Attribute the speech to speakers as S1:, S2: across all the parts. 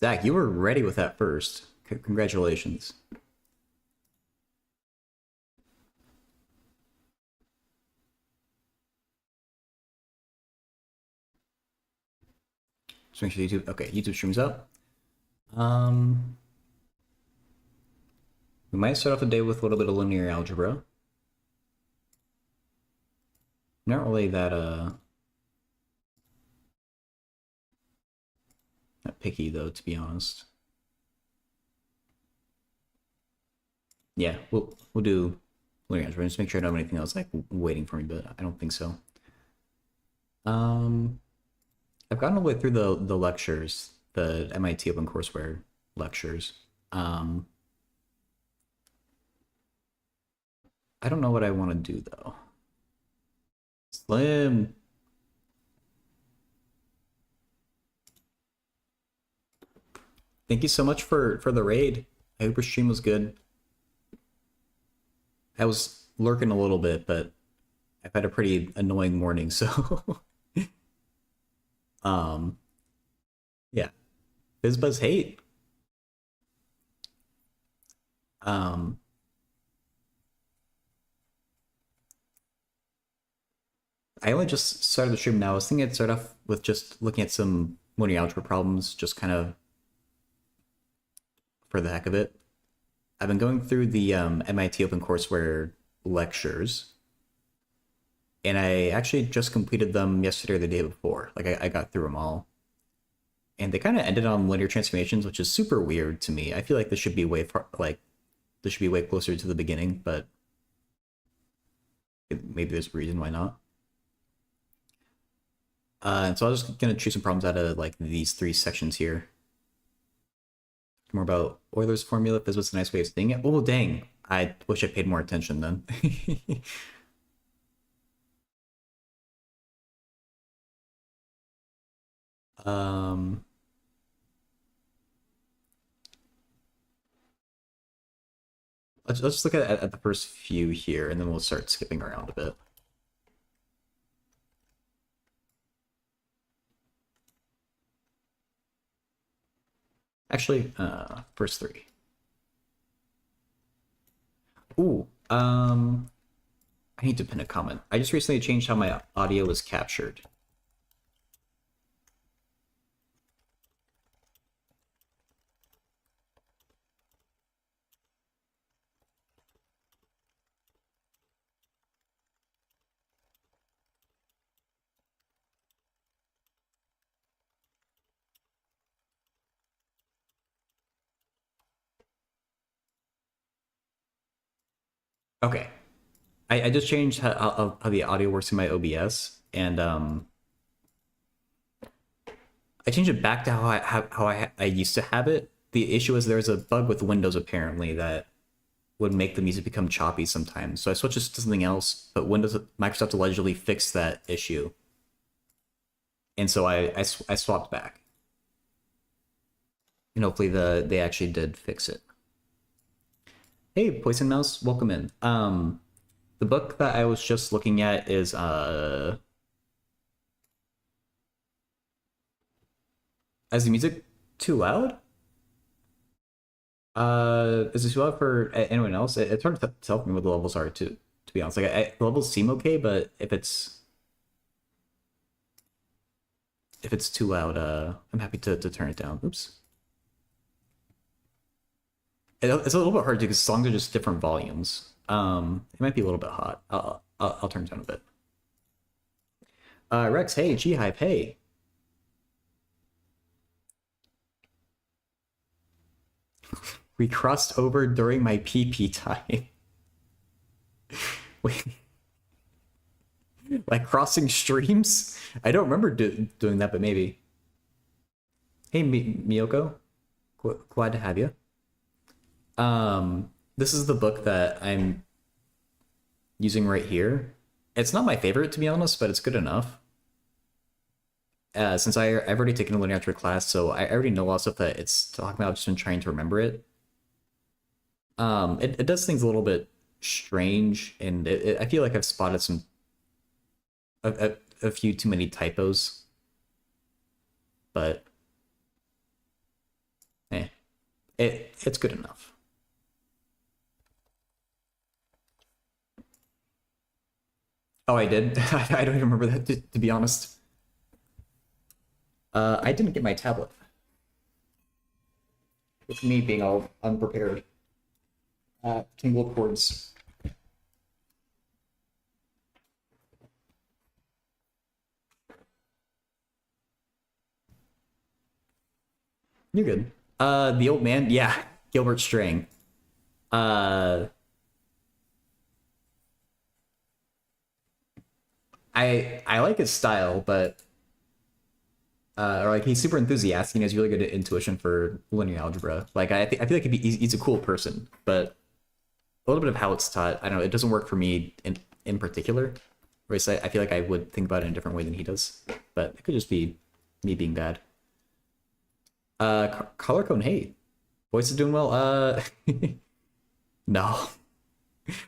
S1: Zach, you were ready with that first. Congratulations. Just make sure YouTube. Okay, YouTube streams up. Um, we might start off the day with a little bit of linear algebra. Not really that picky though, to be honest. Yeah, we'll do linear algebra. Just make sure I don't have anything else like waiting for me, but I don't think so. Um, I've gotten all the way through the lectures, the MIT OpenCourseWare lectures. Um, I don't know what I want to do though. Slim. Thank you so much for the raid. I hope your stream was good. I was lurking a little bit, but I've had a pretty annoying morning, so um yeah. BizBuzz hate. Um I only just started the stream now. I was thinking I'd start off with just looking at some linear algebra problems, just kind of for the heck of it. I've been going through the MIT OpenCourseWare lectures, and I actually just completed them yesterday or the day before. Like I got through them all, and they kind of ended on linear transformations, which is super weird to me. I feel like this should be way far, like this should be way closer to the beginning, but maybe there's a reason why not. And so I was just gonna choose some problems out of like these three sections here. More about Euler's formula, if this was a nice way of saying it. Oh, dang. I wish I paid more attention then. um, let's just look at the first few here, and then we'll start skipping around a bit. Actually, first three. Ooh, I need to pin a comment. I just recently changed how my audio was captured. Okay, I just changed how the audio works in my OBS, and I changed it back to how I used to have it. The issue is there's a bug with Windows apparently that would make the music become choppy sometimes. So I switched it to something else, but Microsoft allegedly fixed that issue, and so I swapped back, and hopefully they actually did fix it. Hey, Poison Mouse, welcome in. The book that I was just looking at is is the music too loud? Is it too loud for anyone else? It's hard to tell me what the levels are to be honest. Like the levels seem okay, but if it's too loud, I'm happy to turn it down. Oops. It's a little bit hard to because songs are just different volumes. It might be a little bit hot. I'll turn it down a bit. Rex, hey, G-Hype, hey. We crossed over during my PP time. Wait, like crossing streams? I don't remember doing that, but maybe. Hey, Miyoko, glad to have you. This is the book that I'm using right here. It's not my favorite, to be honest, but it's good enough. Since I've already taken a linear algebra class, so I already know a lot of stuff that it's talking about. I've just been trying to remember it. It does things a little bit strange, and I feel like I've spotted a few too many typos, but It's good enough. Oh, I did. I don't even remember that, to be honest. I didn't get my tablet. It's me being all unprepared. Tingle cords. You're good. The old man, yeah, Gilbert Strang. Uh, I like his style, but or like he's super enthusiastic and he's really good at intuition for linear algebra. Like I feel like he's a cool person, but a little bit of how it's taught, I don't know, it doesn't work for me in particular. Whereas I feel like I would think about it in a different way than he does, but it could just be me being bad. Color cone, hey, voice is doing well. No,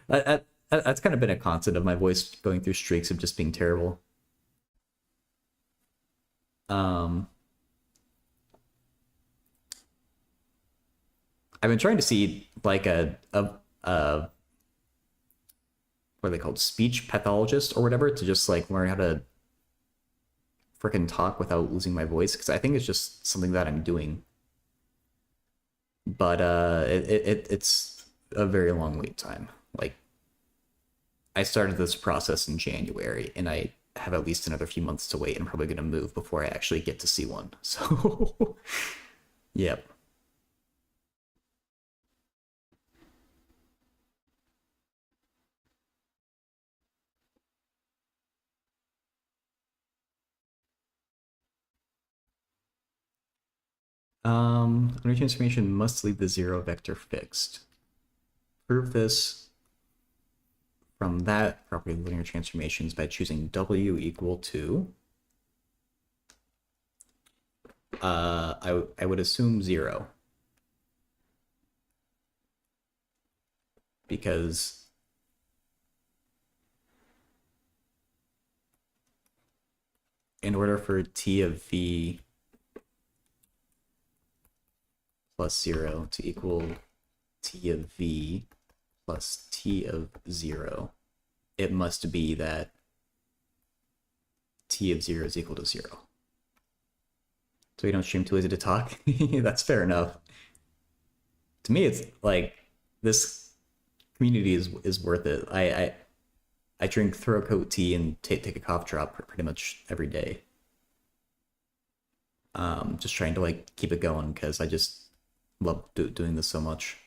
S1: that's kind of been a constant of my voice going through streaks of just being terrible. Um, I've been trying to see like a what are they called, speech pathologist or whatever, to just like learn how to freaking talk without losing my voice, because I think it's just something that I'm doing. But it's a very long wait time. Like I started this process in January, and I have at least another few months to wait. I'm probably gonna move before I actually get to see one. So, yep. Linear transformation must leave the zero vector fixed. Prove this from that property of linear transformations by choosing W equal to I would assume 0, because in order for T of V plus 0 to equal T of V plus T of 0, it must be that T of 0 is equal to 0. So you don't stream too lazy to talk? That's fair enough. To me, it's like this community is worth it. I drink throat coat tea and take a cough drop pretty much every day. Just trying to like keep it going because I just love doing this so much.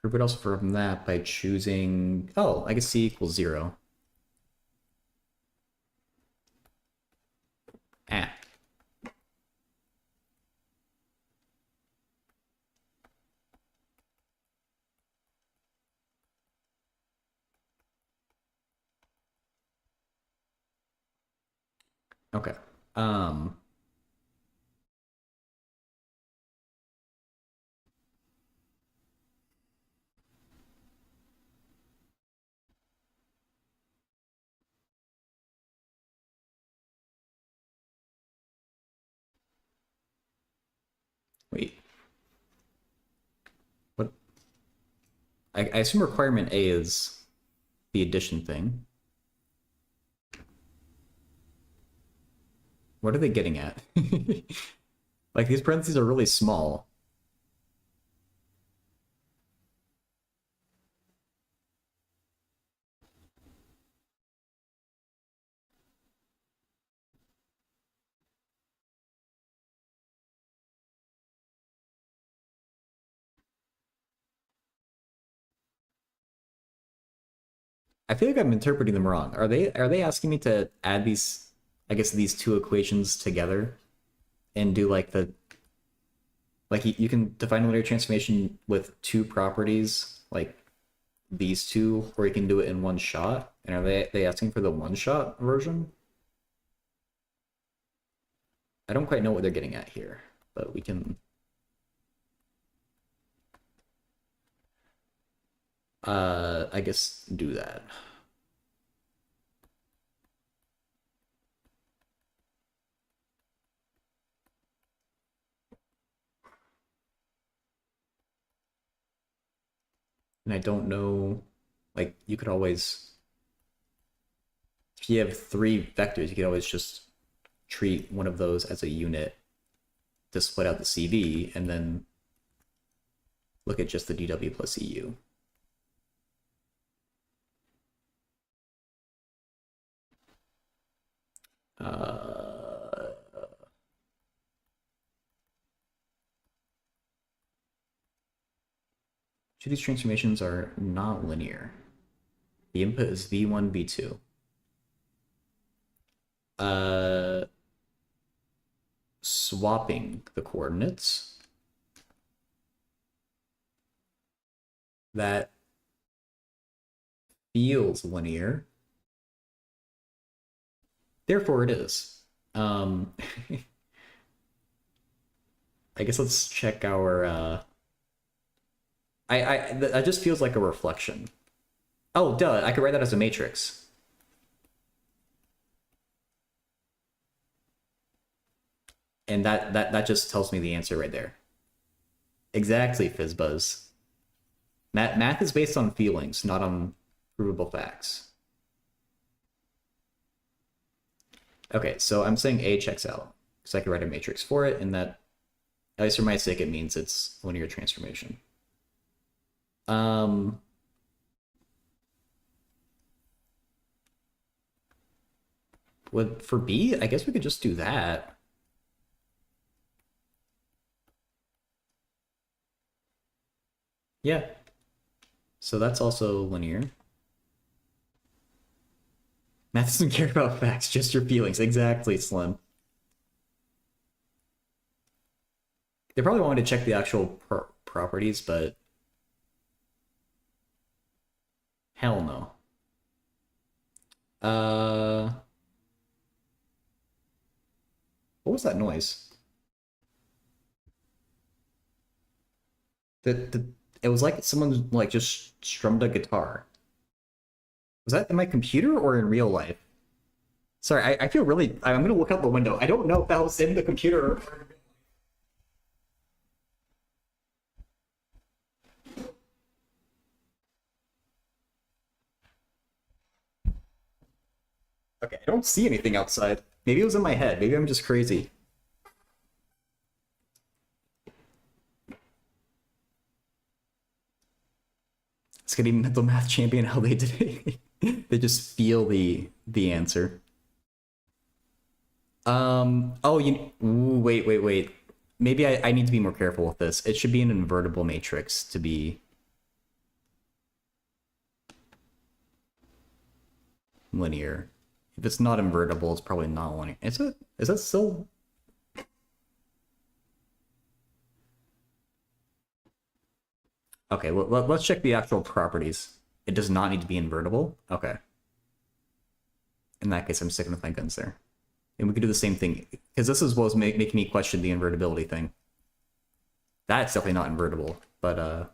S1: Prove it also from that by choosing, oh, I guess C equals 0. Ah. Okay. Wait. What? I assume requirement A is the addition thing. What are they getting at? Like these parentheses are really small. I feel like I'm interpreting them wrong. Are they asking me to add these, I guess, these two equations together and do like the, like you can define a linear transformation with two properties, like these two, or you can do it in one shot. And are they asking for the one shot version? I don't quite know what they're getting at here, but we can I guess do that. And I don't know, like, you could always, if you have three vectors, you could always just treat one of those as a unit to split out the CV, and then look at just the dw plus EU. These transformations are not linear. The input is v1, v2. Swapping the coordinates, that feels linear. Therefore it is. I guess let's check our that just feels like a reflection. Oh, duh, I could write that as a matrix. And that just tells me the answer right there. Exactly, Fizzbuzz. Math is based on feelings, not on provable facts. Okay, so I'm saying A checks out, because I could write a matrix for it, and that, at least for my sake, it means it's linear transformation. For B, I guess we could just do that. Yeah. So that's also linear. Math doesn't care about facts, just your feelings. Exactly, Slim. They probably wanted to check the actual properties, but hell no. What was that noise? It was like someone like just strummed a guitar. Was that in my computer or in real life? Sorry, I feel really. I'm gonna look out the window. I don't know if that was in the computer or. Okay, I don't see anything outside. Maybe it was in my head. Maybe I'm just crazy. It's getting mental math champion how they did it. They just feel the answer. Oh, ooh, wait. Maybe I need to be more careful with this. It should be an invertible matrix to be linear. If it's not invertible, it's probably not linear. Is it? Is that still? Okay, let's check the actual properties. It does not need to be invertible. Okay. In that case, I'm sticking with my guns there. And we could do the same thing, because this is what was making me question the invertibility thing. That's definitely not invertible, but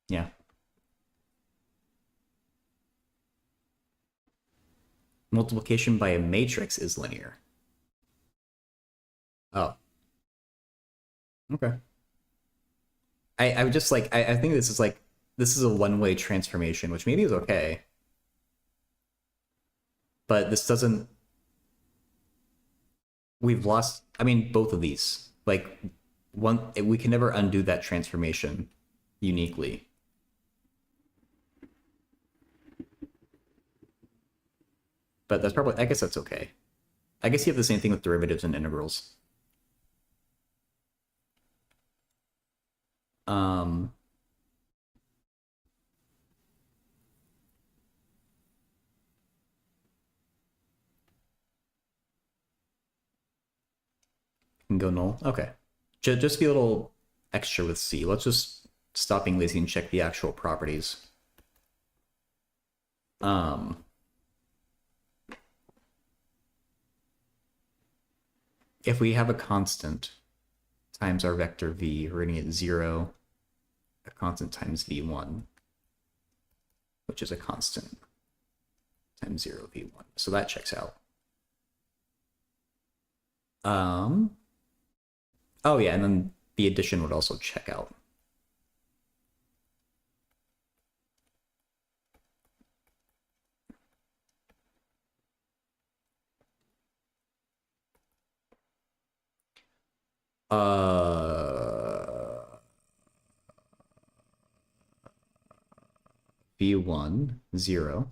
S1: yeah. Multiplication by a matrix is linear. Oh. Okay. I would just like I think this is a one-way transformation, which maybe is okay. But this doesn't, we've lost, I mean, both of these. Like we can never undo that transformation uniquely. But that's probably, I guess that's okay. I guess you have the same thing with derivatives and integrals. Can go null. Okay. Just be a little extra with C. Let's just stop being lazy and check the actual properties. If we have a constant times our vector v, we're going to get 0, a constant times v1, which is a constant, times 0 v1. So that checks out. Oh yeah, and then the addition would also check out. V1, 0,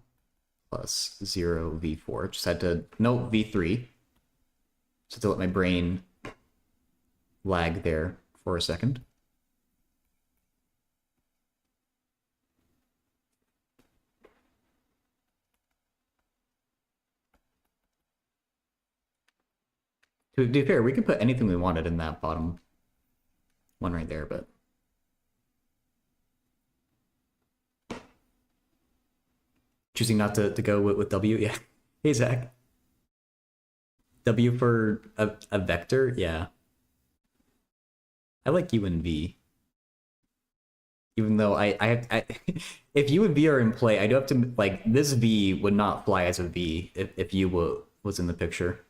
S1: plus 0, V4. Just had to note V3. Just to let my brain lag there for a second. To be fair, we could put anything we wanted in that bottom one right there, but choosing not to go with W. Yeah. Hey, Zach. W for a vector? Yeah. I like U and V. Even though I if U and V are in play, I do have to, like, this V would not fly as a V if U was in the picture.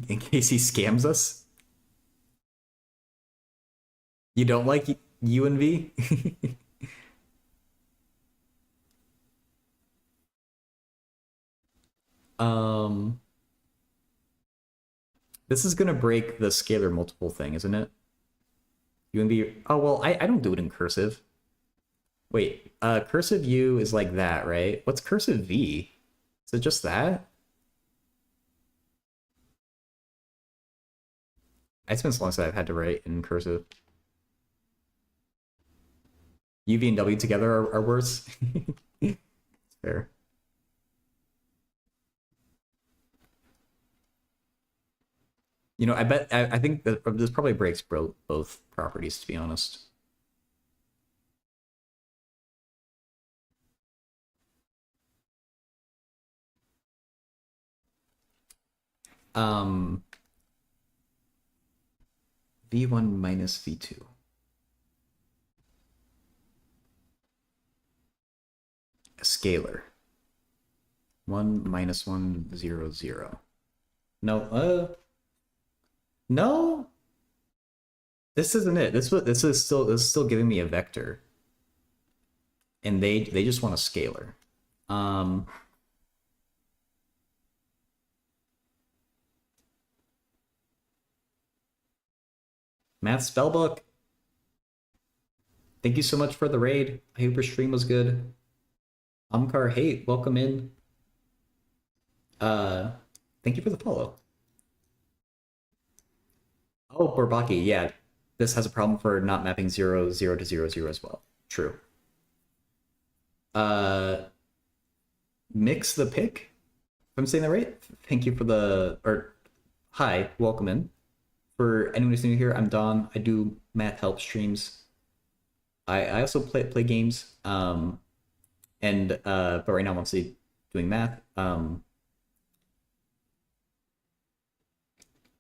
S1: In case he scams us. You don't like U and V? um This is gonna break the scalar multiple thing, isn't it? U and V. Oh well, I don't do it in cursive. Wait, cursive U is like that, right? What's cursive V? Is it just that? It's been so long since I've had to write in cursive. U, V, and W together are worse. Fair. You know, I think that this probably breaks both properties, to be honest. Um, V1 minus V2. A scalar. 1 minus 1, 0, 0. No, no. This isn't it. This is still giving me a vector. And they just want a scalar. Math Spellbook. Thank you so much for the raid. I hope your stream was good. Amkar, hey, welcome in. Thank you for the follow. Oh, Borbaki, yeah. This has a problem for not mapping 0, 0 to 0, 0 as well. True. Mix the pick? If I'm saying that right? Thank you for or hi, welcome in. For anyone who's new here, I'm Don. I do math help streams. I also play games. But right now I'm mostly doing math.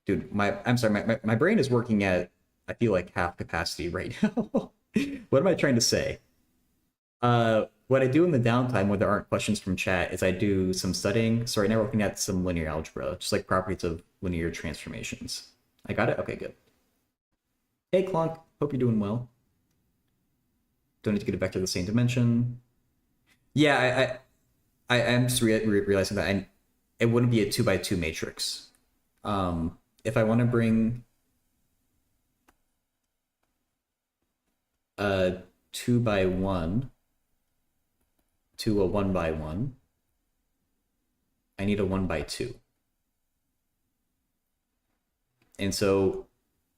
S1: Dude, I'm sorry, my brain is working at, I feel like, half capacity right now. What am I trying to say? What I do in the downtime when there aren't questions from chat is I do some studying. So right now we're looking at some linear algebra, just like properties of linear transformations. I got it? Okay, good. Hey, Clonk. Hope you're doing well. Don't need to get it back to the same dimension. Yeah, I'm just realizing that it wouldn't be a 2x2 matrix. If I want to bring a 2x1 to a 1x1, I need a 1x2. And so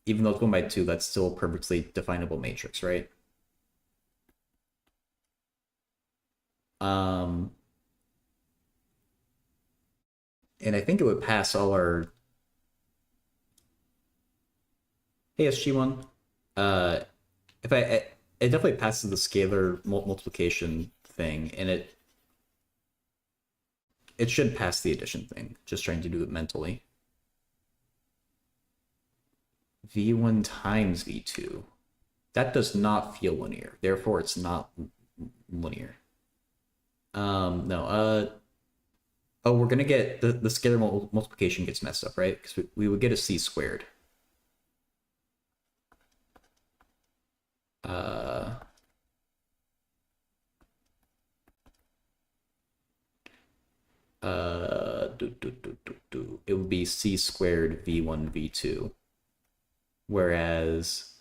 S1: even though it's 1x2, that's still a perfectly definable matrix, right? And I think it would pass all our... Hey, SG1. It definitely passes the scalar multiplication thing, and it should pass the addition thing. Just trying to do it mentally. V1 times V2. That does not feel linear. Therefore, it's not linear. No. Oh, we're gonna get the scalar multiplication gets messed up, right? Because we would get a c squared. Uh, it would be c squared v1 v2, whereas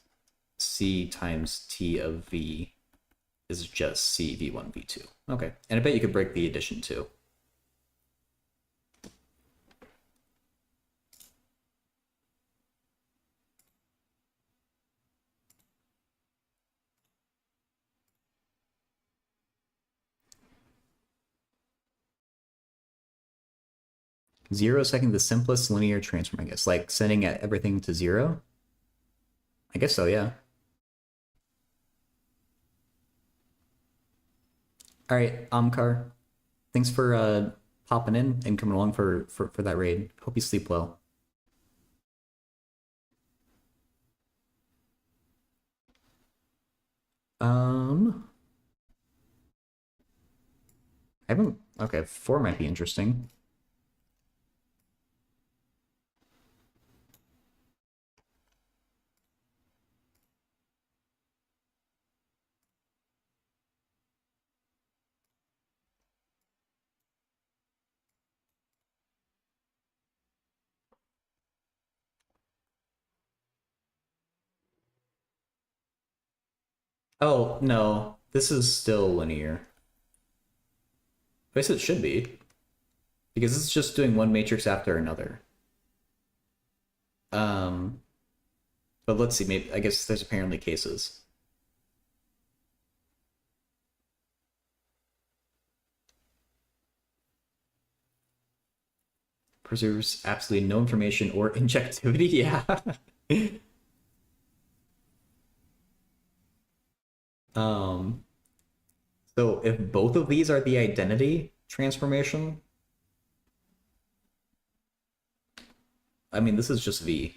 S1: c times t of v is just c v1 v2. Okay, and I bet you could break the addition too. Zero second, the simplest linear transform, I guess. Like sending everything to zero? I guess so, yeah. All right, Amkar. Thanks for popping in and coming along for that raid. Hope you sleep well. I haven't. Okay, four might be interesting. Oh no, this is still linear. I guess it should be because it's just doing one matrix after another. Um, but let's see. Maybe I guess there's apparently cases. Preserves absolutely no information or injectivity. Yeah. um. So if both of these are the identity transformation, I mean this is just V.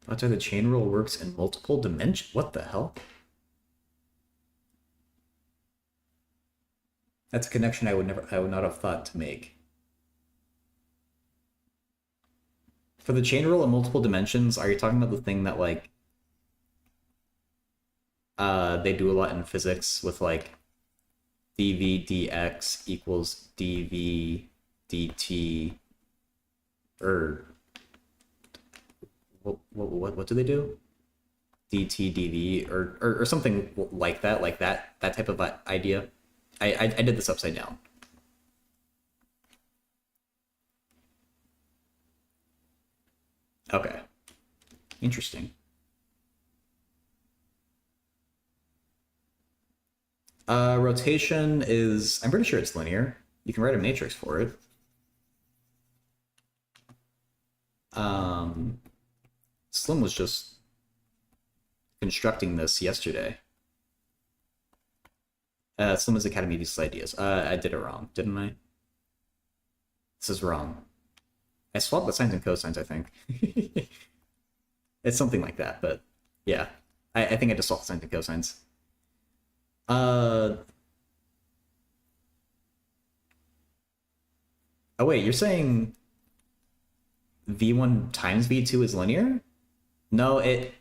S1: That's why the chain rule works in multiple dimensions. What the hell? That's a connection I would not have thought to make. For the chain rule in multiple dimensions, are you talking about the thing that like they do a lot in physics with like dv dx equals dv dt, or what do they do? dt dv or something like that type of idea. I did this upside down. Okay, interesting. Rotation is, I'm pretty sure it's linear. You can write a matrix for it. Slim was just constructing this yesterday. Slim is Academy of Useless Ideas. I did it wrong, didn't I? This is wrong. I swapped the sines and cosines, I think. It's something like that, but yeah. I think I just swapped the sines and cosines. Oh wait, you're saying v1 times v2 is linear? No, it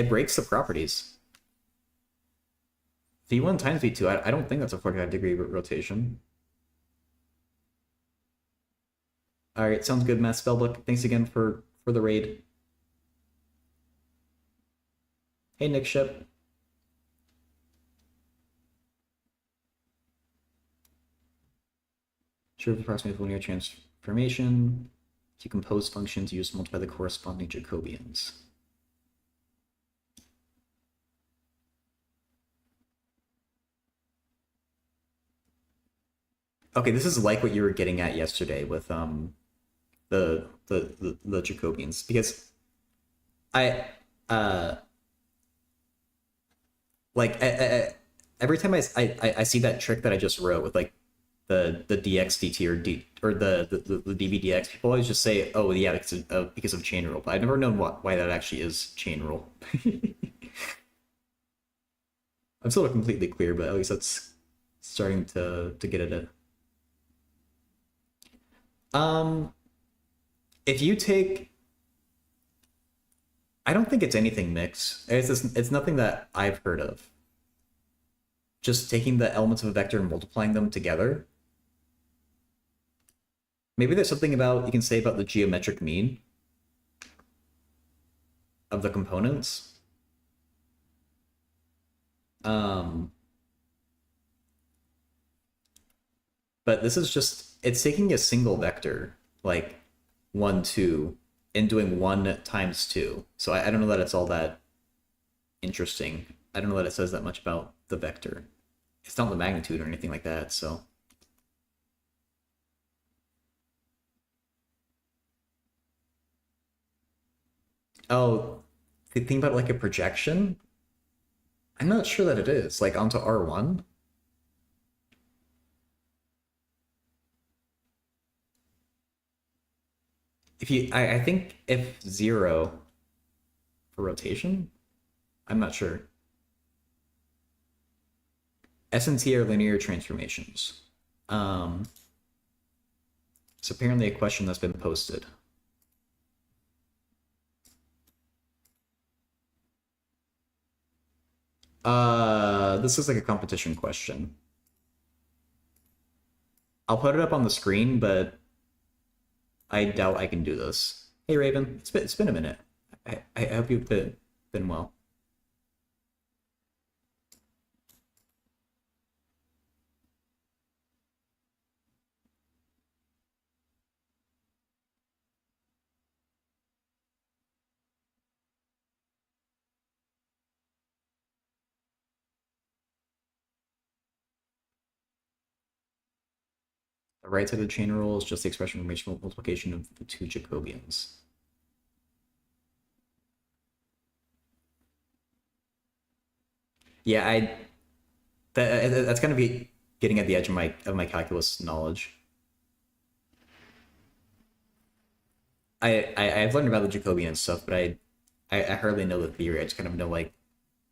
S1: breaks the properties. v1 times v2, I don't think that's a 45-degree rotation. All right, sounds good, Matt Spellbook. Thanks again for the raid. Hey, Nick Ship. Sure, approximate linear transformation. To compose functions, use to multiply the corresponding Jacobians. Okay, this is like what you were getting at yesterday with the Jacobians, because I like every time I see that trick that I just wrote with like the dx dt or d or the dvdx, people always just say, oh yeah, because of chain rule. But I've never known why that actually is chain rule. I'm still not completely clear, but at least that's starting to get at it. Um, if you take, I don't think it's anything mixed. It's nothing that I've heard of. Just taking the elements of a vector and multiplying them together. Maybe there's something about you can say about the geometric mean of the components. Um, but this is just, it's taking a single vector, like 1, 2, and doing 1 times 2. So I don't know that it's all that interesting. I don't know that it says that much about the vector. It's not the magnitude or anything like that, so. Oh, think about like a projection? I'm not sure that it is. Like onto R1? If you, I think if 0 for rotation? I'm not sure. S and T are linear transformations. Um, it's apparently a question that's been posted. This is like a competition question. I'll put it up on the screen, but I doubt I can do this. Hey Raven, it's been a minute. I hope you've been well. The right side of the chain rule is just the expression for multiplication of the two Jacobians. Yeah, that's gonna be getting at the edge of my calculus knowledge. I've learned about the Jacobian and stuff, but I hardly know the theory. I just kind of know like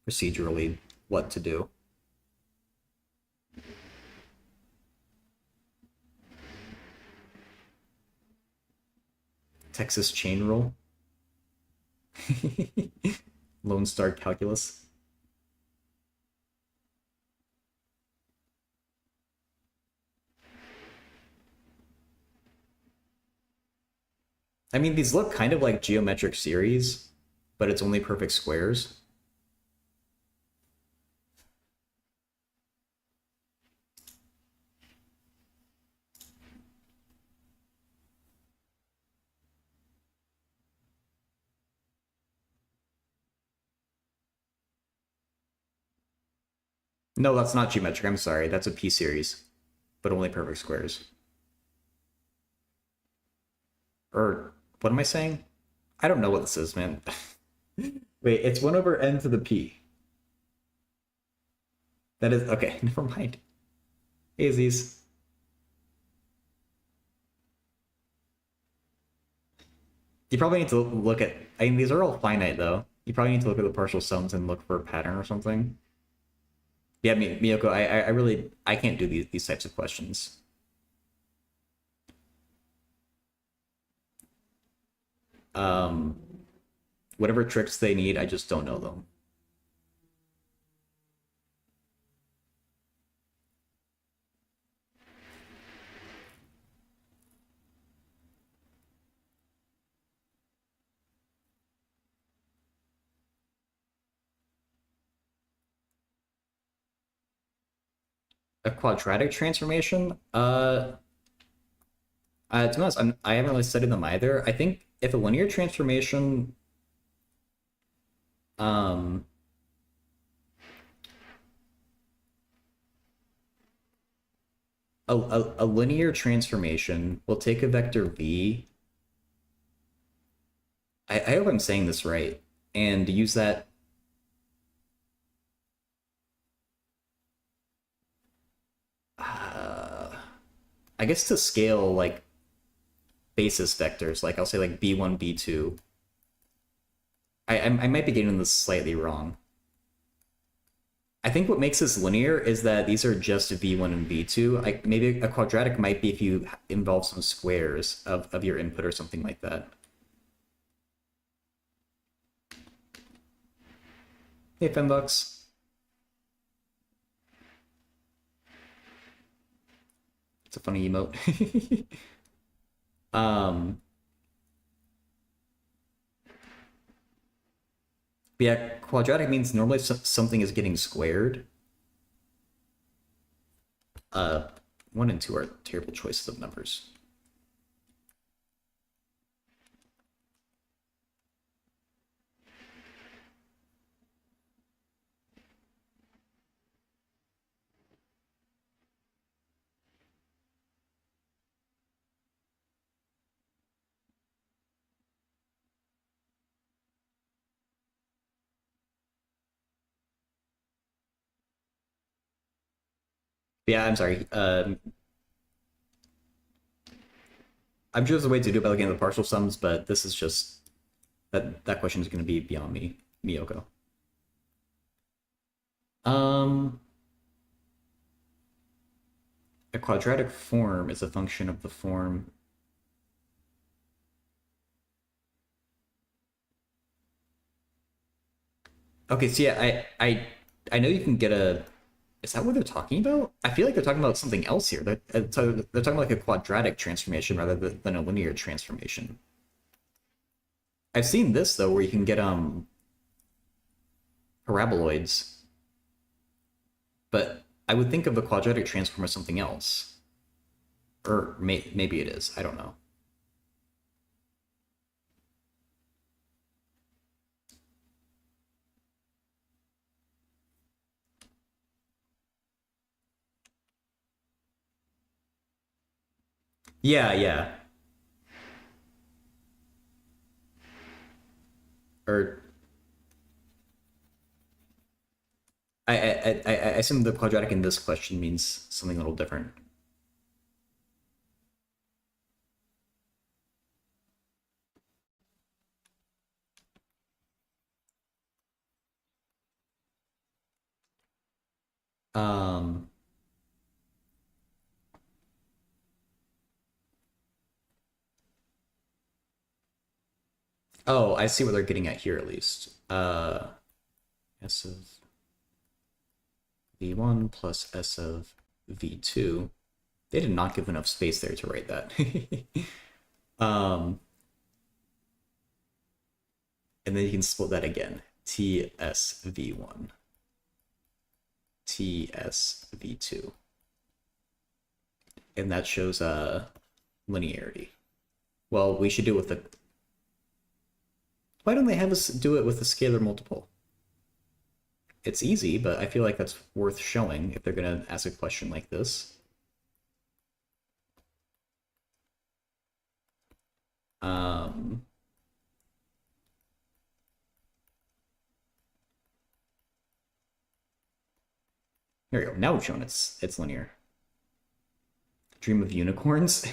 S1: procedurally what to do. Texas chain rule. Lone Star calculus. I mean, these look kind of like geometric series, but it's only perfect squares. No, that's not geometric. I'm sorry. That's a P series, but only perfect squares. Or what am I saying? I don't know what this is, man. Wait, it's 1 over n to the p. That is okay. Never mind. Azies. You probably need to look at. I mean, these are all finite though. You probably need to look at the partial sums and look for a pattern or something. Yeah, Miyoko, I really I can't do these types of questions. Um, whatever tricks they need, I just don't know them. A quadratic transformation? To be honest, I haven't really studied them either. I think if a linear transformation, um, a linear transformation will take a vector v. I hope I'm saying this right, and use that. I guess to scale like basis vectors, like I'll say like b1, b2. I might be getting this slightly wrong. I think what makes this linear is that these are just v1 and v2. Like maybe a quadratic might be if you involve some squares of your input or something like that. Hey, Fembucks. It's a funny emote. um, but yeah, quadratic means normally something is getting squared. Uh, 1 and 2 are terrible choices of numbers. But yeah, I'm sorry. I'm sure there's a way to do it by looking at the partial sums, but this is just that question is going to be beyond me, Miyoko. Um, a quadratic form is a function of the form. Okay, so yeah, I know you can get a. Is that what they're talking about? I feel like they're talking about something else here. They're talking about like a quadratic transformation rather than a linear transformation. I've seen this though, where you can get paraboloids, but I would think of the quadratic transform as something else, or maybe it is. I don't know. Yeah, yeah. Or I assume the quadratic in this question means something a little different. Um, oh, I see what they're getting at here at least. S of v1 plus s of v2. They did not give enough space there to write that. um, and then you can split that again. TSV1, TSV2. And that shows linearity. Well, we should do it with the... Why don't they have us do it with a scalar multiple? It's easy, but I feel like that's worth showing if they're going to ask a question like this. There we go. Now we've shown it's linear. Dream of unicorns.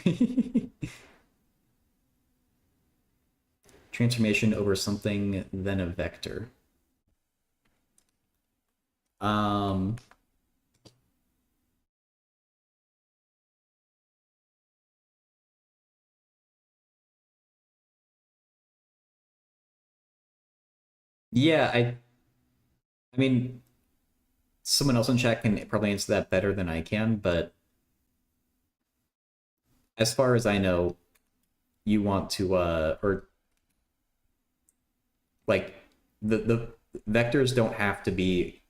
S1: Transformation over something, then a vector. Yeah, I mean, someone else in chat can probably answer that better than I can, but as far as I know, you want to or like the vectors don't have to be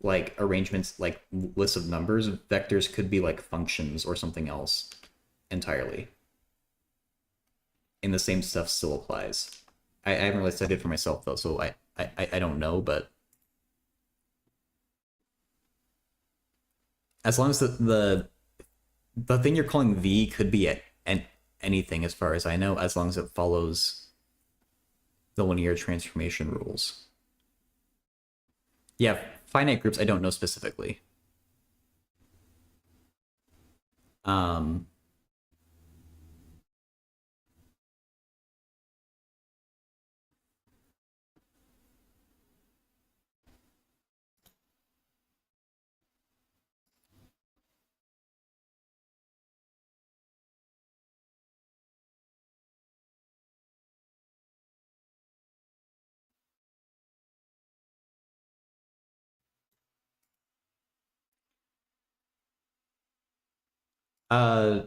S1: like arrangements like lists of numbers. Vectors could be like functions or something else entirely. And the same stuff still applies. I haven't really studied it for myself though, so I don't know, but as long as the thing you're calling V could be anything as far as I know, as long as it follows the linear transformation rules. Yeah, finite groups I don't know specifically. Um, uh,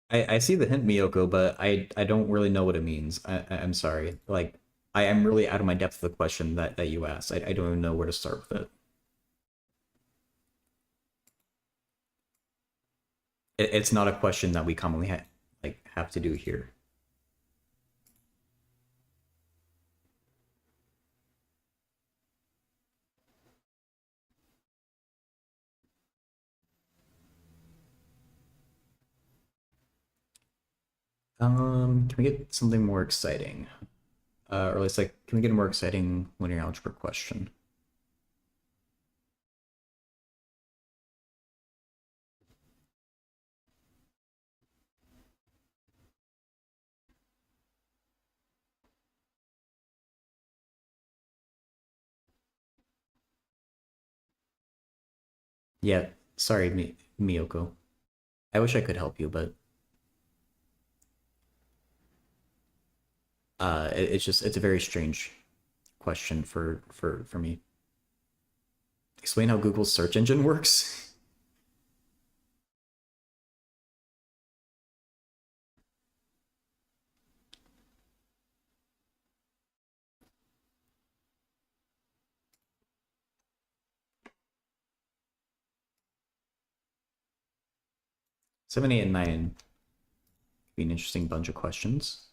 S1: I see the hint, Miyoko, but I don't really know what it means. I'm sorry. Like, I am really out of my depth of the question that you asked. I don't even know where to start with it. It's not a question that we commonly have to do here. Can we get something more exciting? Or at least, like, can we get a more exciting linear algebra question? Yeah, sorry, Miyoko. I wish I could help you, but it's just it's a very strange question for me. Explain how Google's search engine works. 7, 8, and 9 could be an interesting bunch of questions.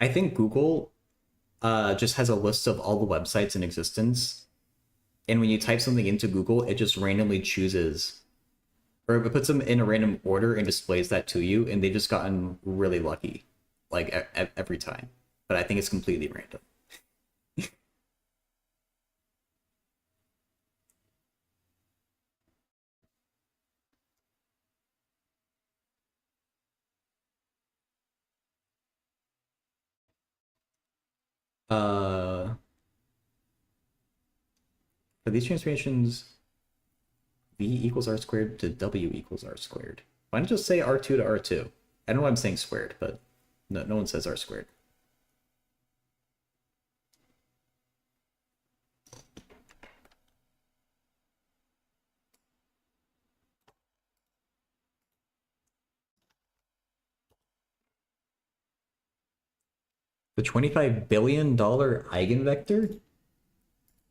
S1: I think Google just has a list of all the websites in existence, and when you type something into Google, it just randomly chooses, or it puts them in a random order and displays that to you, and they've just gotten really lucky, like every time. But I think it's completely random. Uh, for these transformations, v equals r squared to w equals r squared. Why not just say r2 to r2? I know I'm saying squared, but no one says r squared. The $25 billion eigenvector?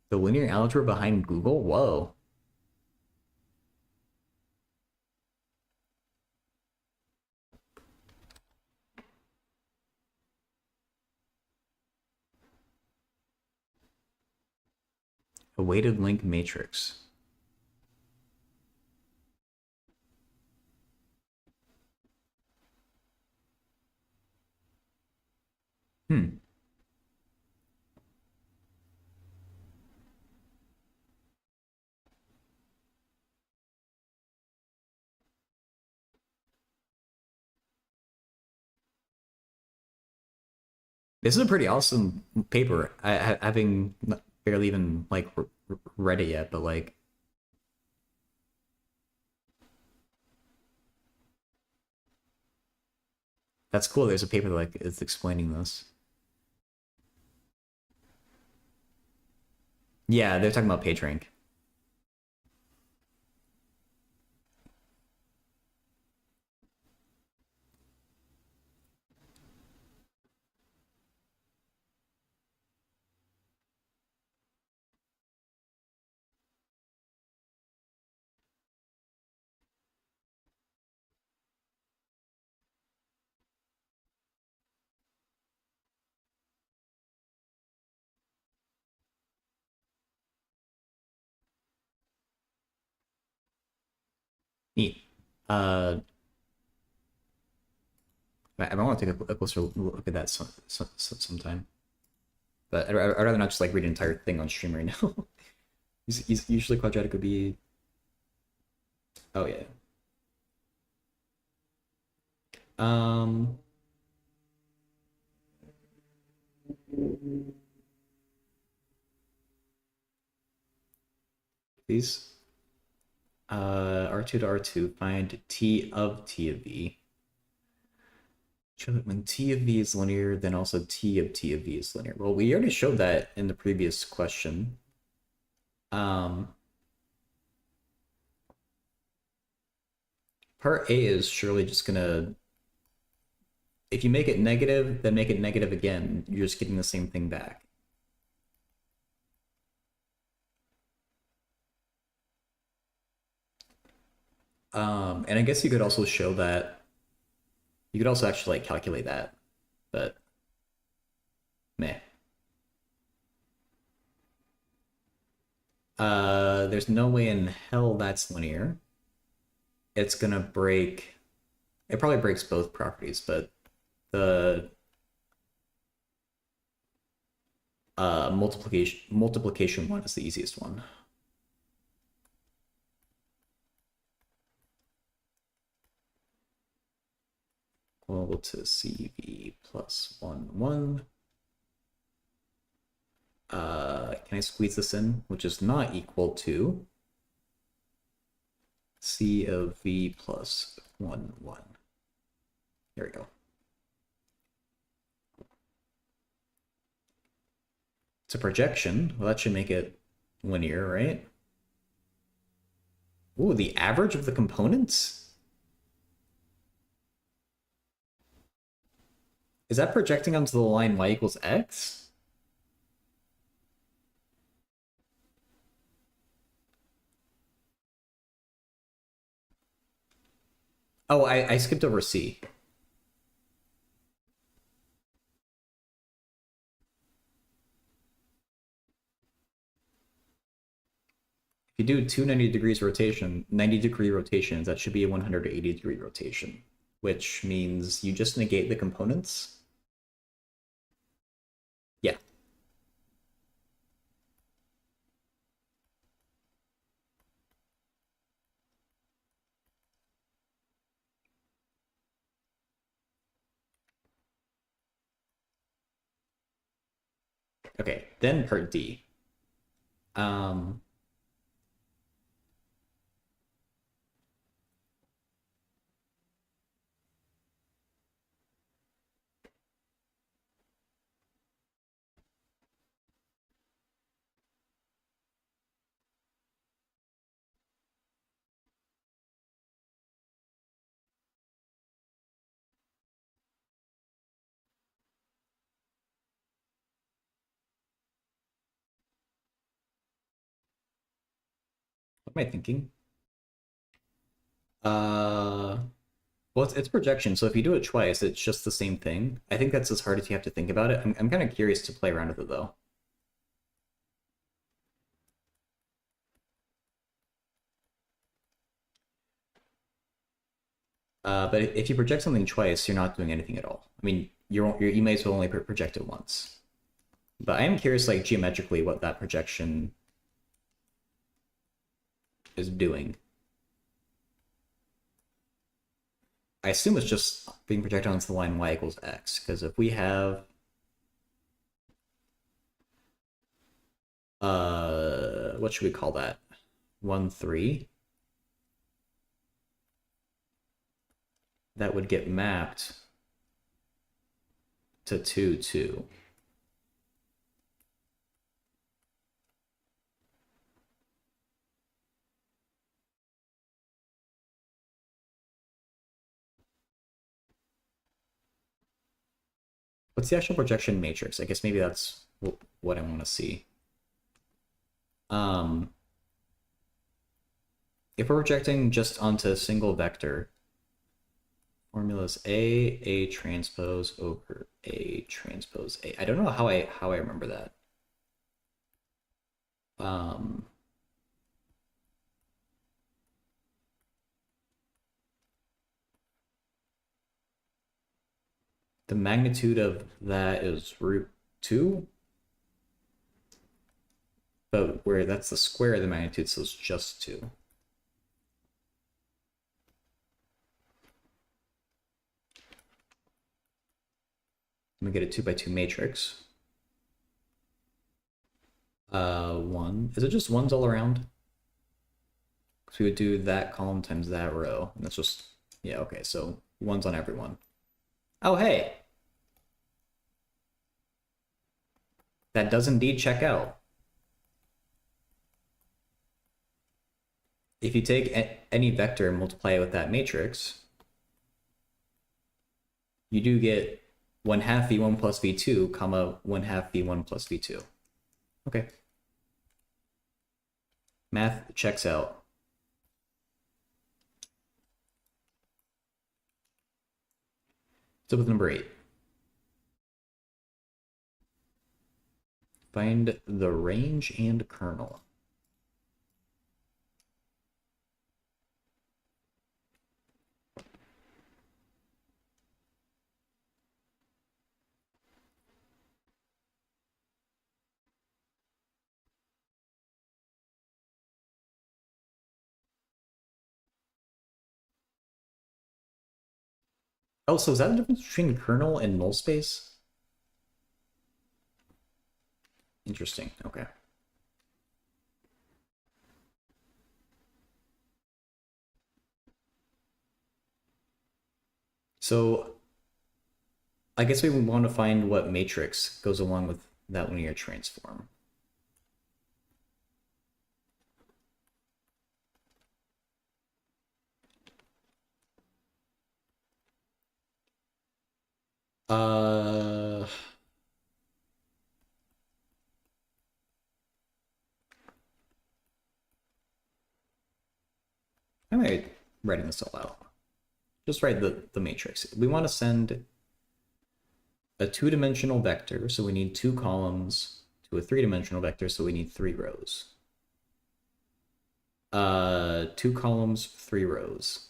S1: The linear algebra behind Google? Whoa. A weighted link matrix. Hmm. This is a pretty awesome paper. Having barely even like read it yet, but like that's cool. There's a paper that like is explaining this. Yeah, they're talking about PageRank. Uh, I might want to take a closer look at that sometime. But I'd rather not just like read an entire thing on stream right now. He's usually quadratic would be. Oh yeah. Um. These. R2 to R2. Find T of V. Show that when T of V is linear, then also T of V is linear. Well, we already showed that in the previous question. Part A is surely just gonna, if you make it negative, then make it negative again. You're just getting the same thing back. And I guess you could also show that, you could also actually like calculate that, but meh. There's no way in hell that's linear. It's gonna break, it probably breaks both properties, but the multiplication one is the easiest one. Equal to CV plus 1. Can I squeeze this in? Which is not equal to C of V plus 1. There we go. It's a projection. Well, that should make it linear, right? Ooh, the average of the components? Is that projecting onto the line y equals x? Oh, I skipped over C. If you do two 90-degree rotations, that should be a 180-degree rotation, which means you just negate the components. Yeah. Okay, then part D. Um, what am I thinking? Well, it's projection, so if you do it twice, it's just the same thing. I think that's as hard as you have to think about it. I'm kind of curious to play around with it, though. But if you project something twice, you're not doing anything at all. I mean, you may as well only project it once. But I am curious, like, geometrically, what that projection is doing. I assume it's just being projected onto the line y equals x, because if we have what should we call that? 1, 3. That would get mapped to 2, 2. What's the actual projection matrix? I guess maybe that's what I want to see. If we're projecting just onto a single vector, formulas A transpose over A transpose A. I don't know how I remember that. The magnitude of that is root 2. But where that's the square of the magnitude, so it's just 2. I'm gonna get a 2 by 2 matrix. 1. Is it just ones all around? Because we would do that column times that row, and that's just, yeah, okay, so ones on every one. Oh, hey! That does indeed check out. If you take any vector and multiply it with that matrix, you do get 1/2 v1 plus v2, comma 1/2 v1 plus v2. Okay. Math checks out. So with number 8. Find the range and kernel. Oh, so is that the difference between kernel and null space? Interesting. Okay. So I guess we would want to find what matrix goes along with that linear transform. How am I writing this all out? Just write the matrix. We want to send a 2-dimensional vector, so we need 2 columns, to a 3-dimensional vector, so we need 3 rows. 2 columns, 3 rows.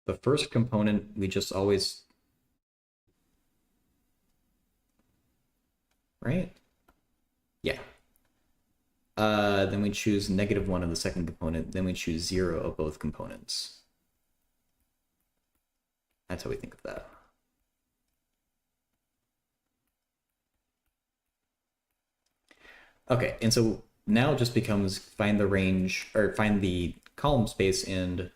S1: The first component, we just always... Right? Yeah. Then we choose -1 of the second component, then we choose 0 of both components. That's how we think of that. Okay, and so now it just becomes find the range, or find the column space and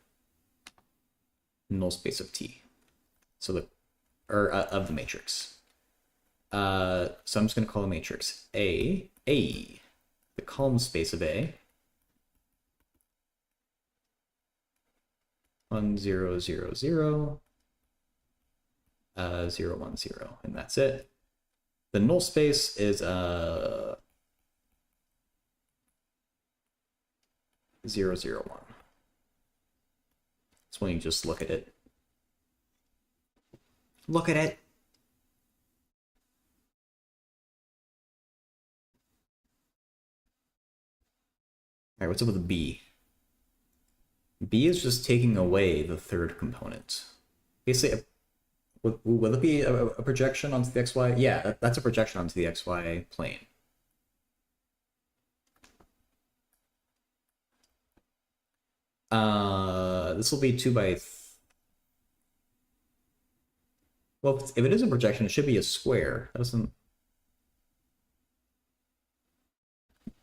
S1: null space of T. So the, or of the matrix. So I'm just gonna call the matrix A, the column space of A. 1, 0, 0, 0, 0, 1, 0, and that's it. The null space is 0, 0, 1. It's when you just look at it. Look at it. All right, what's up with B? B is just taking away the third component. Basically, will it be a projection onto the XY? Yeah, that's a projection onto the XY plane. This will be 2 by... Well, if it is a projection, it should be a square. That doesn't...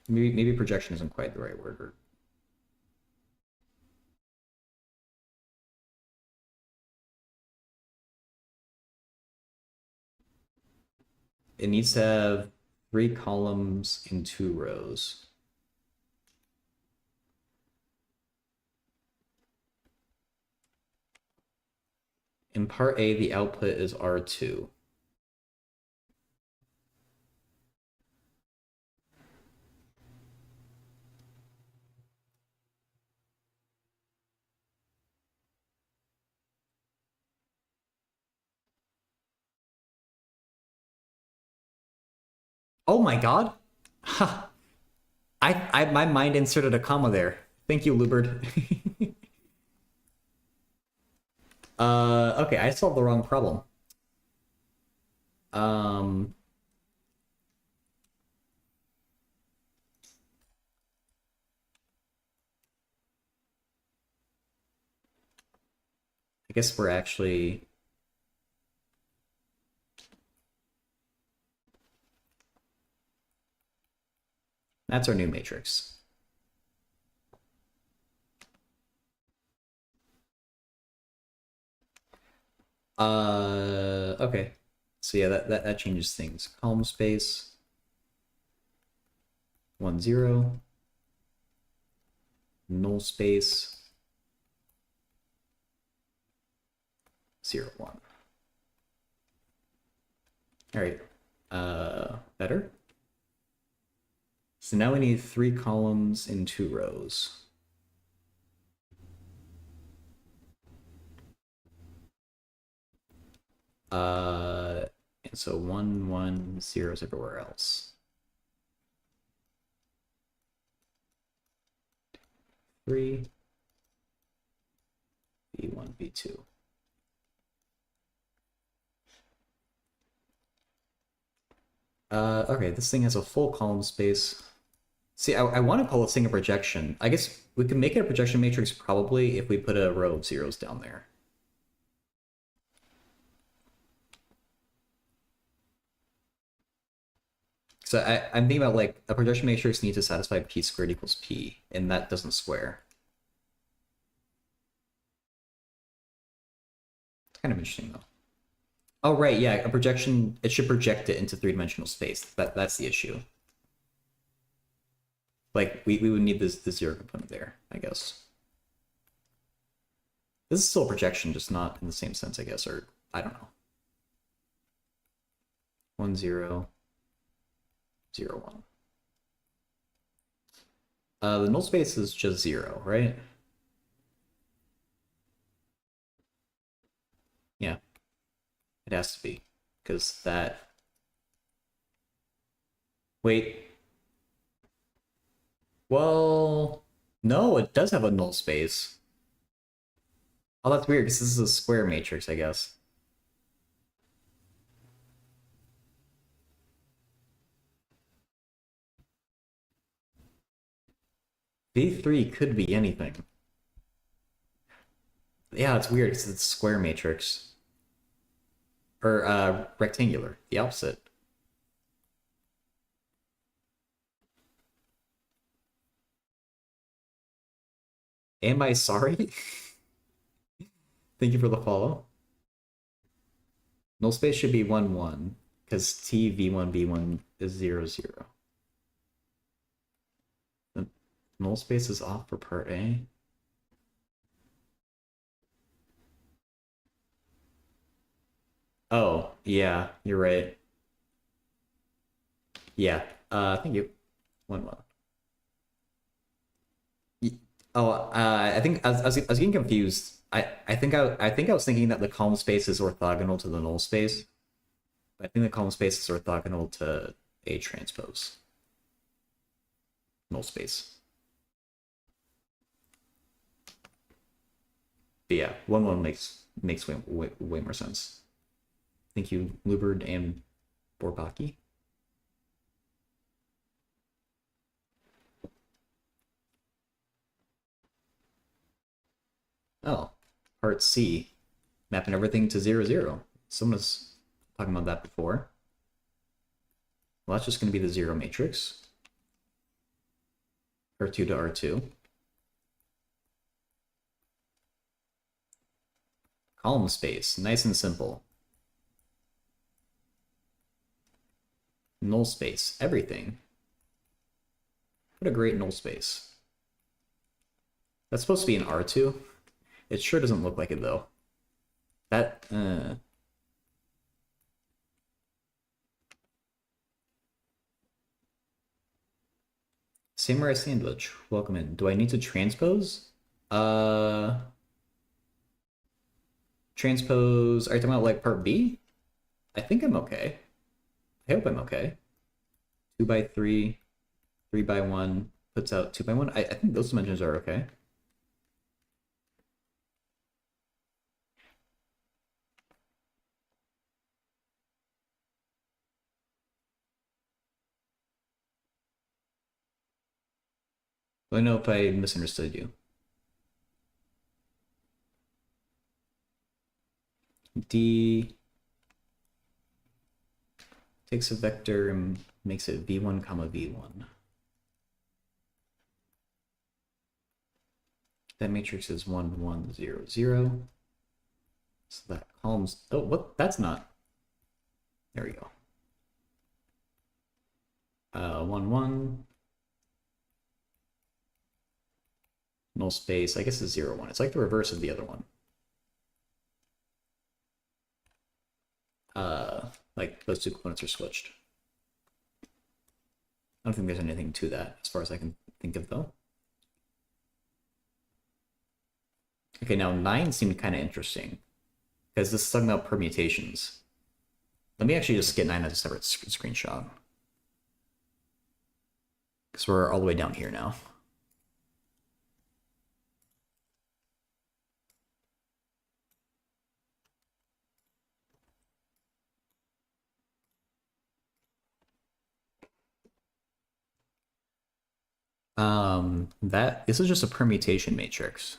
S1: Maybe projection isn't quite the right word. Or... It needs to have 3 columns and 2 rows. In part A, the output is R2. Oh my god! Ha! My mind inserted a comma there. Thank you, Lubert. Okay, I solved the wrong problem. Um, I guess we're actually... That's our new matrix. Okay. So yeah, that changes things. Column space, 1, 0. Null space, 0, 1. All right. Better? So now we need 3 columns and 2 rows. And so 1, 1, 0 is everywhere else. 3, B1, B2. Okay, this thing has a full column space. See, I want to call this thing a projection. I guess we can make it a projection matrix probably if we put a row of zeros down there. So I'm thinking about like a projection matrix needs to satisfy p squared equals p, and that doesn't square. It's kind of interesting though. Oh right, yeah, a projection, it should project it into 3-dimensional space. That's the issue. Like we would need this zero component there, I guess. This is still a projection, just not in the same sense, I guess, or I don't know. 1, 0, 0, 1. The null space is just 0, right? Yeah, it has to be, because that... Wait. Well, no, it does have a null space. Oh, that's weird, because this is a square matrix, I guess. V3 could be anything. Yeah, it's weird, because it's a square matrix. Or rectangular, the opposite. Am I sorry? Thank you for the follow. Null space should be 1, 1, because T V1 B1 is 0, 0. The null space is off for part A. Oh, yeah, you're right. Yeah, thank you. 1, 1. Oh, I think I was getting confused. I think I was thinking that the column space is orthogonal to the null space. I think the column space is orthogonal to A transpose. Null space. But yeah, 1, 1 makes way more sense. Thank you, Luberd and Borbaki. Oh, part C, mapping everything to 0, 0. Someone was talking about that before. Well, that's just going to be the 0 matrix. R2 to R2. Column space, nice and simple. Null space, everything. What a great null space. That's supposed to be an R2. It sure doesn't look like it though. That, Samurai Sandwich, welcome in. Do I need to transpose? Transpose, are you talking about like part B? I think I'm okay. I hope I'm okay. 2 by 3, 3 by 1, puts out 2 by 1. I think those dimensions are okay. Let me know if I misunderstood you. D takes a vector and makes it v1 comma v1. That matrix is 1 1 0 0. So that column's, oh, what? That's not. There we go. 1 1. Null space. I guess it's 0 1. It's like the reverse of the other one. Like those two components are switched. I don't think there's anything to that as far as I can think of, though. Okay, now 9 seemed kind of interesting because this is talking about permutations. Let me actually just get 9 as a separate screenshot because we're all the way down here now. This is just a permutation matrix.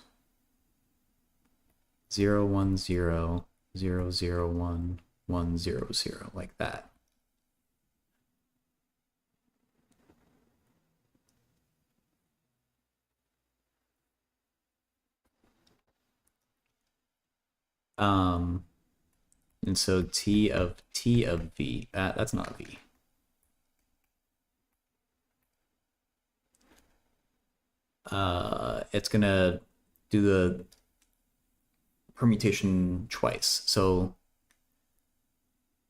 S1: 0 1 0 0 0 1 1 0 0, like that. And so t of v, that's not v. It's gonna do the permutation twice. So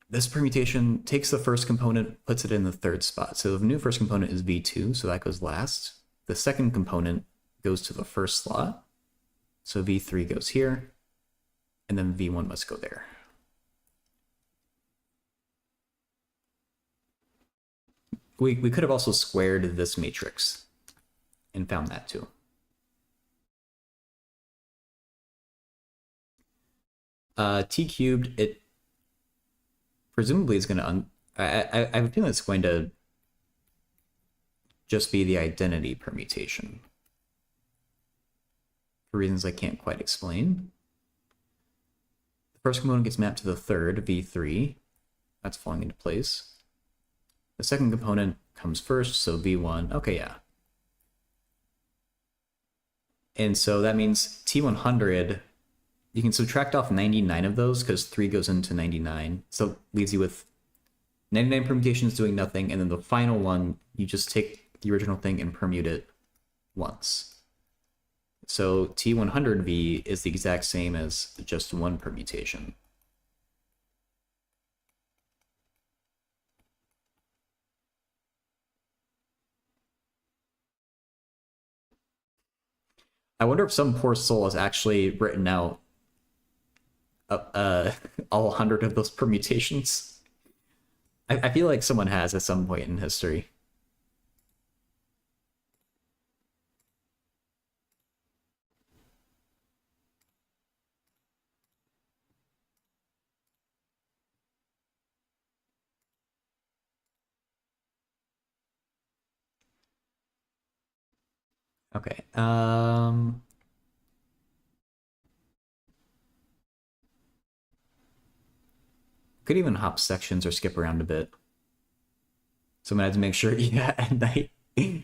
S1: this permutation takes the first component, puts it in the third spot. So the new first component is v2, so that goes last. The second component goes to the first slot. So v3 goes here, and then v1 must go there. We could have also squared this matrix and found that too. T cubed, it presumably is going to, I have a feeling it's going to just be the identity permutation for reasons I can't quite explain. The first component gets mapped to the third, v3. That's falling into place. The second component comes first, so v1. Okay, yeah. And so that means T100, you can subtract off 99 of those because 3 goes into 99. So it leaves you with 99 permutations doing nothing, and then the final one, you just take the original thing and permute it once. So T100V is the exact same as just one permutation. I wonder if some poor soul has actually written out all 100 of those permutations. I feel like someone has at some point in history. Okay. Could even hop sections or skip around a bit. So I'm gonna have to make sure, yeah, at night. You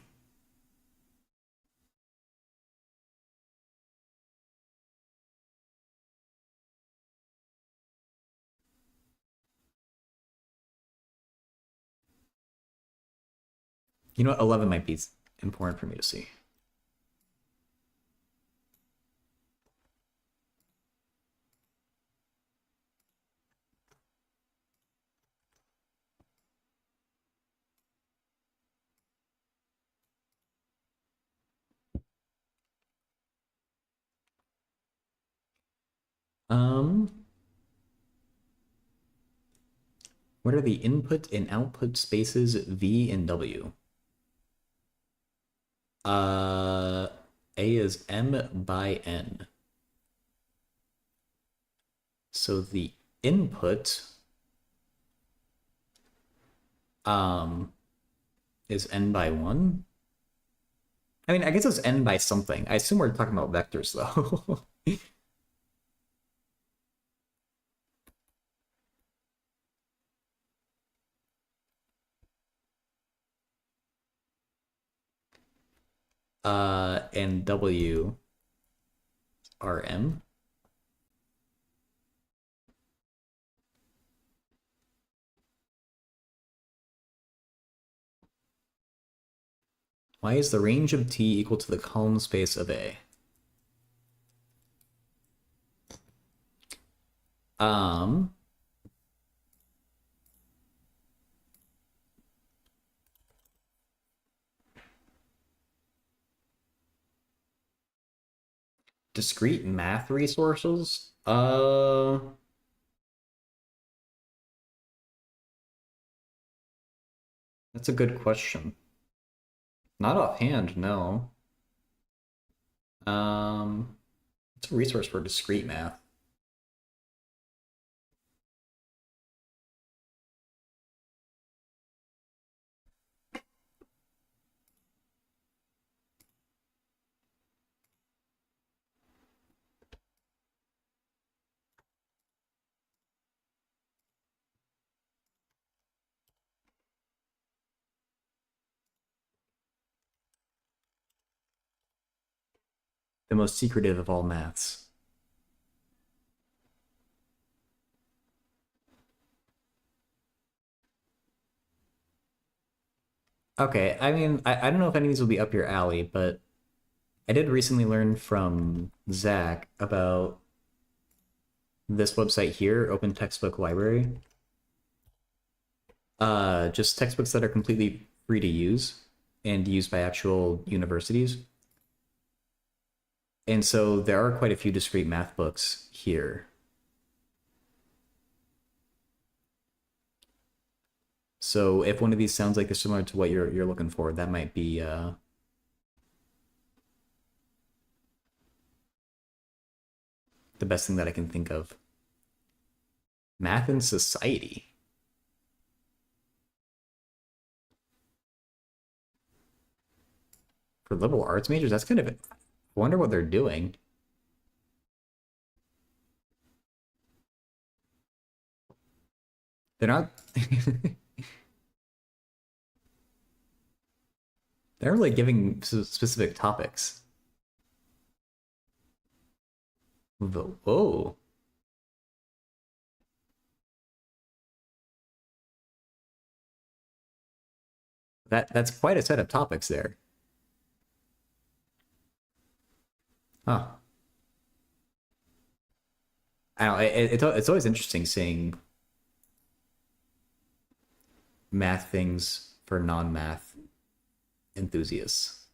S1: know what? 11 might be important for me to see. What are the input and output spaces V and W? A is M by N. So the input is N by 1. I mean, I guess it's n by something. I assume we're talking about vectors, though. And W are M. Why is the range of T equal to the column space of A? Um, Discrete math resources? That's a good question. Not offhand, no. It's a resource for discrete math. The most secretive of all maths. Okay, I mean, I don't know if any of these will be up your alley, but I did recently learn from Zach about this website here, Open Textbook Library. Just textbooks that are completely free to use and used by actual universities. And so there are quite a few discrete math books here. So if one of these sounds like they're similar to what you're looking for, that might be the best thing that I can think of. Math and society. For liberal arts majors, that's kind of it. I wonder what they're doing. They're not they're really giving specific topics. Whoa. That's quite a set of topics there. Huh. I don't know, it's always interesting seeing math things for non-math enthusiasts.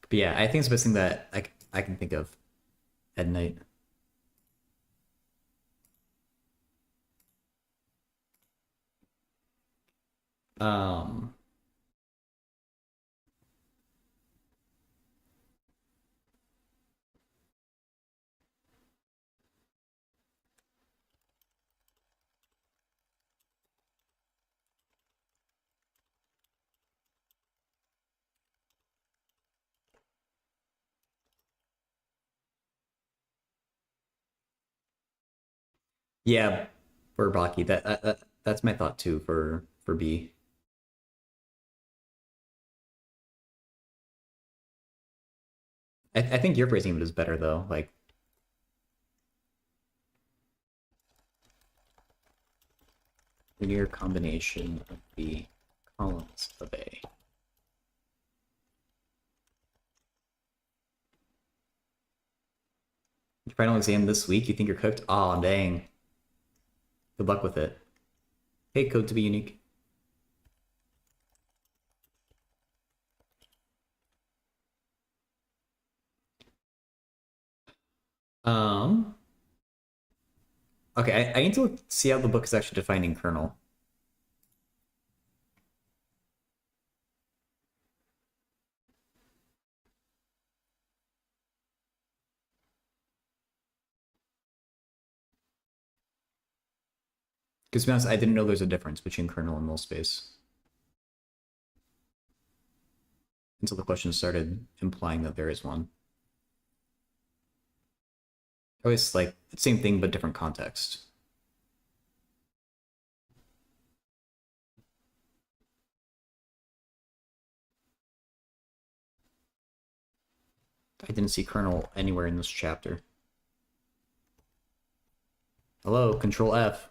S1: But yeah, I think it's the best thing that I can think of at night. Um, yeah, for Baki, that's my thought too for B. I think your phrasing of it is better though. Like linear combination of the columns of A. Your final exam this week. You think you're cooked? Aw, dang. Good luck with it. Hey, code to be unique. Um. Okay, I need to see how the book is actually defining kernel. Because to be honest, I didn't know there's a difference between kernel and null space. until the question started implying that there is one. Always like the same thing but different context. I didn't see kernel anywhere in this chapter. Hello, Control F.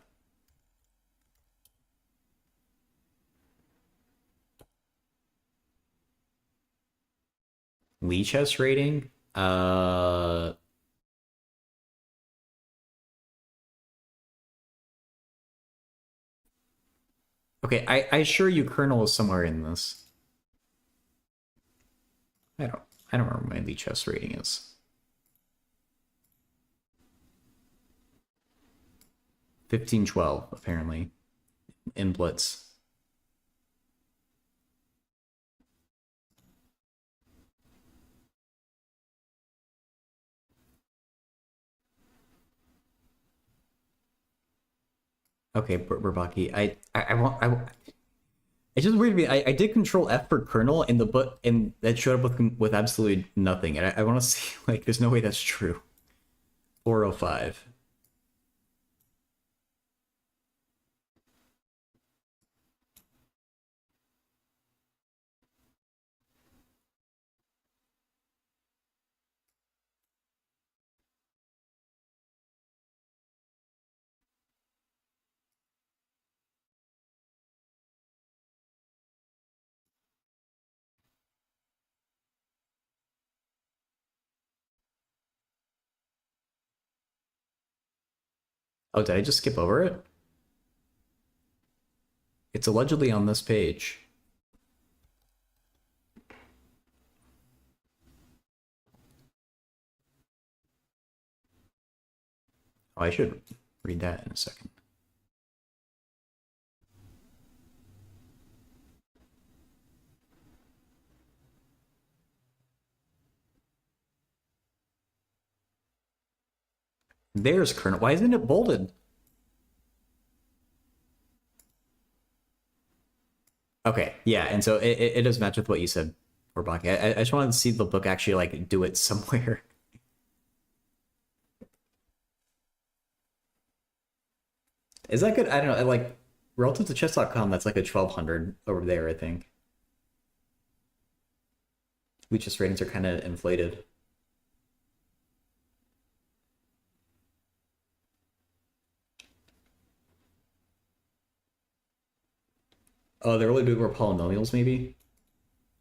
S1: Lichess rating? Okay, I assure you kernel is somewhere in this. I don't remember what my Lichess rating is. 1512, apparently. In Blitz. Okay, Burbaki. I want it's just weird to me. I did Control F for kernel in the book, and that showed up with absolutely nothing. And I want to see, like, there's no way that's true. 405. Oh, did I just skip over it? It's allegedly on this page. Oh, I should read that in a second. There's kernel. Why isn't it bolded? Okay, yeah, and so it does match with what you said, Orbaki. I just wanted to see the book actually like do it somewhere. Is that good? I don't know. Like relative to chess.com, that's like a 1200 over there, I think. Luchas ratings are kind of inflated. Oh, they're really doing more polynomials, maybe?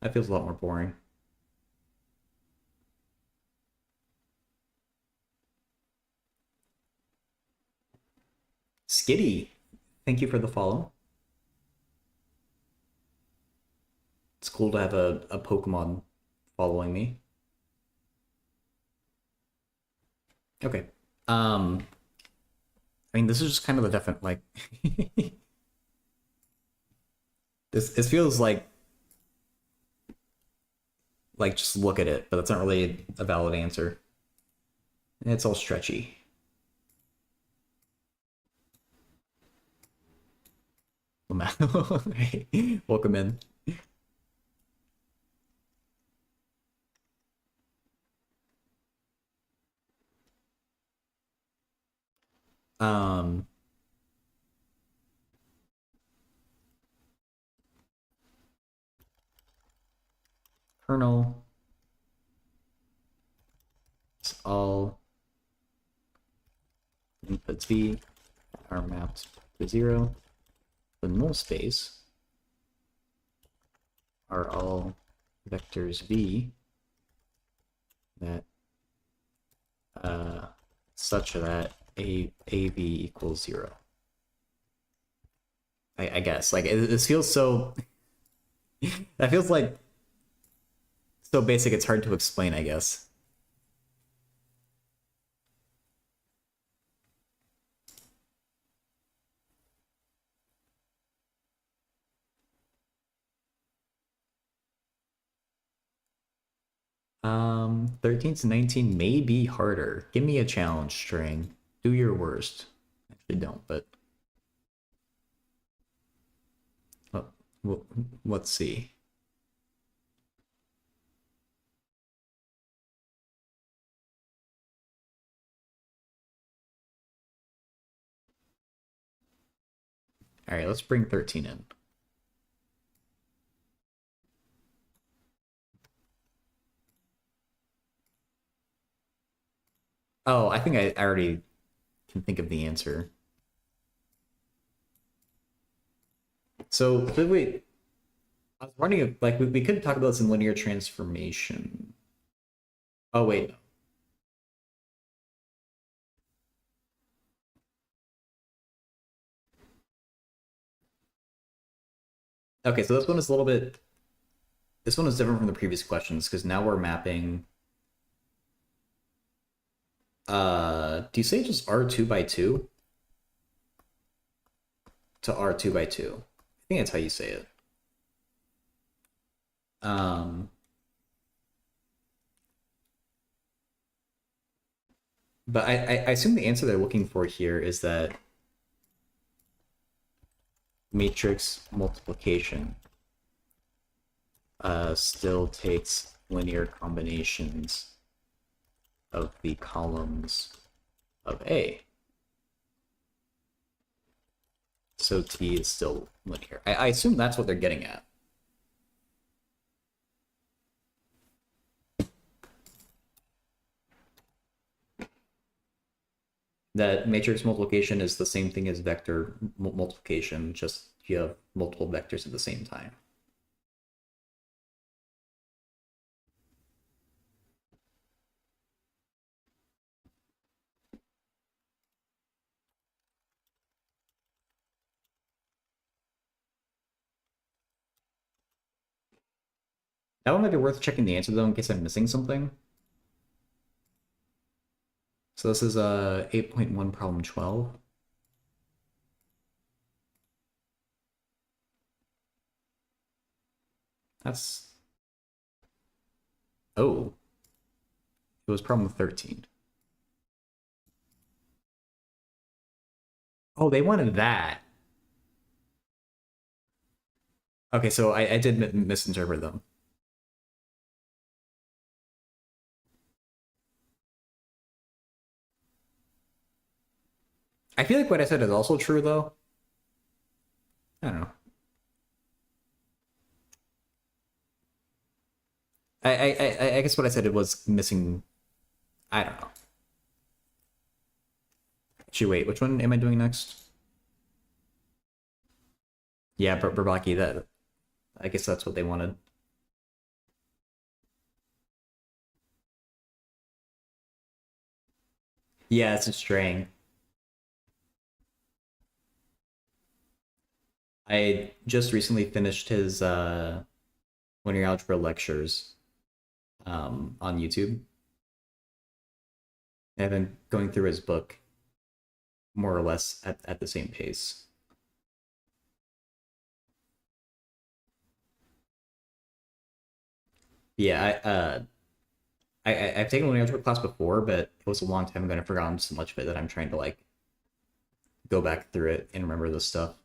S1: That feels a lot more boring. Skitty, thank you for the follow. It's cool to have a Pokemon following me. Okay. I mean, this is just kind of the definite, like... this feels like just look at it, but that's not really a valid answer. And it's all stretchy. Hey, welcome in. Um, kernel. It's all inputs v are mapped to 0. The null space are all vectors v that such that av equals 0. I guess like this feels so. That feels like so basic. It's hard to explain. I guess. 13 to 19 may be harder. Give me a challenge string. Do your worst. Actually, don't, but well, let's see. All right, let's bring 13 in. Oh, I think I already can think of the answer. So, wait, I was wondering if, like, we could talk about this in linear transformation. Oh, wait, no. Okay, so this one is a little bit. This one is different from the previous questions because now we're mapping. Do you say just R2 by 2 to R2 by 2? I think that's how you say it. Um, but I assume the answer they're looking for here is that matrix multiplication still takes linear combinations of the columns of A. So T is still linear. I assume that's what they're getting at. That matrix multiplication is the same thing as vector multiplication, just you have multiple vectors at the same time. That one might be worth checking the answer though in case I'm missing something. So this is 8.1 problem 12. That's... Oh. It was problem 13. Oh, they wanted that. Okay, so I did misinterpret them. I feel like what I said is also true though. I don't know. I guess what I said it was missing. I don't know. Actually, wait, which one am I doing next? Yeah, Burbaki. That I guess that's what they wanted. Yeah, it's a string. I just recently finished his linear algebra lectures on YouTube. I've been going through his book more or less at the same pace. Yeah, I've taken a linear algebra class before, but it was a long time ago and I've forgotten so much of it that I'm trying to like go back through it and remember this stuff.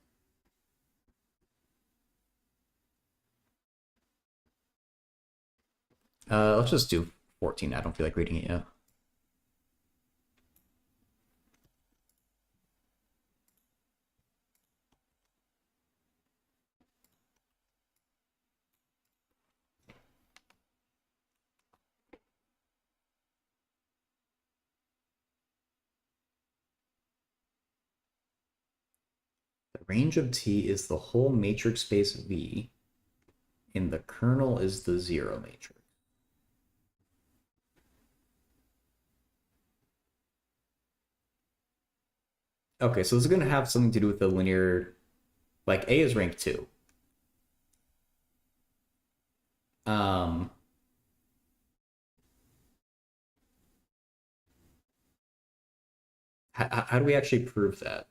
S1: Let's just do 14. I don't feel like reading it yet. The range of T is the whole matrix space V, and the kernel is the zero matrix. Okay, so this is going to have something to do with the linear, like A is rank 2. Um, how do we actually prove that?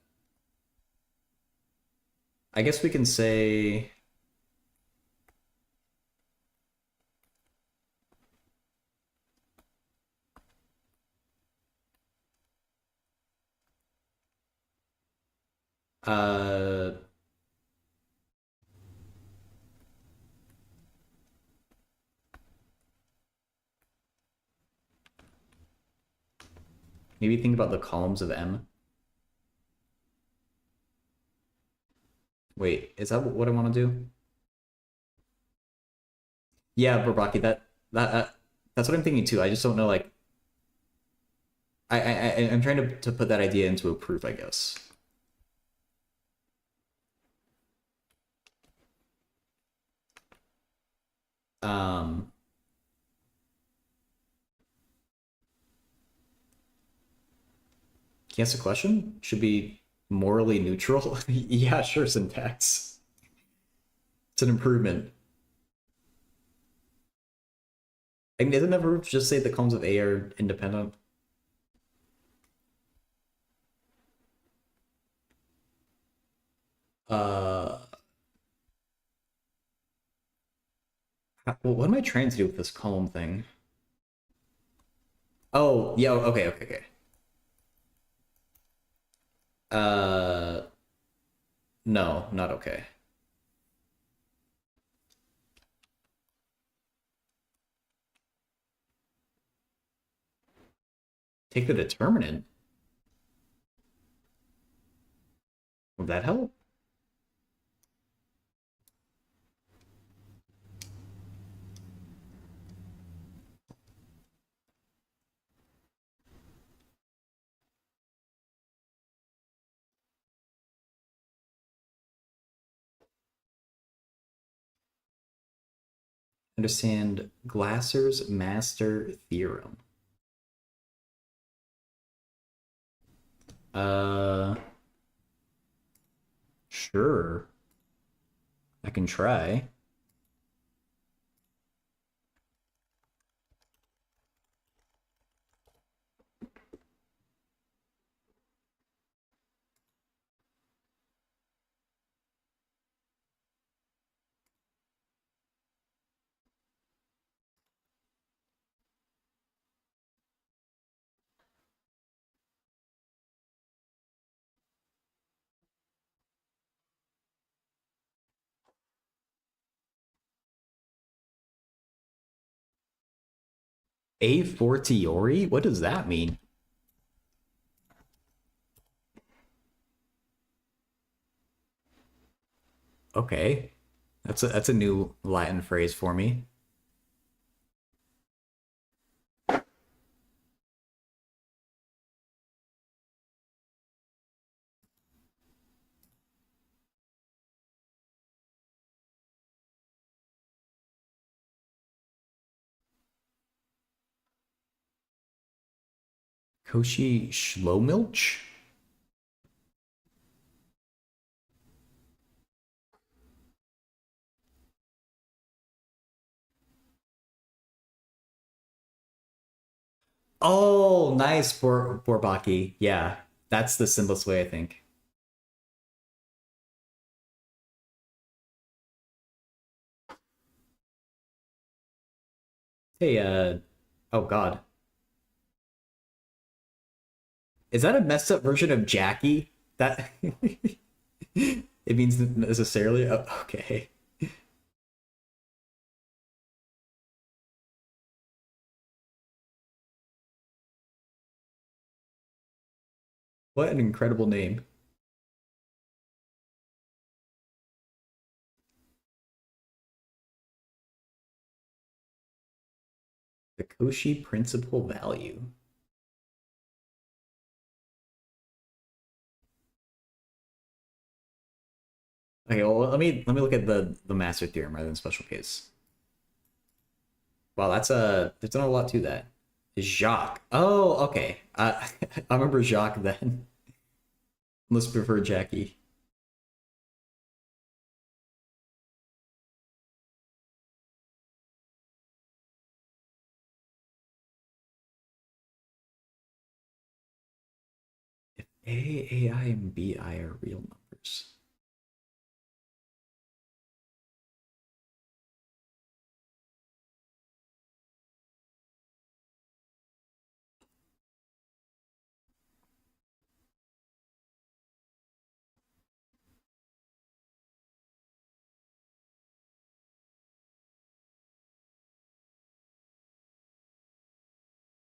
S1: I guess we can say uh, maybe think about the columns of M. Wait, is that what I want to do? Yeah, Bourbaki, that's what I'm thinking too. I just don't know, like, I'm trying to put that idea into a proof, I guess. Um, can you ask a question? Should be morally neutral? Yeah, sure, syntax. It's an improvement. I mean, doesn't never just say the columns of A are independent? Uh, well, what am I trying to do with this column thing? Oh, yeah, okay, okay, okay. Uh, no, not okay. Take the determinant. Would that help? Understand Glasser's master theorem. Uh, sure. I can try. A fortiori? What does that mean? Okay. That's a new Latin phrase for me. Cauchy Schlomilch? Oh, nice, Bourbaki. Yeah, that's the simplest way, I think. Hey, oh God. Is that a messed up version of Jackie? That it means necessarily? Oh, okay. What an incredible name. The Cauchy principal value. Okay, well let me look at the master theorem rather than special case. Wow, there's not a lot to that. Jacques. Oh, okay. I remember Jacques then. Let's prefer Jackie. AI, and BI are real numbers.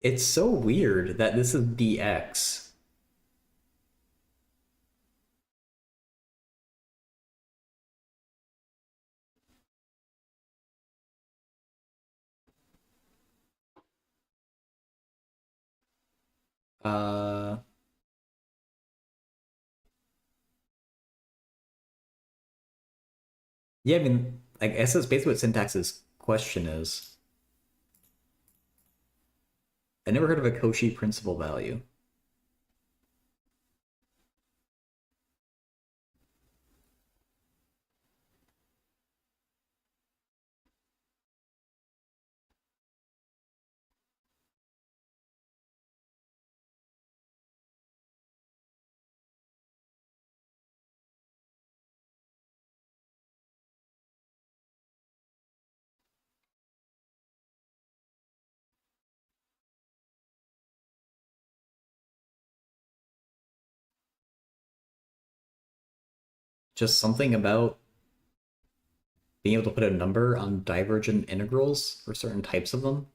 S1: It's so weird that this is DX. Uh, yeah, I mean, I guess that's basically what syntax's question is. I never heard of a Cauchy principal value. Just something about being able to put a number on divergent integrals for certain types of them.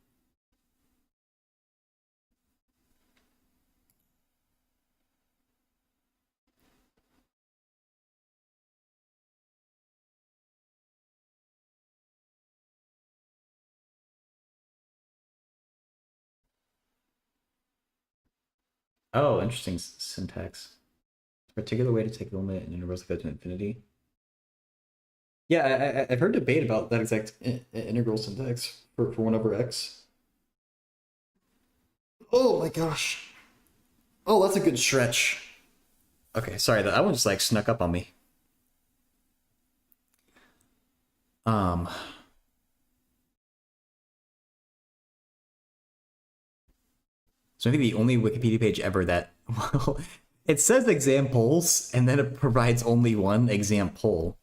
S1: Oh, interesting syntax. Particular way to take the limit in intervals that go to infinity. Yeah, I've heard debate about that exact integral syntax for 1 over x. Oh my gosh. Oh, that's a good stretch. Okay, sorry, that one just like snuck up on me. Um, so I think the only Wikipedia page ever that, well, it says examples and then it provides only one example,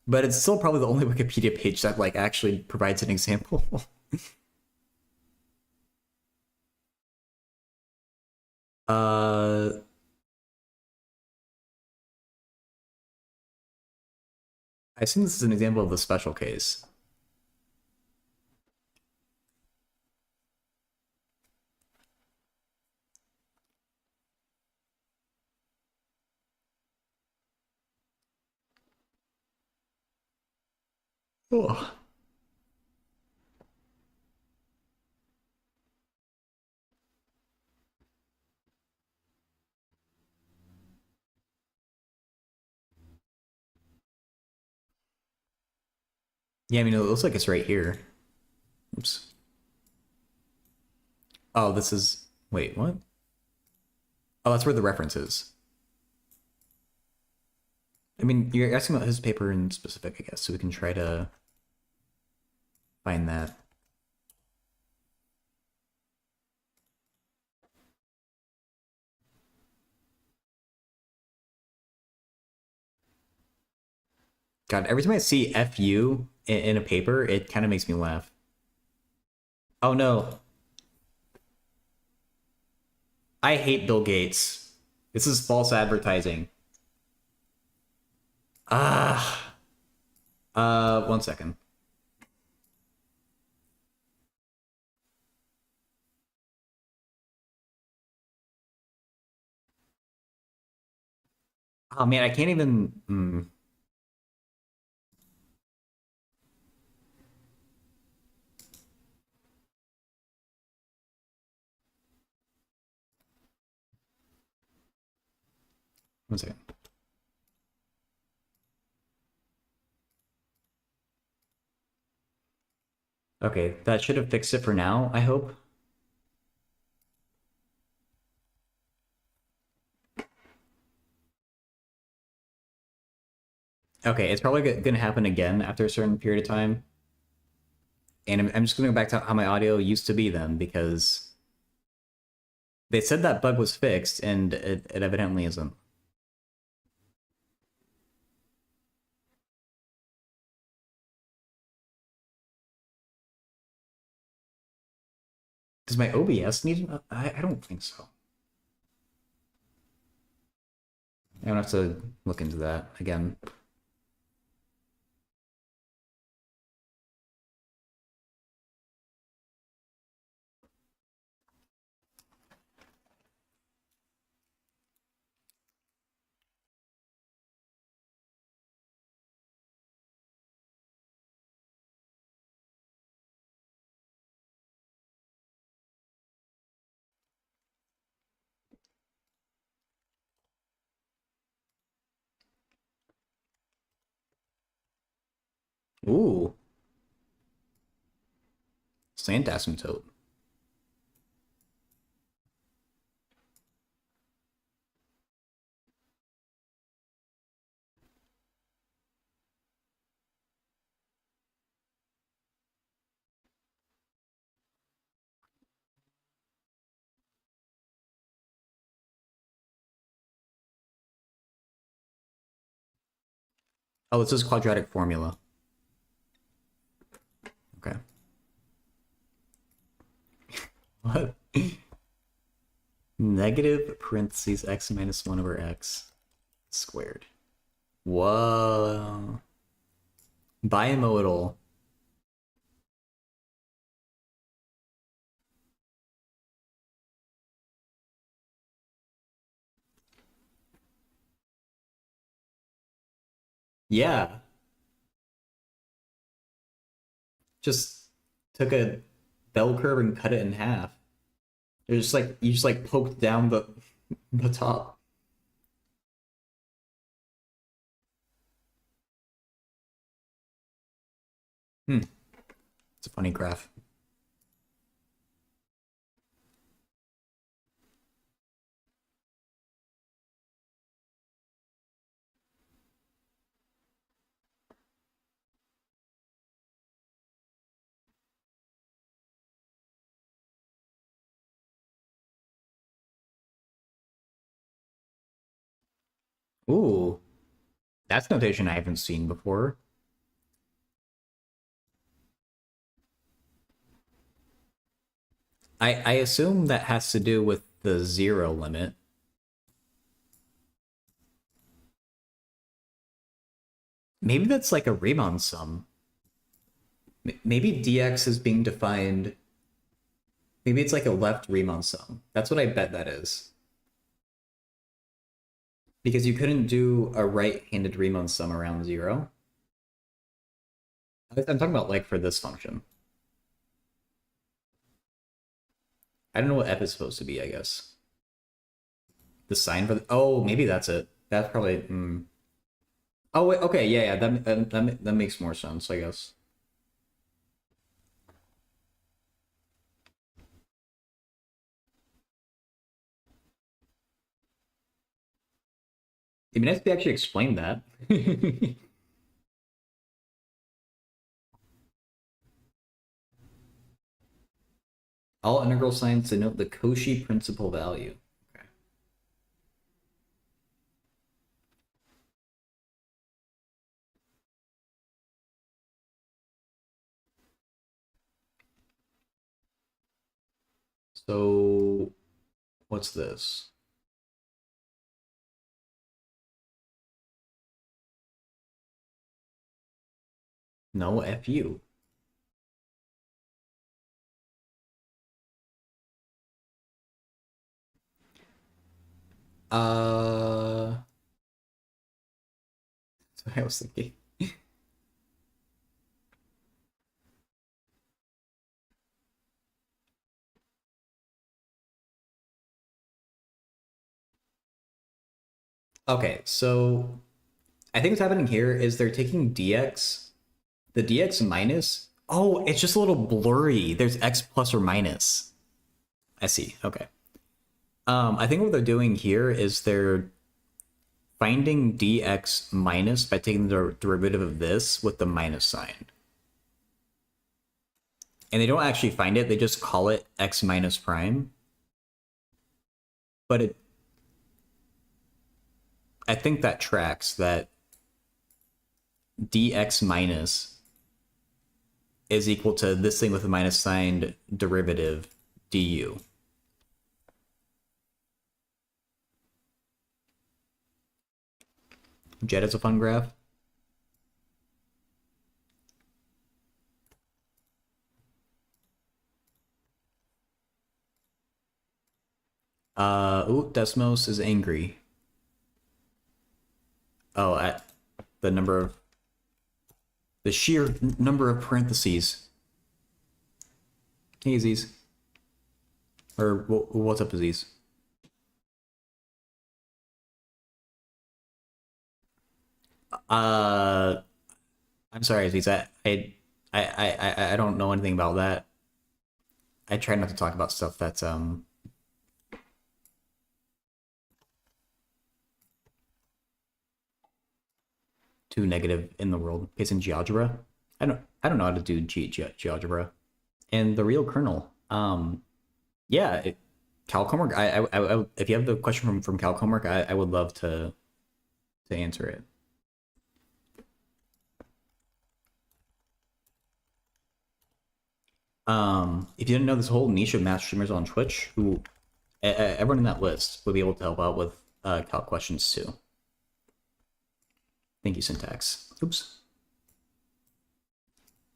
S1: but it's still probably the only Wikipedia page that like actually provides an example. uh, I assume this is an example of the special case. Oh. Yeah, I mean, it looks like it's right here. Oops. Oh, this is. Wait, what? Oh, that's where the reference is. I mean, you're asking about his paper in specific, I guess, so we can try to find that. God, every time I see FU in a paper, it kind of makes me laugh. Oh no, I hate Bill Gates. This is false advertising. Ah, 1 second. Oh man, I can't even. 1 second. Okay, that should have fixed it for now, I hope. Okay, it's probably going to happen again after a certain period of time. And I'm just going to go back to how my audio used to be then, because they said that bug was fixed, and it evidently isn't. Does my OBS need an? I don't think so. I don't have to look into that again. Ooh. Slant asymptote. Oh, this is quadratic formula. Okay. What? Negative parentheses x minus 1 over x squared. Whoa. Bimodal. Yeah. Just took a bell curve and cut it in half. It's just like you just like poked down the top. Hmm. It's a funny graph. Ooh, that's notation I haven't seen before. I assume that has to do with the zero limit. Maybe that's like a Riemann sum. Maybe dx is being defined. Maybe it's like a left Riemann sum. That's what I bet that is. Because you couldn't do a right-handed Riemann sum around zero. I'm talking about like for this function. I don't know what f is supposed to be, I guess. The sign for the... Oh, maybe that's it. That's probably... Oh, wait, okay, yeah, that makes more sense, I guess. It'd be nice if they actually explained that. All integral signs denote the Cauchy principal value. Okay. So, what's this? No, FU. Uh, that's what I was thinking. Okay, so I think what's happening here is they're taking dx, the dx minus. Oh, it's just a little blurry. There's x plus or minus. I see. Okay. I think what they're doing here is they're finding dx minus by taking the derivative of this with the minus sign. And they don't actually find it, they just call it x minus prime. But I think that tracks that dx minus is equal to this thing with a minus sign derivative du. Jet is a fun graph. Ooh, Desmos is angry. Oh, at the number of the sheer number of parentheses. Hey, Aziz. Or what's up, Aziz? Uh, I'm sorry, Aziz. I don't know anything about that. I try not to talk about stuff that's too negative in the world. It's in GeoGebra. I don't know how to do GeoGebra. And the real kernel. Yeah, Cal homework. If you have the question from Cal homework, I would love to answer it. If you didn't know, this whole niche of math streamers on Twitch, who everyone in that list would be able to help out with calc questions too. Thank you, syntax. Oops.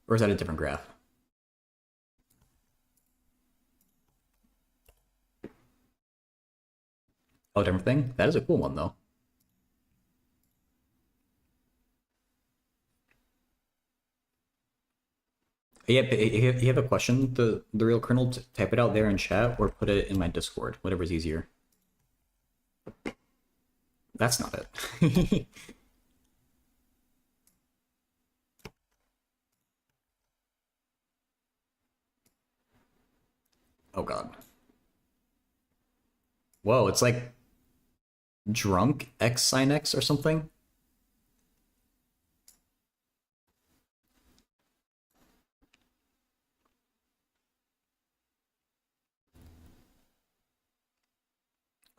S1: Or is that a different graph? Oh, different thing? That is a cool one, though. Yeah, if you have a question, the real kernel, type it out there in chat or put it in my Discord, whatever's easier. That's not it. Oh god. Whoa, it's like drunk x sin x or something?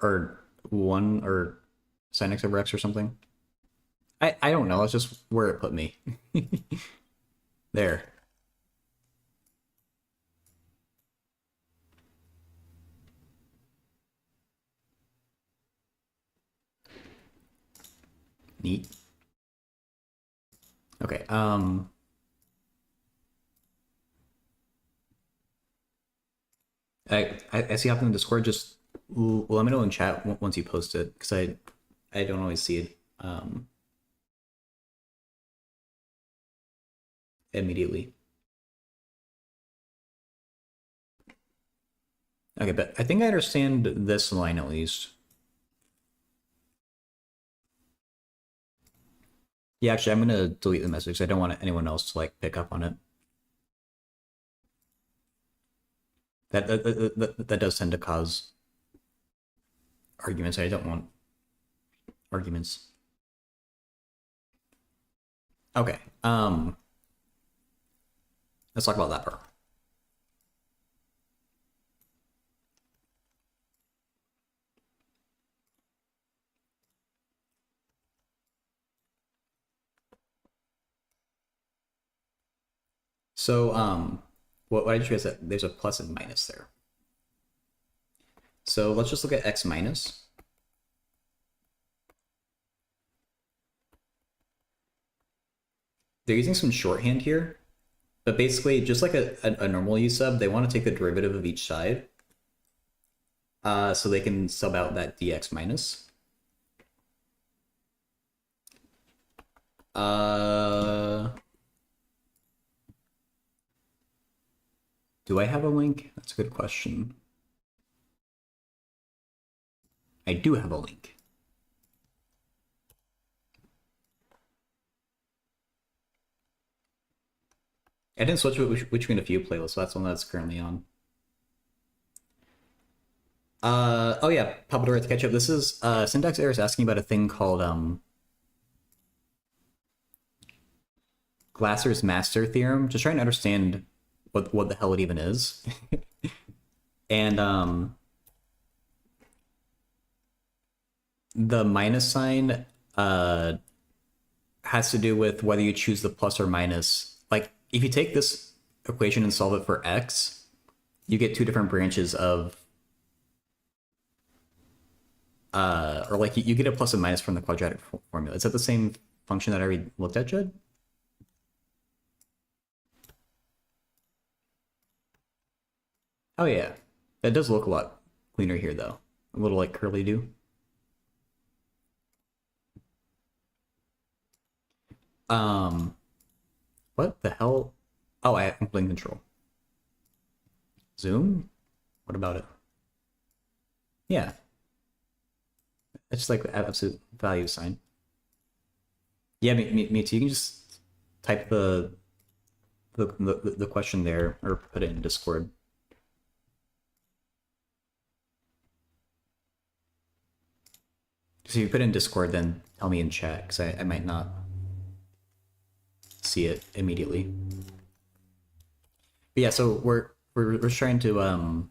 S1: Or one or sin x over x or something? I don't know, it's just where it put me. There. Neat. Okay, I see up in the Discord. Just let me know in chat once you post it, because I don't always see it immediately. Okay, but I think I understand this line at least. Yeah, actually, I'm gonna delete the message. I don't want anyone else to like pick up on it. That does tend to cause arguments. I don't want arguments. Okay. Let's talk about that part. So, what I just realized that there's a plus and minus there. So let's just look at x minus. They're using some shorthand here, but basically, just like a normal u sub, they want to take the derivative of each side, so they can sub out that dx minus. Do I have a link? That's a good question. I do have a link. I didn't switch between a few playlists, so that's one that's currently on. Oh yeah, Papadora to catch up. This is Syntax Error is asking about a thing called Glasser's master theorem. Just trying to understand what the hell it even is. And the minus sign has to do with whether you choose the plus or minus. Like if you take this equation and solve it for x, you get two different branches of or like you get a plus and minus from the quadratic formula. Is that the same function that I already looked at, Judd? Oh yeah, that does look a lot cleaner here though. A little like curly do. What the hell? Oh, I have blink control. Zoom? What about it? Yeah, it's just like the absolute value sign. Yeah, me too. You can just type the question there, or put it in Discord. So if you put it in Discord, then tell me in chat, because I might not see it immediately. But yeah, so we're trying to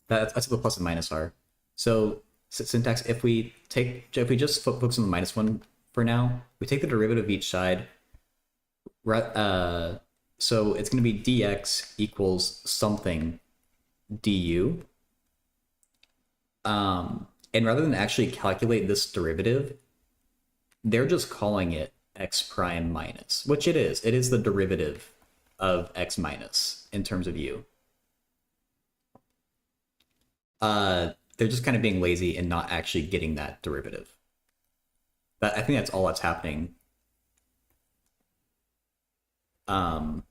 S1: that's what the plus and minus are. So syntax, if we just focus on the minus one for now, we take the derivative of each side. So it's going to be dx equals something du. And rather than actually calculate this derivative, they're just calling it x prime minus, which it is. It is the derivative of x minus in terms of u. They're just kind of being lazy and not actually getting that derivative. But I think that's all that's happening. In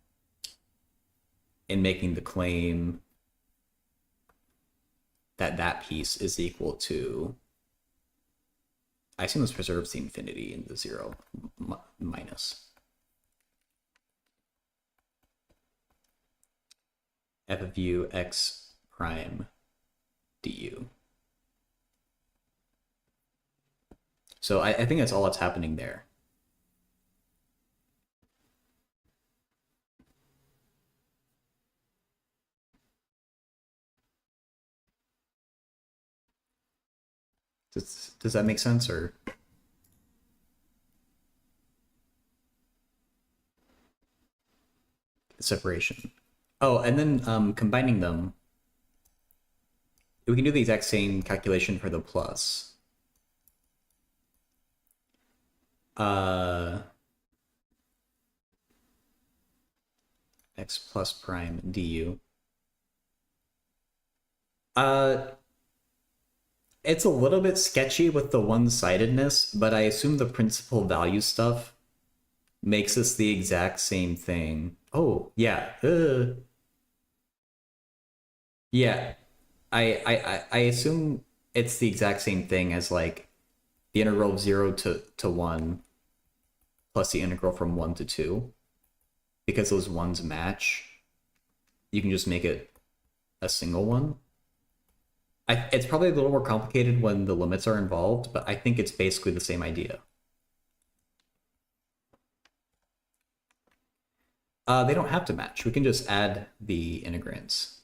S1: making the claim that that piece is equal to, I assume this preserves the infinity in the 0 minus f of u x prime du. So I think that's all that's happening there. Does that make sense, or? Separation. Oh, and then combining them, we can do the exact same calculation for the plus. X plus prime du. It's a little bit sketchy with the one-sidedness, but I assume the principal value stuff makes this the exact same thing. Oh, yeah. Yeah. I assume it's the exact same thing as like the integral of 0 to 1 plus the integral from 1 to 2. Because those ones match, you can just make it a single one. It's probably a little more complicated when the limits are involved, but I think it's basically the same idea. They don't have to match. We can just add the integrands.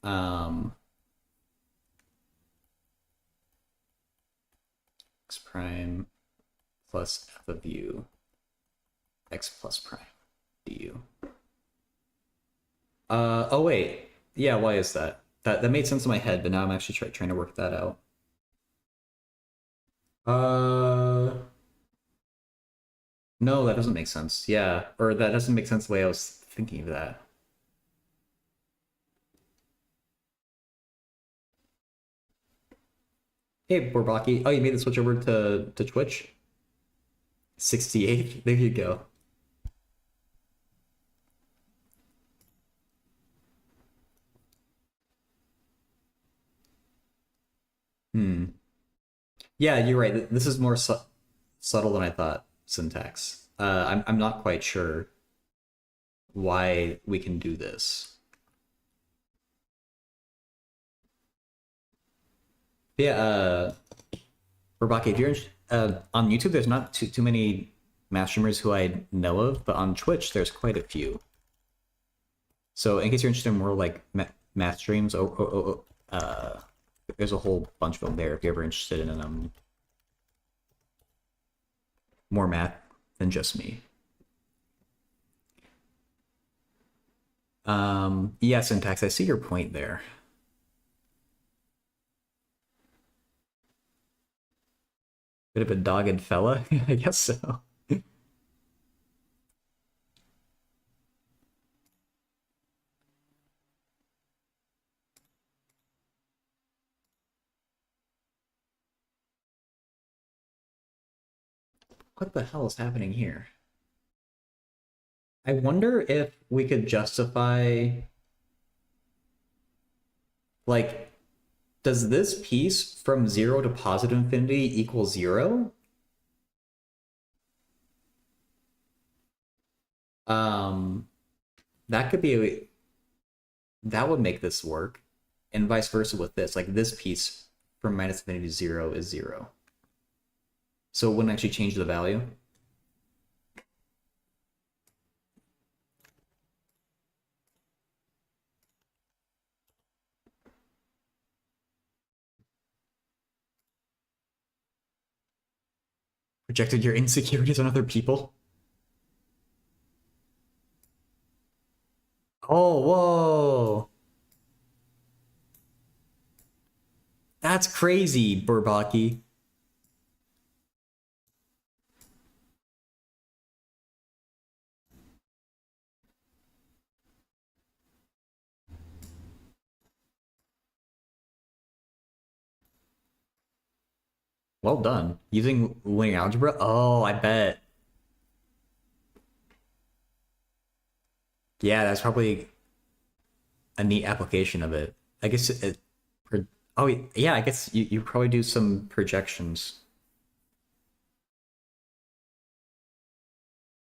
S1: X prime plus f of u x plus prime du. Oh wait, yeah, why is that? That made sense in my head, but now I'm actually trying to work that out. No, that doesn't make sense. Yeah, or that doesn't make sense the way I was thinking of that. Hey, Borbaki. Oh, you made the switch over to Twitch? 68? There you go. Yeah, you're right. This is more subtle than I thought, syntax. I'm not quite sure why we can do this. Yeah, Rabaki, if you're on YouTube, there's not too many math streamers who I know of, but on Twitch, there's quite a few. So in case you're interested in more like math streams, there's a whole bunch of them there if you're ever interested in more math than just me. Yeah, syntax, I see your point there. Bit of a dogged fella, I guess so. What the hell is happening here? I wonder if we could justify, like, does this piece from 0 to positive infinity equal 0? Um, that could be that would make this work, and vice versa with this. Like this piece from minus infinity to 0 is 0, so it wouldn't actually change the value. Projected your insecurities on other people. Oh, whoa. That's crazy, Burbaki. Well done. Using linear algebra? Oh, I bet. Yeah, that's probably a neat application of it. I guess oh, yeah, I guess you probably do some projections.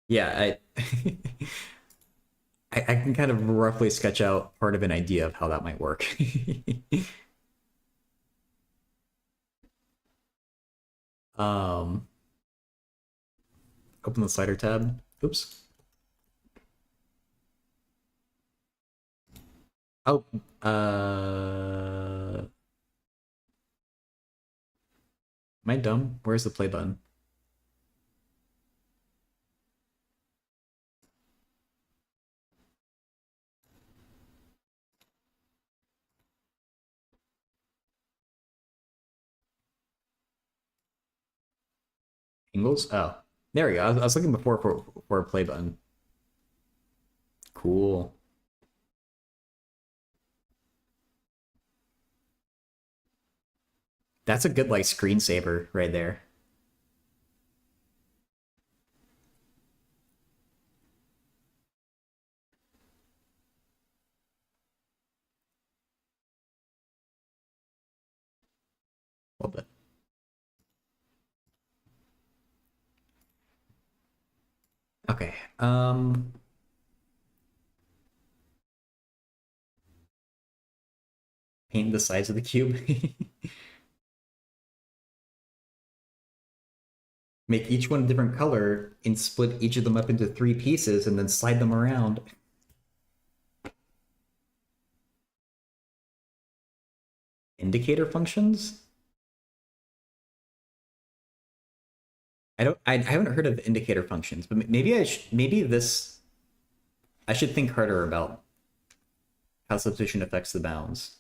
S1: Yeah, I can kind of roughly sketch out part of an idea of how that might work. um, open the slider tab. Oops. Oh, am I dumb? Where's the play button? Ingles? Oh, there we go. I was looking before for a play button. Cool. That's a good like screensaver right there. Well done. Okay. Paint the sides of the cube. Make each one a different color and split each of them up into 3 pieces and then slide them around. Indicator functions? I haven't heard of indicator functions, but maybe maybe this I should think harder about how substitution affects the bounds.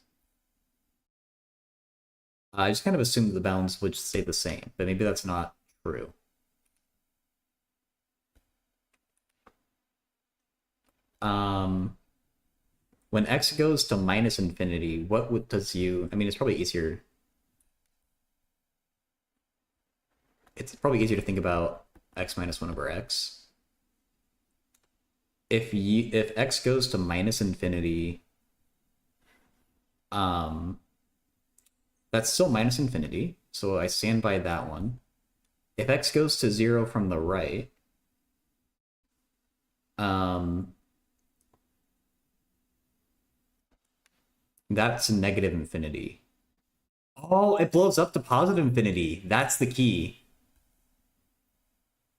S1: I just kind of assumed the bounds would stay the same, but maybe that's not true. Um, when x goes to minus infinity, does you? I mean, it's probably easier. It's probably easier to think about x minus 1 over x. If x goes to minus infinity, um, that's still minus infinity, so I stand by that one. If x goes to 0 from the right, um, that's negative infinity. Oh, it blows up to positive infinity. That's the key.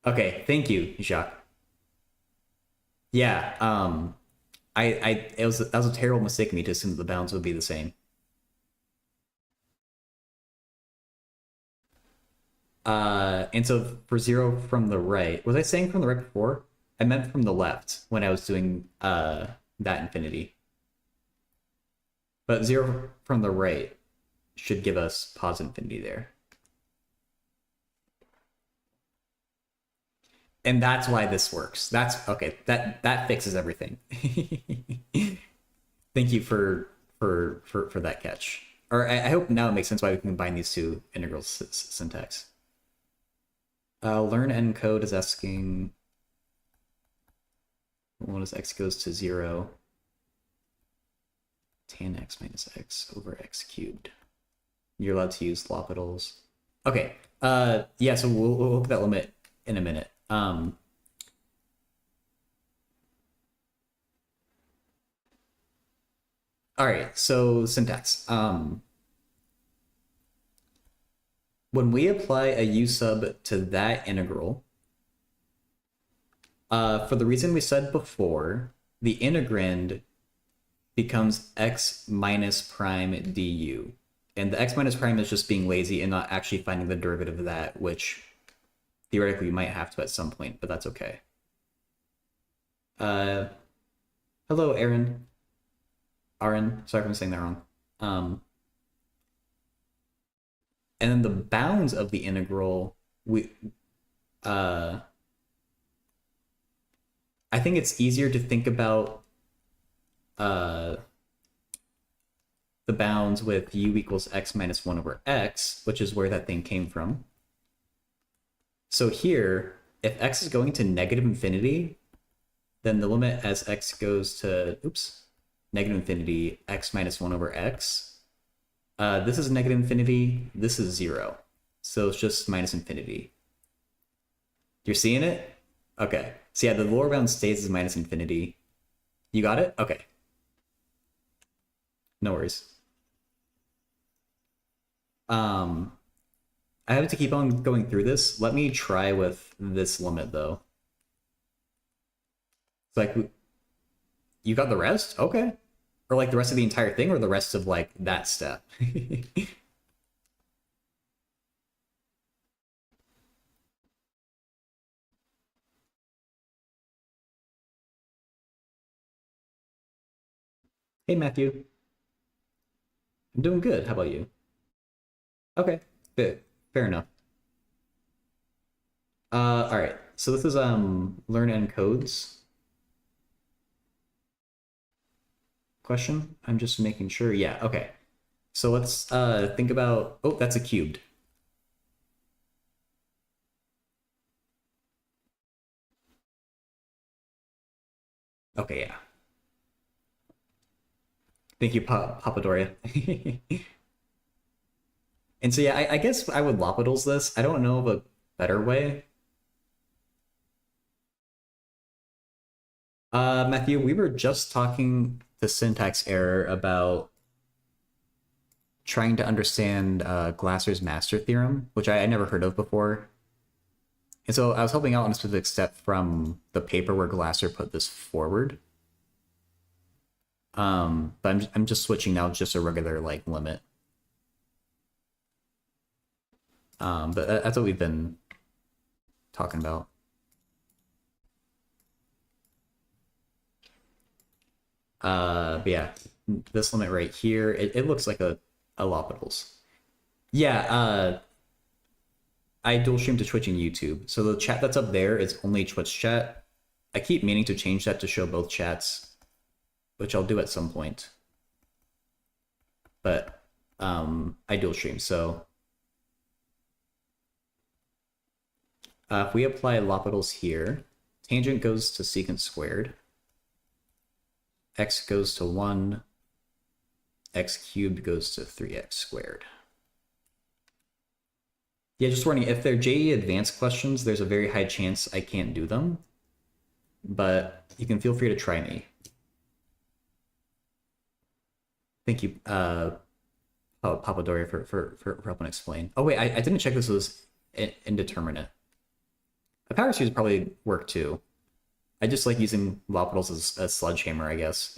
S1: Okay, thank you, Jacques. Yeah, that was a terrible mistake of me to assume that the bounds would be the same. And so for 0 from the right, was I saying from the right before? I meant from the left when I was doing that infinity. But 0 from the right should give us positive infinity there. And that's why this works. That's okay. That fixes everything. Thank you for that catch. Or I hope now it makes sense why we can combine these two integral syntax. Learn encode is asking when as x goes to 0, tan x minus x over x cubed. You're allowed to use L'Hopital's. Okay. Yeah. So we'll look at that limit in a minute. All right, so syntax. When we apply a u sub to that integral, for the reason we said before, the integrand becomes x minus prime du. And the x minus prime is just being lazy and not actually finding the derivative of that, which theoretically you might have to at some point, but that's okay. Hello, Aaron. Aaron, sorry if I'm saying that wrong. And then the bounds of the integral, I think it's easier to think about the bounds with u equals x minus 1 over x, which is where that thing came from. So here, if x is going to negative infinity, then the limit as x goes to, negative infinity, x minus 1 over x. This is negative infinity, this is 0. So it's just minus infinity. You're seeing it? Okay. So yeah, the lower bound stays as minus infinity. You got it? Okay. No worries. I have to keep on going through this. Let me try with this limit though. It's like, you got the rest? Okay. Or like the rest of the entire thing, or the rest of like that step? Hey, Matthew. I'm doing good. How about you? Okay, fair enough. All right. So this is learn encodes question. I'm just making sure. Yeah. Okay. So let's think about. Oh, that's a cubed. Okay. Yeah. Thank you, Papadoria. And so yeah, I guess I would Lopidals this. I don't know of a better way. Matthew, we were just talking the syntax error about trying to understand Glasser's master theorem, which I never heard of before. And so I was helping out on a specific step from the paper where Glasser put this forward. But I'm just switching now to just a regular like limit. But that's what we've been talking about. But yeah, this limit right here, it looks like a L'Hopital's. Yeah, I dual stream to Twitch and YouTube. So the chat that's up there is only Twitch chat. I keep meaning to change that to show both chats, which I'll do at some point. But I dual stream, so if we apply L'Hopital's here, tangent goes to secant squared. X goes to 1, x cubed goes to 3x squared. Yeah, just warning, if they're JE advanced questions, there's a very high chance I can't do them, but you can feel free to try me. Thank you, Papadoria, for helping explain. Oh wait, I didn't check this was indeterminate. A power series probably work too. I just like using L'Hopital's as a sledgehammer, I guess.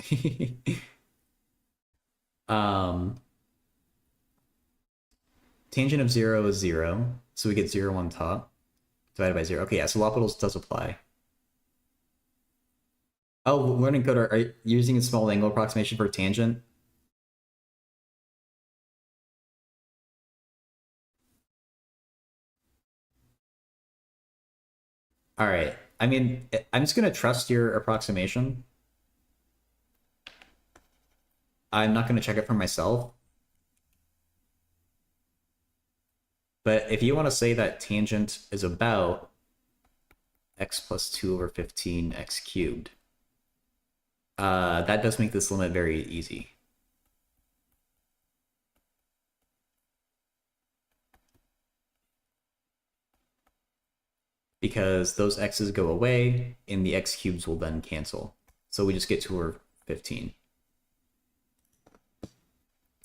S1: Tangent of 0 is 0, so we get 0 on top, divided by 0. Okay, yeah, so L'Hopital's does apply. Oh, learning code, are you using a small angle approximation for tangent? All right. I mean, I'm just going to trust your approximation. I'm not going to check it for myself. But if you want to say that tangent is about x plus 2 over 15 x cubed, that does make this limit very easy. Because those x's go away, and the x cubes will then cancel. So we just get 2 over 15.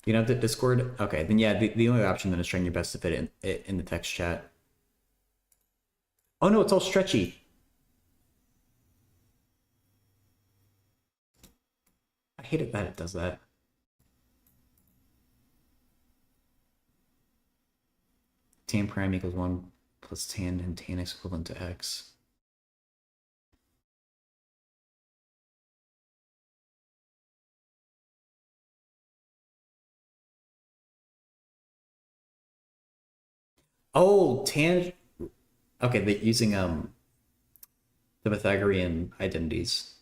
S1: You know the Discord? Okay, then yeah, the only option then is trying your best to fit it in the text chat. Oh no, it's all stretchy. I hate it that it does that. Tan prime equals 1 plus tan and tan x equivalent to x. Oh, tan. Okay, using the Pythagorean identities.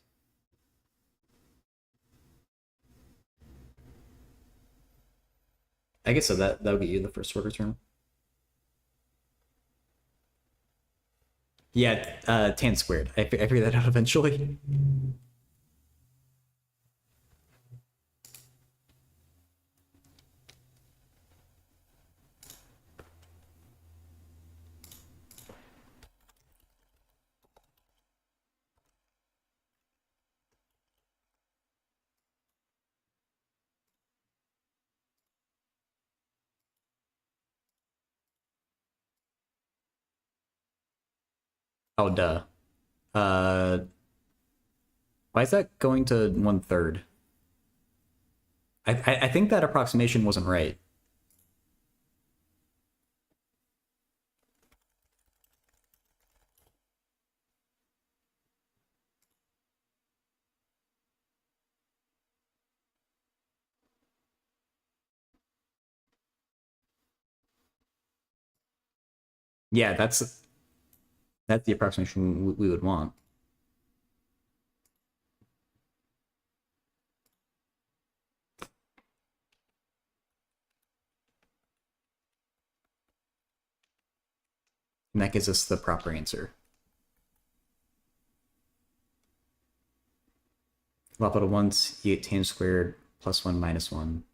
S1: I guess so. That would get you the first order term. Yeah, tan squared. I figured that out eventually. Oh, duh. Uh, why is that going to 1/3? I think that approximation wasn't right. Yeah, that's the approximation we would want. And that gives us the proper answer. Lop out of once, you get tan squared plus 1 minus 1.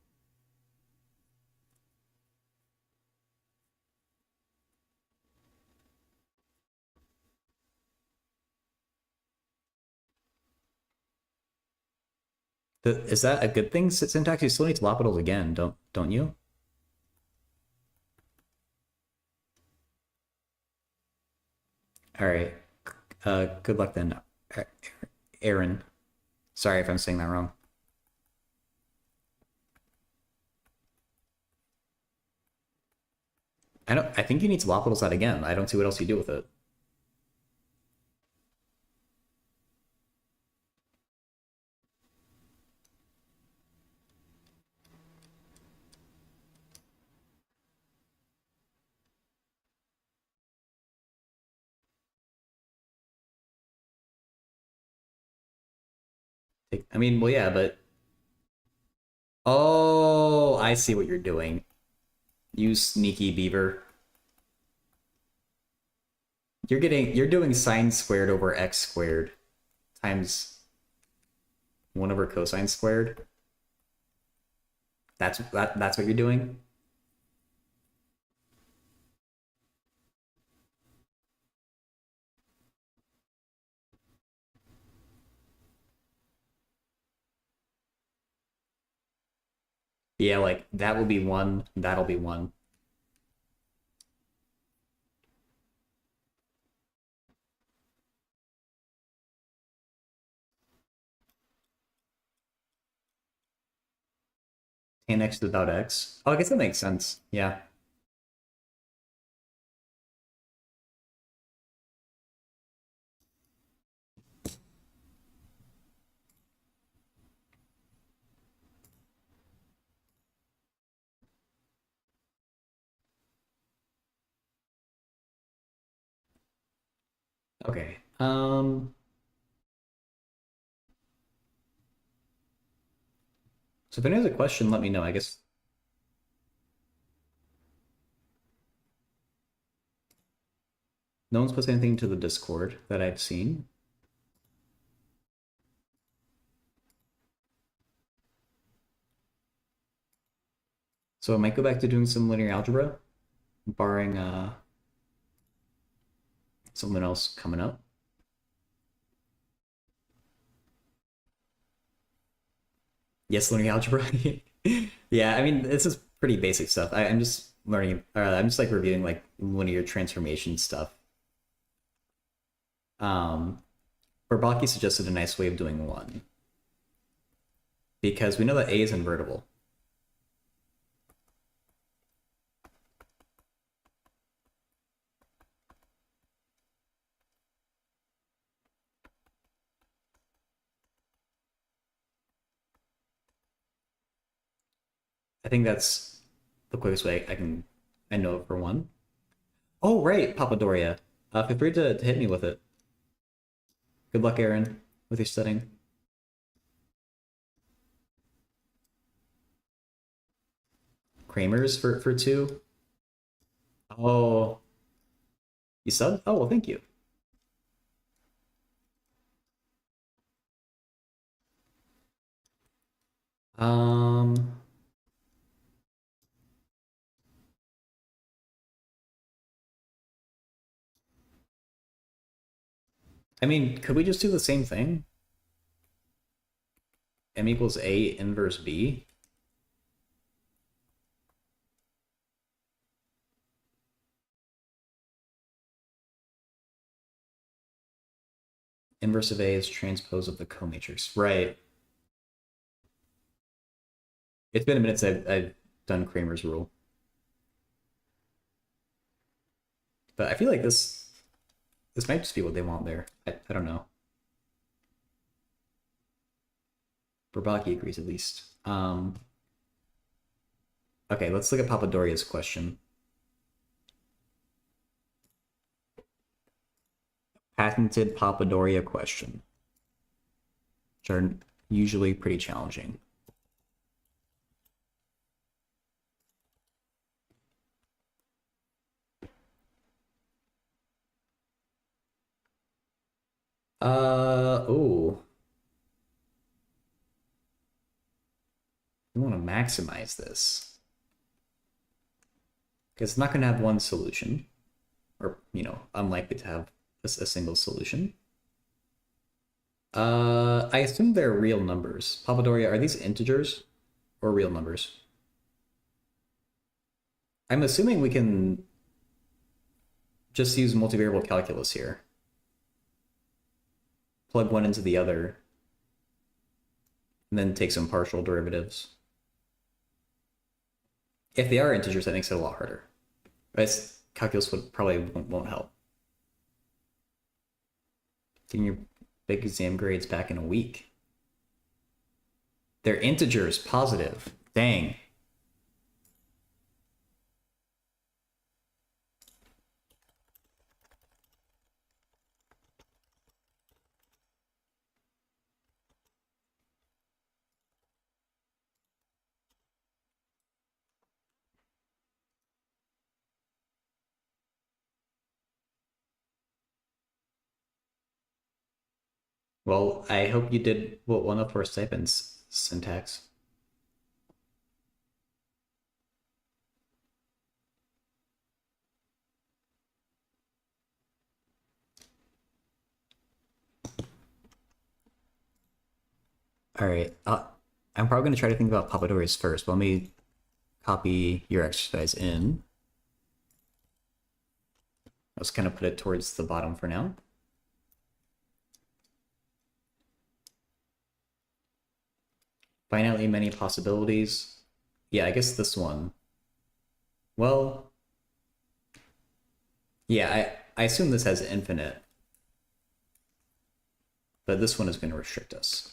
S1: Is that a good thing? Syntax, you still need to L'Hopital again, don't you? All right. Good luck then, Aaron. Sorry if I'm saying that wrong. I think you need to L'Hopital that again. I don't see what else you do with it. I mean, well, yeah, but oh, I see what you're doing. You sneaky beaver. You're doing sine squared over x squared times 1 over cosine squared. That's what you're doing. Yeah, like that will be 1, that'll be 1. Tan x is about x. Oh, I guess that makes sense. Yeah. Okay. So if anyone has a question, let me know. I guess no one's posted anything to the Discord that I've seen. So I might go back to doing some linear algebra, barring something else coming up. Yes, linear algebra. Yeah, I mean, this is pretty basic stuff. I'm just learning, I'm just like reviewing like linear transformation stuff. Um, Bourbaki suggested a nice way of doing one because we know that A is invertible. I think that's the quickest way I know it for one. Oh, right, Papadoria. Feel free to hit me with it. Good luck, Aaron, with your studying. Kramer's for two. Oh, you subbed? Oh, well, thank you. Um, I mean, could we just do the same thing? M equals A inverse B? Inverse of A is transpose of the comatrix. Right. It's been a minute since I've done Kramer's rule. But I feel like this might just be what they want there. I don't know. Bourbaki agrees at least. Okay, let's look at Papadoria's question. Patented Papadoria question, which are usually pretty challenging. Oh. We want to maximize this. Because it's not going to have one solution. Or, unlikely to have a single solution. I assume they're real numbers. Papadoria, are these integers or real numbers? I'm assuming we can just use multivariable calculus here. Plug one into the other, and then take some partial derivatives. If they are integers, that makes it a lot harder. But calculus probably won't help. Getting your big exam grades back in a week. They're integers, positive. Dang. Well, I hope you did what one of our stipends syntax. All right. I'm probably going to try to think about Papadorius first, but let me copy your exercise in. Let's kind of put it towards the bottom for now. Finitely many possibilities. Yeah, I guess this one. Well, yeah, I assume this has infinite, but this one is going to restrict us.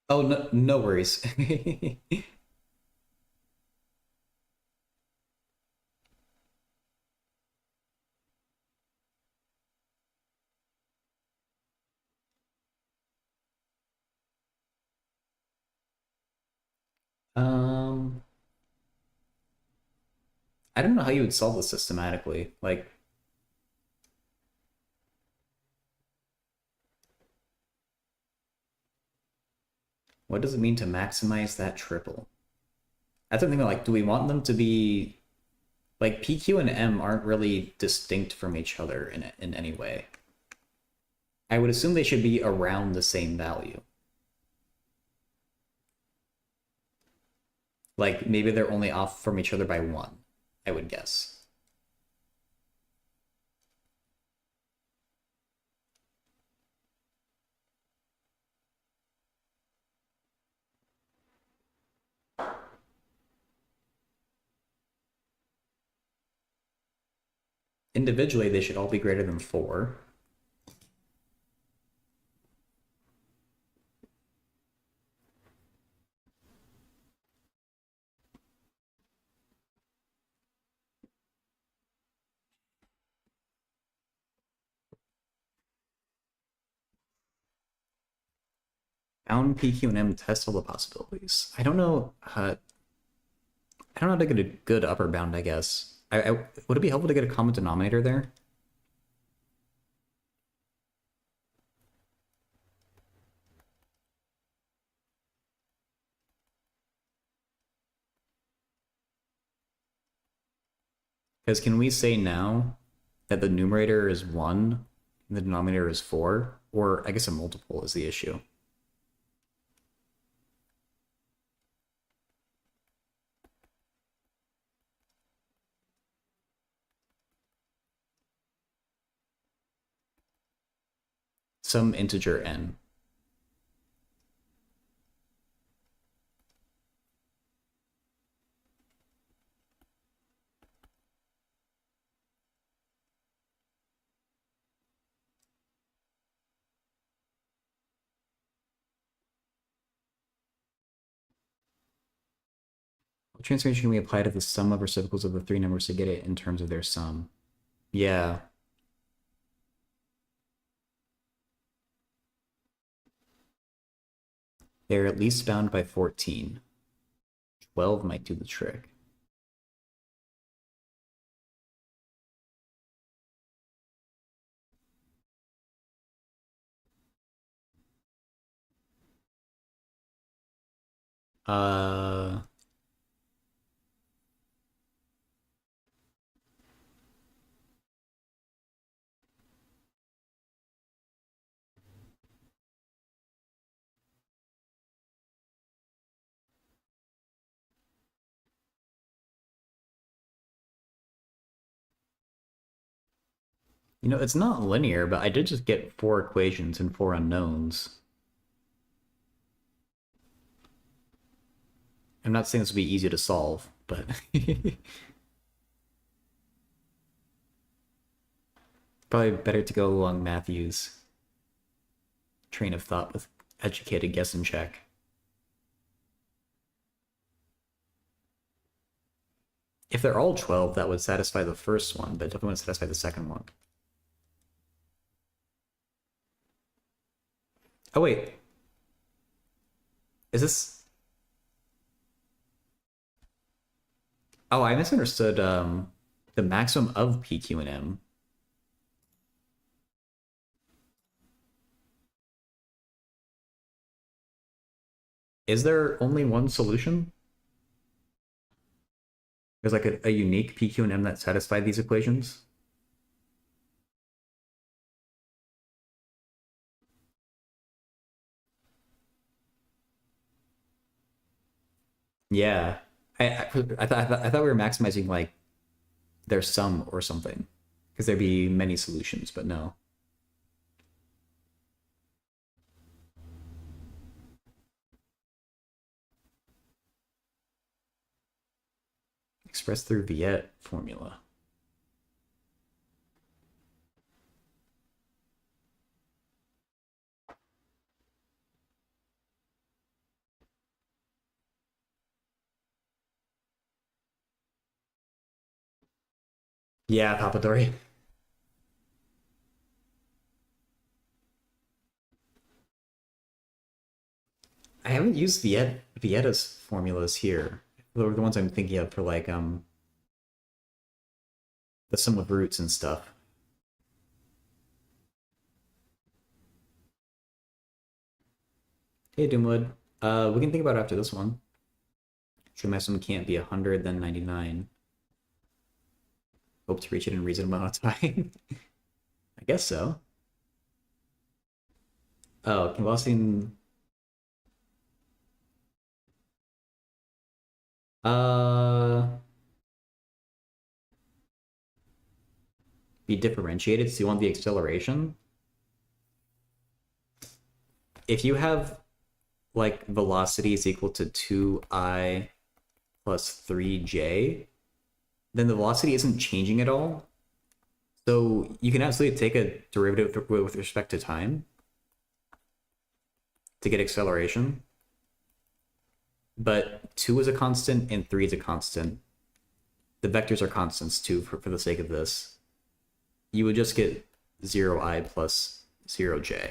S1: Oh, no, no worries. um, I don't know how you would solve this systematically. Like, What does it mean to maximize that triple? That's something like, do we want them to be like p, q, and m aren't really distinct from each other in any way. I would assume they should be around the same value. Like maybe they're only off from each other by 1, I would guess. Individually, they should all be greater than 4. Bound P, Q, and M test all the possibilities. I don't know. I don't know how to get a good upper bound. I guess. Would it be helpful to get a common denominator there? Because can we say now that the numerator is 1 and the denominator is 4? Or I guess a multiple is the issue. Some integer n. What transformation can we apply to the sum of reciprocals of the 3 numbers to get it in terms of their sum? Yeah. They're at least bound by 14. 12 might do the trick. Uh... You know, it's not linear, but I did just get 4 equations and 4 unknowns. I'm not saying this would be easy to solve, but... Probably better to go along Matthew's train of thought with educated guess and check. If they're all 12, that would satisfy the first one, but definitely wouldn't satisfy the second one. Oh, wait. Is this... Oh, I misunderstood the maximum of P, Q, and M. Is there only one solution? There's like a unique P, Q, and M that satisfy these equations? Yeah. I thought we were maximizing like their sum or something. Because there'd be many solutions, but no. Expressed through Viet formula. Yeah, Papadori. I haven't used Vieta's formulas here. The ones I'm thinking of for like the sum of roots and stuff. Hey Doomwood. We can think about it after this one. True maximum can't be 100, then 99. Hope to reach it in a reasonable amount of time. I guess so. Oh, can velocity... Be differentiated, so you want the acceleration? If you have, like, velocity is equal to 2I plus 3J, then the velocity isn't changing at all. So you can absolutely take a derivative with respect to time to get acceleration. But 2 is a constant and 3 is a constant. The vectors are constants too for the sake of this. You would just get 0I plus 0J.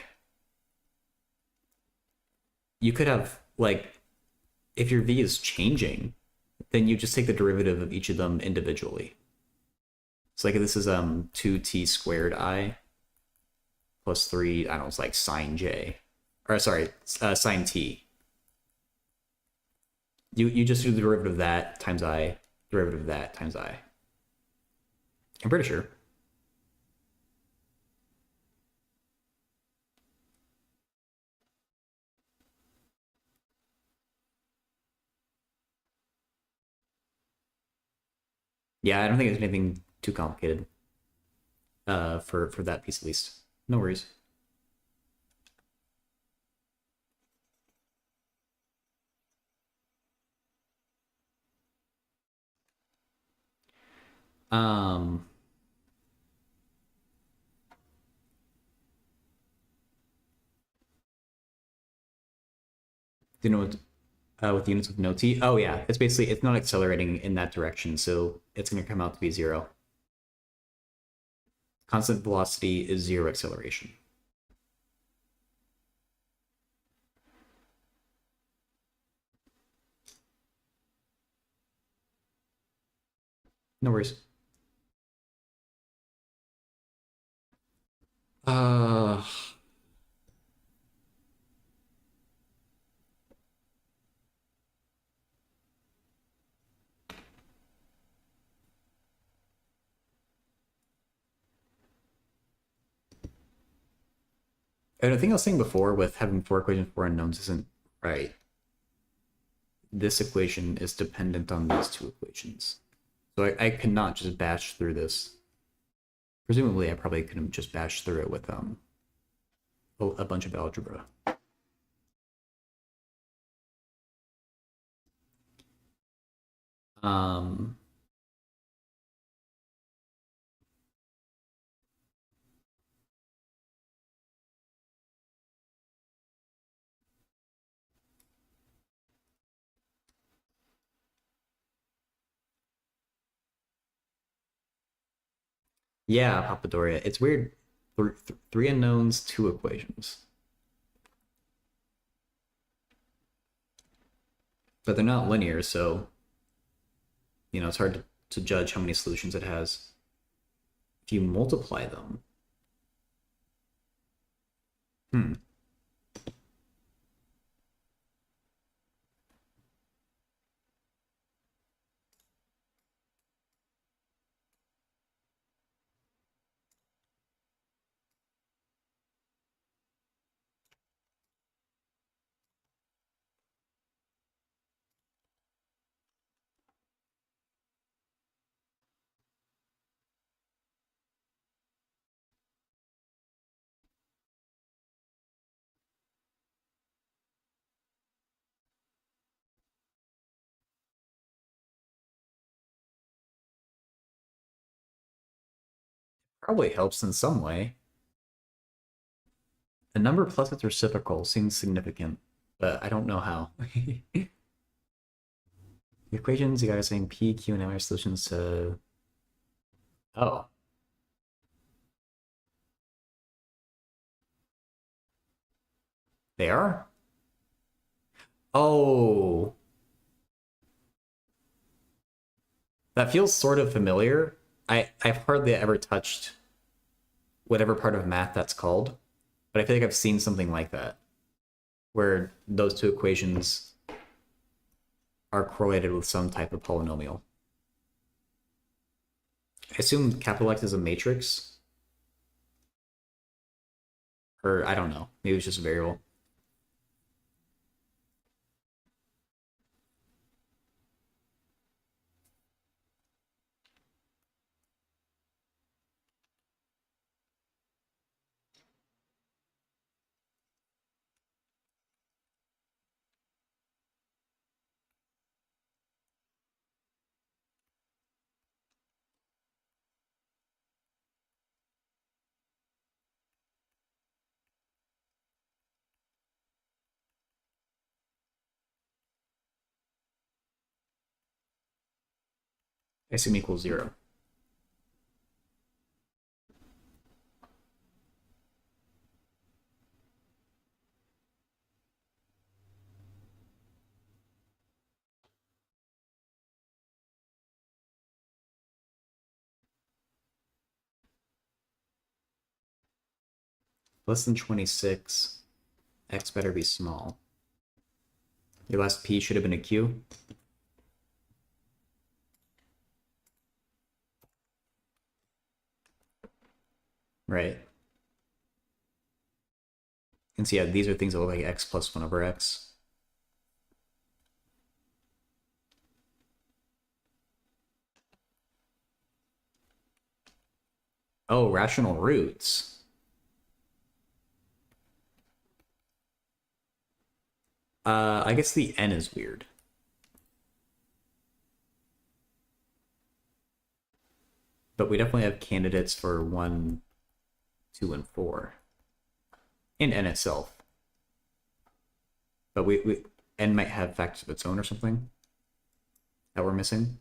S1: You could have, like, if your V is changing, then you just take the derivative of each of them individually. So like this is 2t squared I plus 3, I don't know, it's like sine J. Or sorry, sine T. You just do the derivative of that times I, derivative of that times I. I'm pretty sure. Yeah, I don't think there's anything too complicated for that piece at least. No worries. Um, do you know what with units with no t? Oh yeah, it's basically it's not accelerating in that direction, so it's going to come out to be 0. Constant velocity is 0 acceleration. No worries. Uh, and I think I was saying before with having 4 equations, 4 unknowns isn't right. This equation is dependent on these 2 equations. So I cannot just bash through this. Presumably, I probably couldn't just bash through it with a bunch of algebra. Um, yeah, Papadoria. It's weird. 3 unknowns, 2 equations. But they're not linear, so it's hard to judge how many solutions it has. If you multiply them, probably helps in some way. A number plus its reciprocal seems significant, but I don't know how. The equations, you guys saying P, Q, and M are solutions to... Oh. They are? Oh. That feels sort of familiar. I've hardly ever touched whatever part of math that's called, but I feel like I've seen something like that. where those two equations are correlated with some type of polynomial. I assume capital X is a matrix, or I don't know. Maybe it's just a variable. I assume equals 0. Less than 26. X better be small. Your last P should have been a Q. Right. And so yeah, these are things that look like X plus 1 over X. Oh, rational roots. I guess the N is weird. But we definitely have candidates for 1, 2, and 4. And N itself. But we N might have factors of its own or something that we're missing.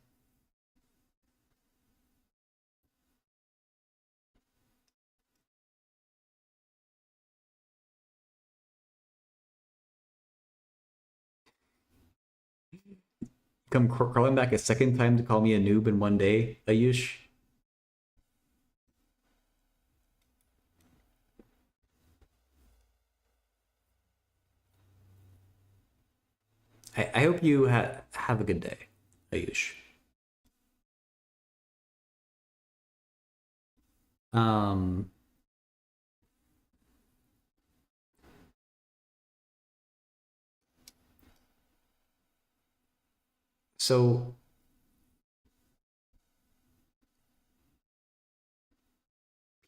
S1: Come crawling back a second time to call me a noob in one day, Ayush. I hope you have a good day, Ayush. Um, so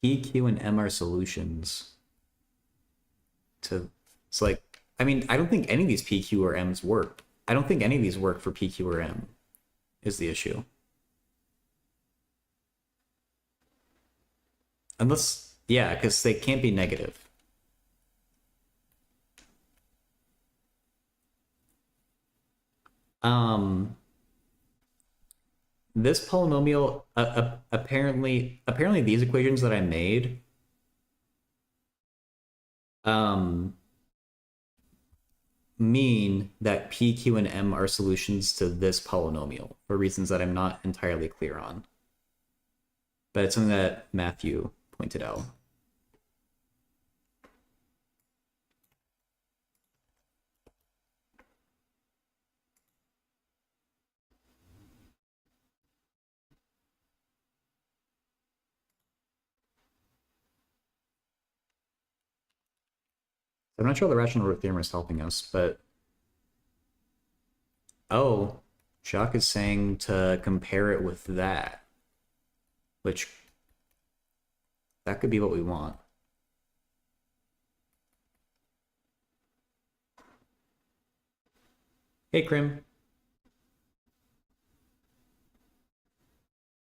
S1: P, Q, and M are solutions to. It's like, I mean, I don't think any of these P, Q, or M's work. I don't think any of these work for P, Q, or M. Is the issue. Unless, yeah, because they can't be negative. Um, this polynomial apparently these equations that I made um mean that P, Q, and M are solutions to this polynomial for reasons that I'm not entirely clear on. But it's something that Matthew pointed out. I'm not sure the rational root theorem is helping us, but oh, Jacques is saying to compare it with that, which that could be what we want. Hey, Krim.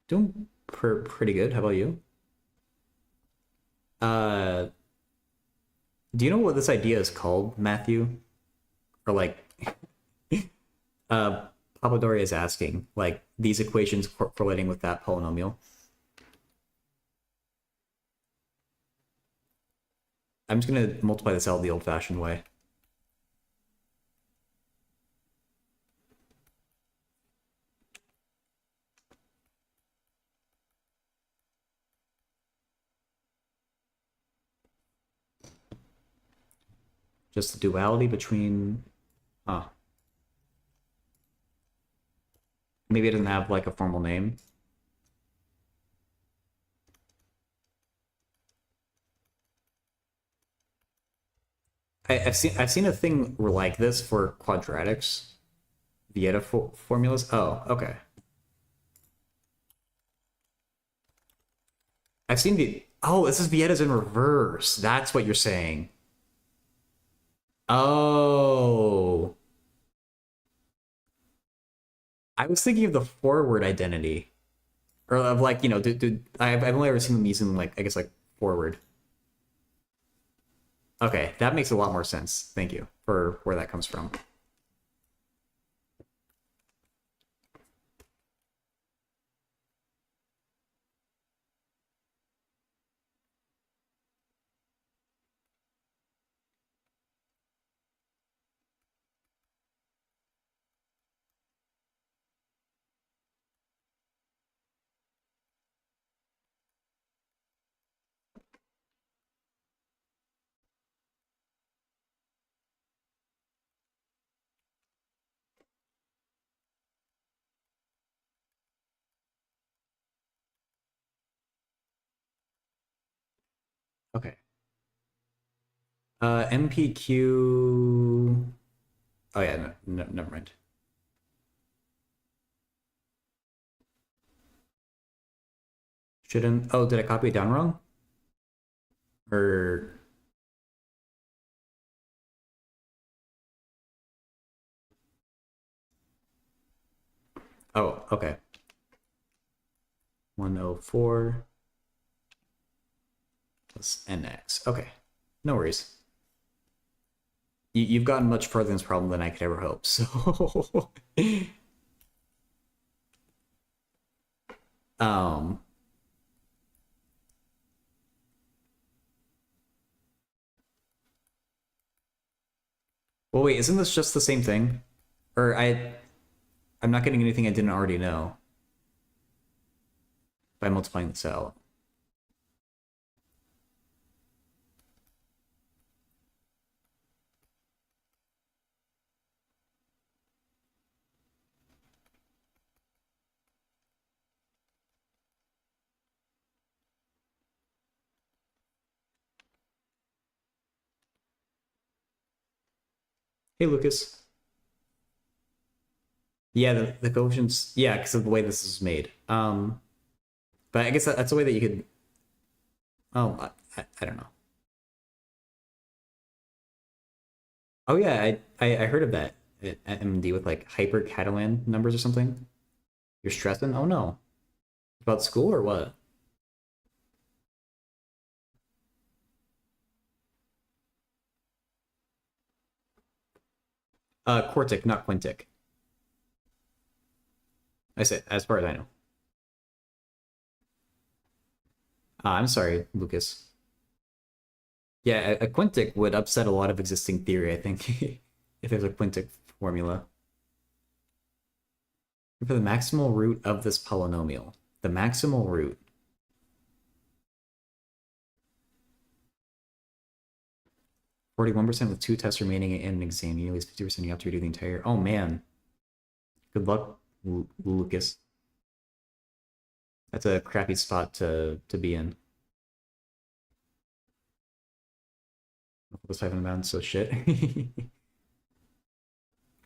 S1: Doing pretty good. How about you? Uh, do you know what this idea is called, Matthew? Or like, uh, Papadori is asking, like these equations correlating with that polynomial. I'm just gonna multiply this out the old-fashioned way. Just the duality between... Huh. Maybe it doesn't have like a formal name. I've seen a thing like this for quadratics, Vieta formulas. Oh, okay. I've seen the... Oh, this is Vietas in reverse. That's what you're saying. Oh. I was thinking of the forward identity. Or of like, I've only ever seen them using like, I guess like forward. Okay, that makes a lot more sense. Thank you for where that comes from. Okay. MPQ. Oh yeah, no, never mind. Shouldn't. Oh, did I copy it down wrong? Or oh, okay. 104 plus NX. Okay, no worries. You've gotten much further in this problem than I could ever hope. So, um, well, wait, isn't this just the same thing? Or I'm not getting anything I didn't already know by multiplying this out. Hey, Lucas. Yeah, the coefficients. Yeah, because of the way this is made. But I guess that's a way that you could. Oh, I don't know. Oh yeah, I heard of that at MD with like hyper Catalan numbers or something. You're stressing? Oh no. About school or what? Quartic, not quintic. I said, as far as I know. I'm sorry, Lucas. Yeah, a quintic would upset a lot of existing theory, I think, if there's a quintic formula. For the maximal root of this polynomial, the maximal root. 41% with 2 tests remaining in an exam. You lose 50%, you have to redo the entire... Oh, man. Good luck, Lucas. That's a crappy spot to be in. This 500 bounds, so shit.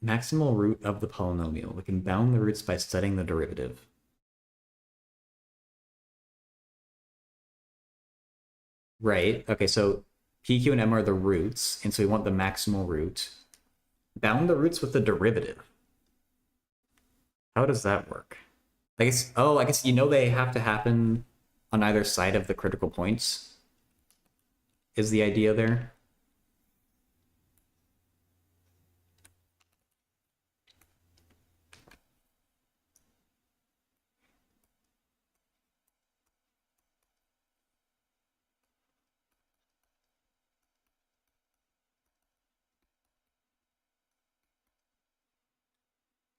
S1: Maximal root of the polynomial. We can bound the roots by studying the derivative. Right. Okay, so p, q, and m are the roots, and so we want the maximal root. Bound the roots with the derivative. How does that work? I guess they have to happen on either side of the critical points, is the idea there.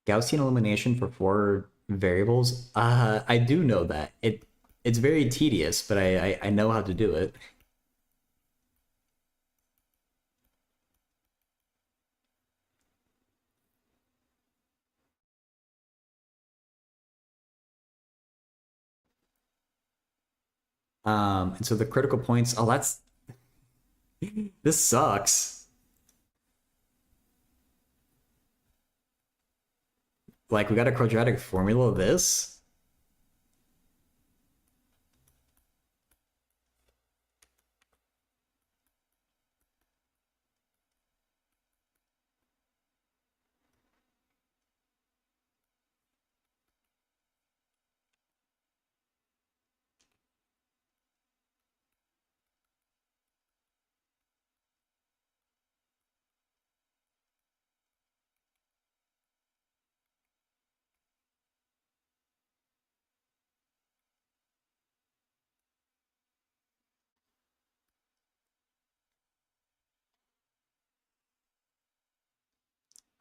S1: Gaussian elimination for 4 variables. I do know that. It's very tedious, but I, I know how to do it. And so the critical points, oh, this sucks. Like, we got a quadratic formula of this?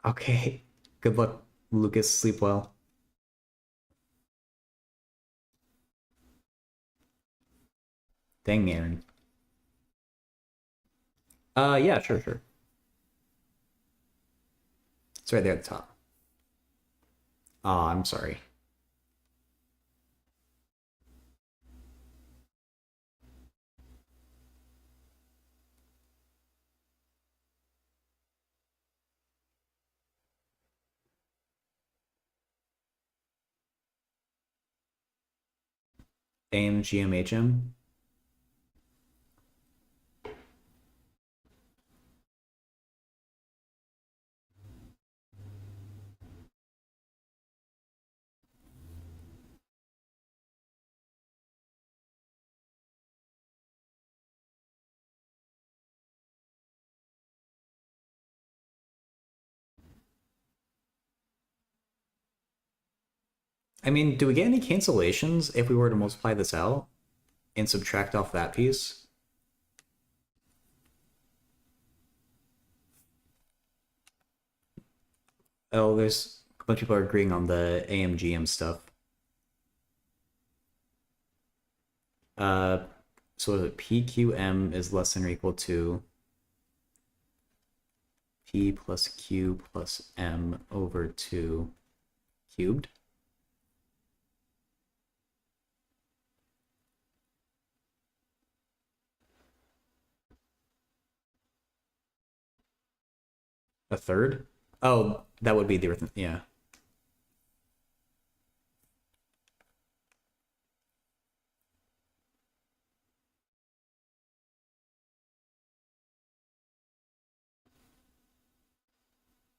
S1: Okay. Good luck, Lucas. Sleep well. Dang, Aaron. Yeah, sure, sure. It's right there at the top. Oh, I'm sorry. AMGMHM. I mean, do we get any cancellations if we were to multiply this out and subtract off that piece? Oh, there's a bunch of people are agreeing on the AMGM stuff. Uh, so is it PQM is less than or equal to P plus Q plus M over 2 cubed? A third? Oh, that would be the arithmetic. Yeah.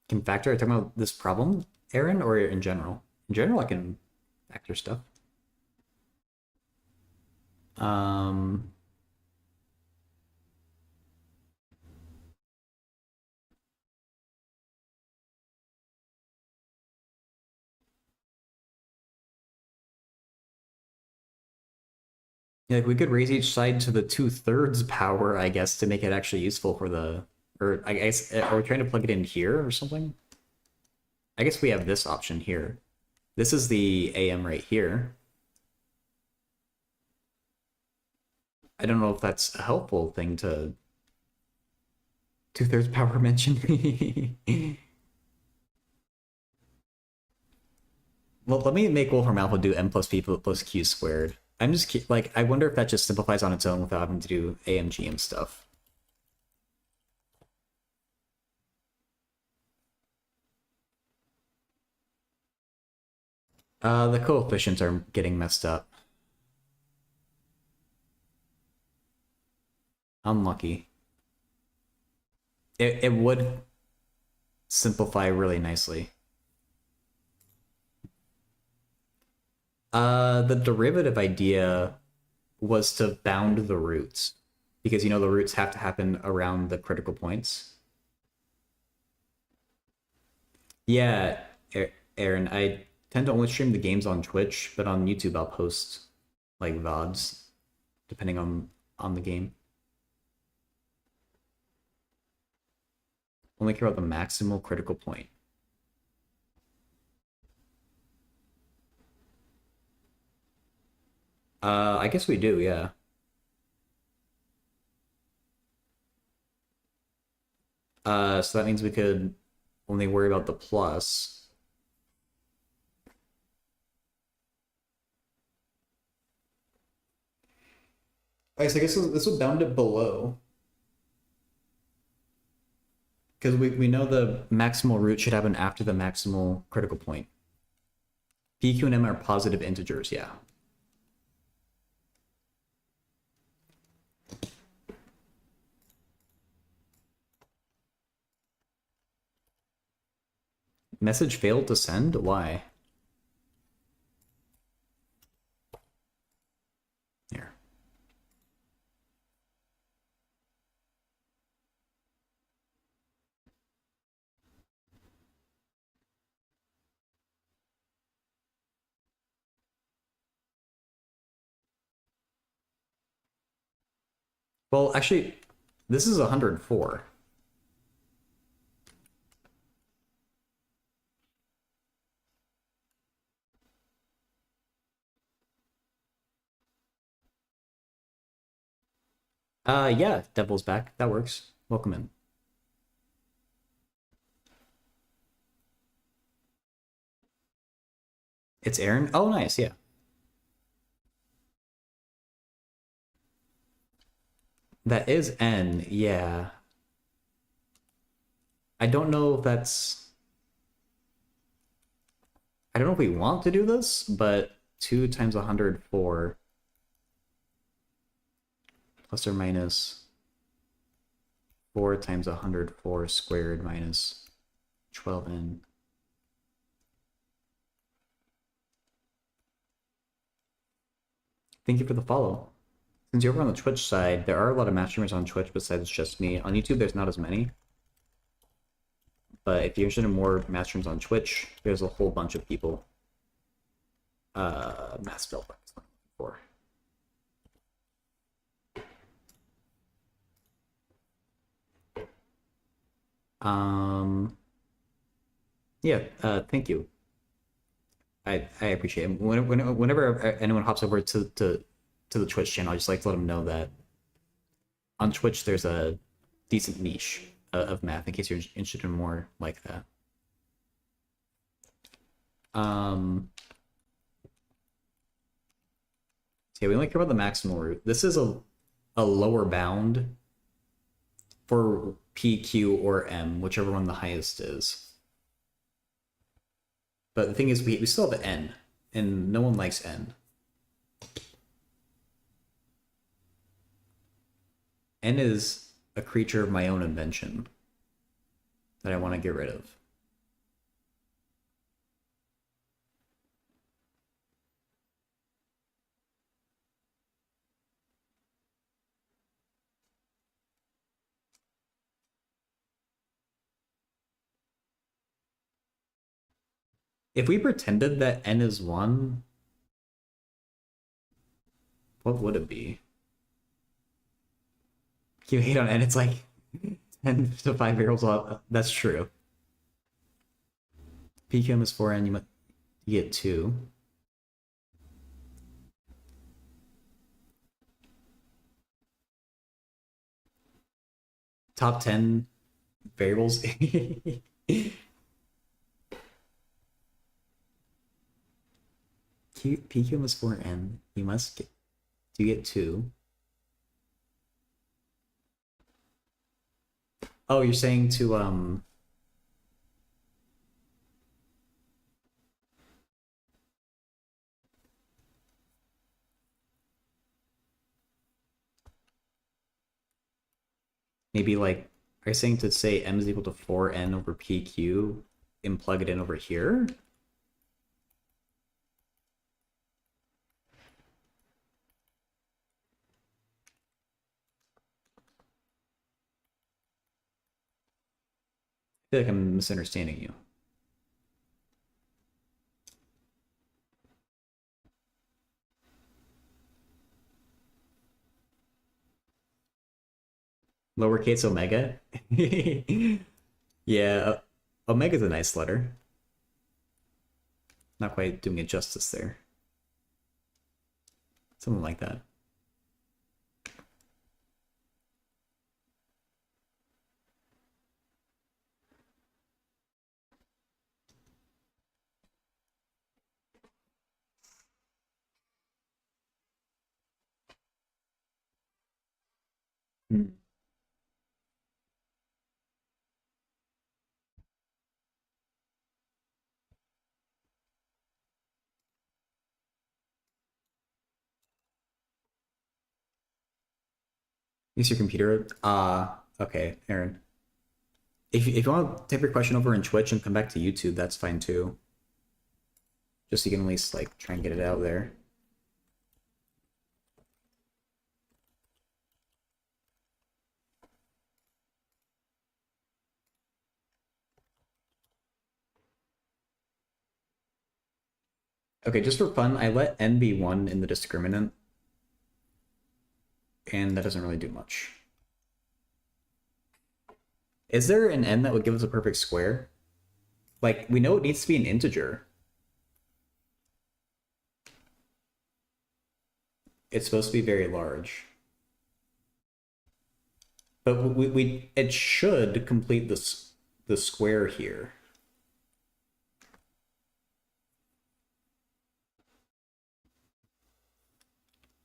S1: Can factor? Are you talking about this problem, Aaron, or in general? In general, I can factor stuff. Um, yeah, like we could raise each side to the 2/3 power, I guess, to make it actually useful for the, or I guess, are we trying to plug it in here or something? I guess we have this option here. This is the AM right here. I don't know if that's a helpful thing to 2/3 power mention. Well, let me make Wolfram Alpha do m plus p plus q squared. I'm just like, I wonder if that just simplifies on its own without having to do AMGM stuff. The coefficients are getting messed up. Unlucky. It would simplify really nicely. The derivative idea was to bound the roots because you know the roots have to happen around the critical points. Yeah, Aaron, I tend to only stream the games on Twitch, but on YouTube I'll post like VODs depending on the game. Only care about the maximal critical point. I guess we do, yeah. So that means we could only worry about the plus. Alright, so I guess this will bound it below. Because we know the maximal root should happen after the maximal critical point. P, Q, and M are positive integers, yeah. Message failed to send? Why? Here. Well, actually, this is 104. Yeah, Devil's back. That works. Welcome in. It's Aaron. Oh, nice. Yeah. That is N. Yeah. I don't know if that's. I don't know if we want to do this, but 2 times 104 plus or minus 4 times 104 squared minus 12n. Thank you for the follow. Since you're over on the Twitch side, there are a lot of math streamers on Twitch besides just me. On YouTube, there's not as many. But if you're interested in more math streams on Twitch, there's a whole bunch of people. Math spell practice for. Yeah, thank you. I appreciate it. Whenever anyone hops over to the Twitch channel, I just like to let them know that on Twitch there's a decent niche of math in case you're interested in more like that. So yeah, we only care about the maximal root. This is a lower bound for P, Q, or M, whichever one the highest is. But the thing is, we still have N, and no one likes N. N is a creature of my own invention that I want to get rid of. If we pretended that N is 1, what would it be? You hate on N, it's like 10 to 5 barrels off. That's true. PQM is 4N, you get 2. Top 10 variables. PQM is 4N, you must get 2. Oh, you're saying to maybe like, are you saying to say M is equal to 4N over PQ and plug it in over here? I feel like I'm misunderstanding you. Lowercase omega? Yeah, omega's a nice letter. Not quite doing it justice there. Something like that. Hmm. Use your computer. Okay, Aaron. If you want to type your question over in Twitch and come back to YouTube, that's fine too. Just so you can at least like try and get it out there. Okay, just for fun, I let n be 1 in the discriminant, and that doesn't really do much. Is there an n that would give us a perfect square? Like, we know it needs to be an integer. It's supposed to be very large. But it should complete the square here.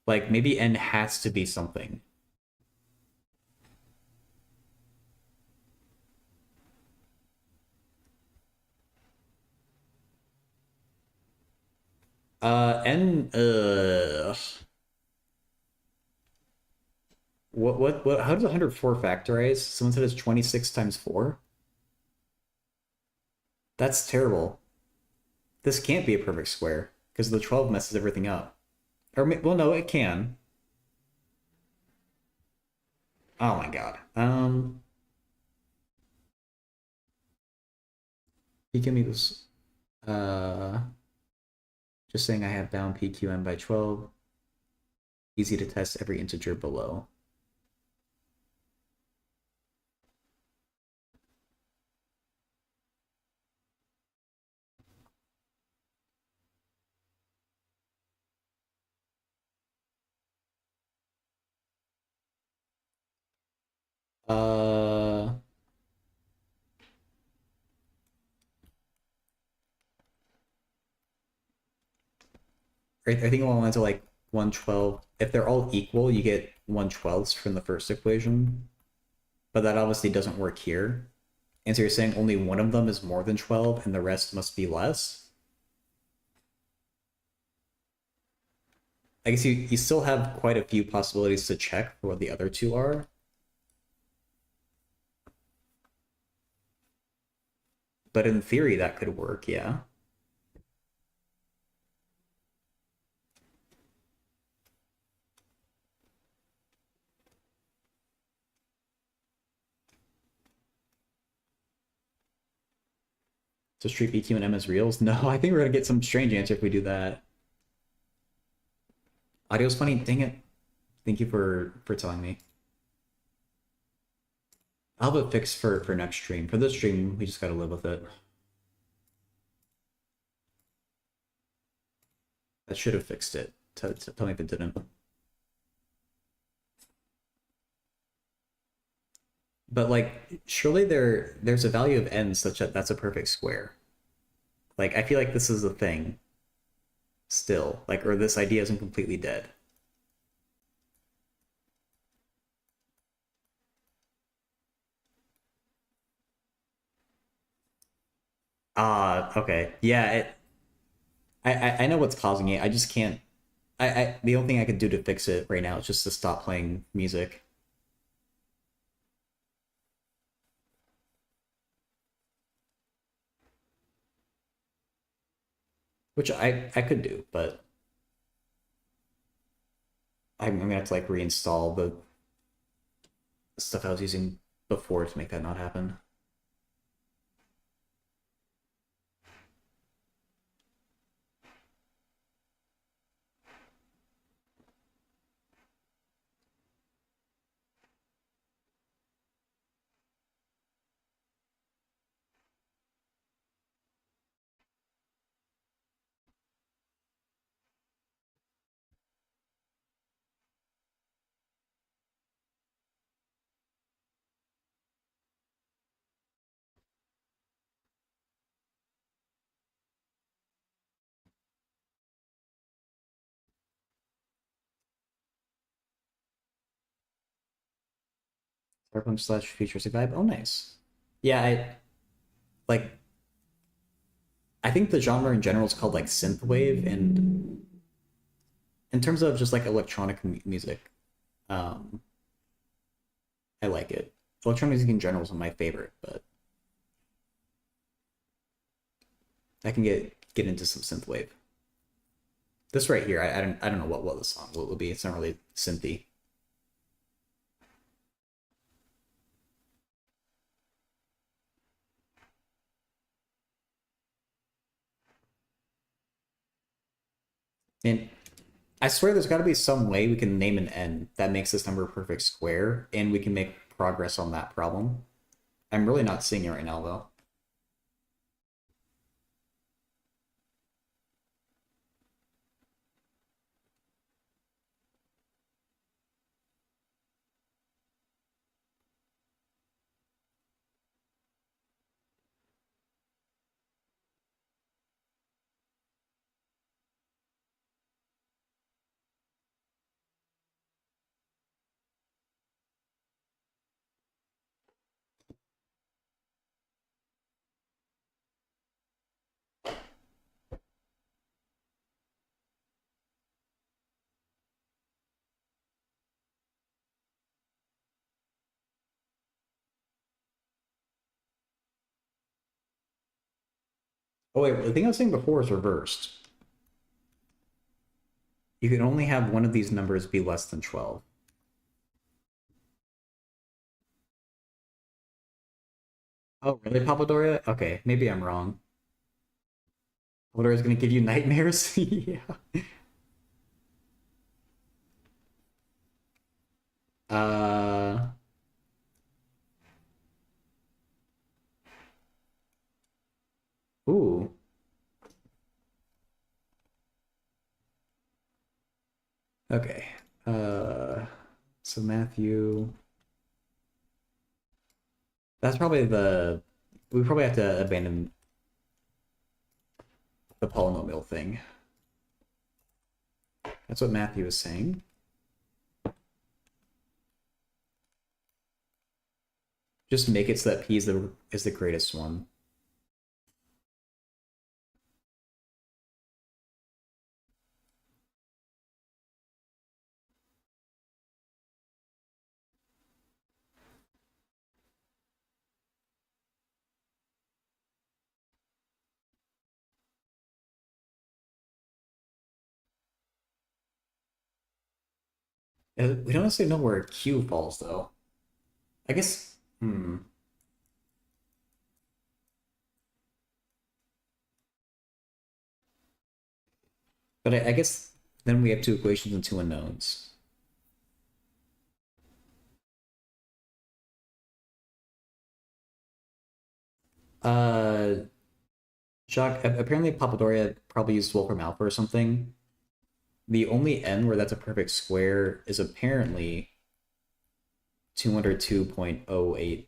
S1: Like, maybe n has to be something. N, how does 104 factorize? Someone said it's 26 times 4? That's terrible. This can't be a perfect square, because the 12 messes everything up. Or, well, no, it can. Oh my god. He can be this, uh, just saying I have bound p,q,m by 12. Easy to test every integer below. Uh, I think along the lines of like 112. If they're all equal, you get 1/12 from the first equation. But that obviously doesn't work here. And so you're saying only one of them is more than 12 and the rest must be less? I guess you still have quite a few possibilities to check for what the other two are. But in theory, that could work, yeah. So treat BQ and M as reals? No, I think we're gonna get some strange answer if we do that. Audio's funny, dang it. Thank you for telling me. I'll have it fixed for next stream. For this stream, we just gotta live with it. That should have fixed it. Tell me if it didn't. But like, surely there's a value of n such that that's a perfect square. Like, I feel like this is a thing still. Like, or this idea isn't completely dead. Okay. Yeah, I know what's causing it. I just can't. The only thing I could do to fix it right now is just to stop playing music. Which I could do, but I'm gonna have to like reinstall the stuff I was using before to make that not happen. Cyberpunk slash futuristic vibe. Oh, nice. Yeah, like. I think the genre in general is called like synthwave, and in terms of just like electronic music, um, I like it. Electronic music in general is my favorite, but I can get into some synthwave. This right here, I don't know what the song will be. It's not really synthy. And I swear there's got to be some way we can name an n that makes this number a perfect square, and we can make progress on that problem. I'm really not seeing it right now, though. Oh wait, the thing I was saying before is reversed. You can only have one of these numbers be less than 12. Oh, really, Papadoria? Okay, maybe I'm wrong. Papadoria is going to give you nightmares? Yeah. Uh, ooh. Okay. Uh, so Matthew, that's probably the, we probably have to abandon the polynomial thing. That's what Matthew is saying. Just make it so that P is the greatest one. We don't necessarily know where Q falls though. I guess. Hmm. But I guess then we have two equations and two unknowns. Uh, Jacques, apparently Papadoria probably used Wolfram Alpha or something. The only n where that's a perfect square is apparently 202.08652.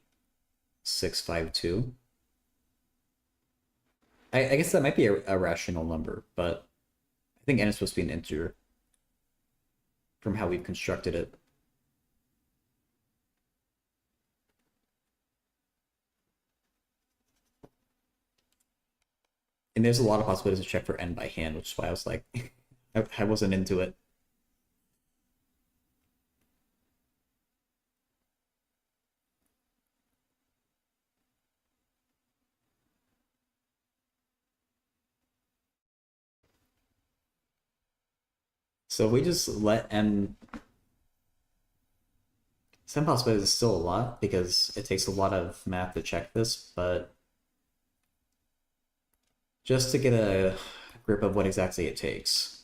S1: I guess that might be a rational number, but I think n is supposed to be an integer from how we've constructed it. And there's a lot of possibilities to check for n by hand, which is why I was like, I wasn't into it. So we just let n, some possibilities is still a lot because it takes a lot of math to check this, but just to get a grip of what exactly it takes.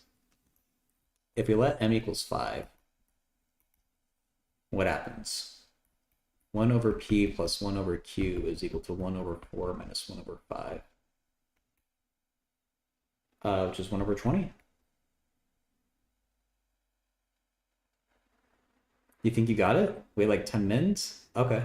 S1: If we let m equals 5, what happens? 1 over p plus 1 over q is equal to 1 over 4 minus 1 over 5, which is 1 over 20. You think you got it? Wait like 10 minutes? Okay.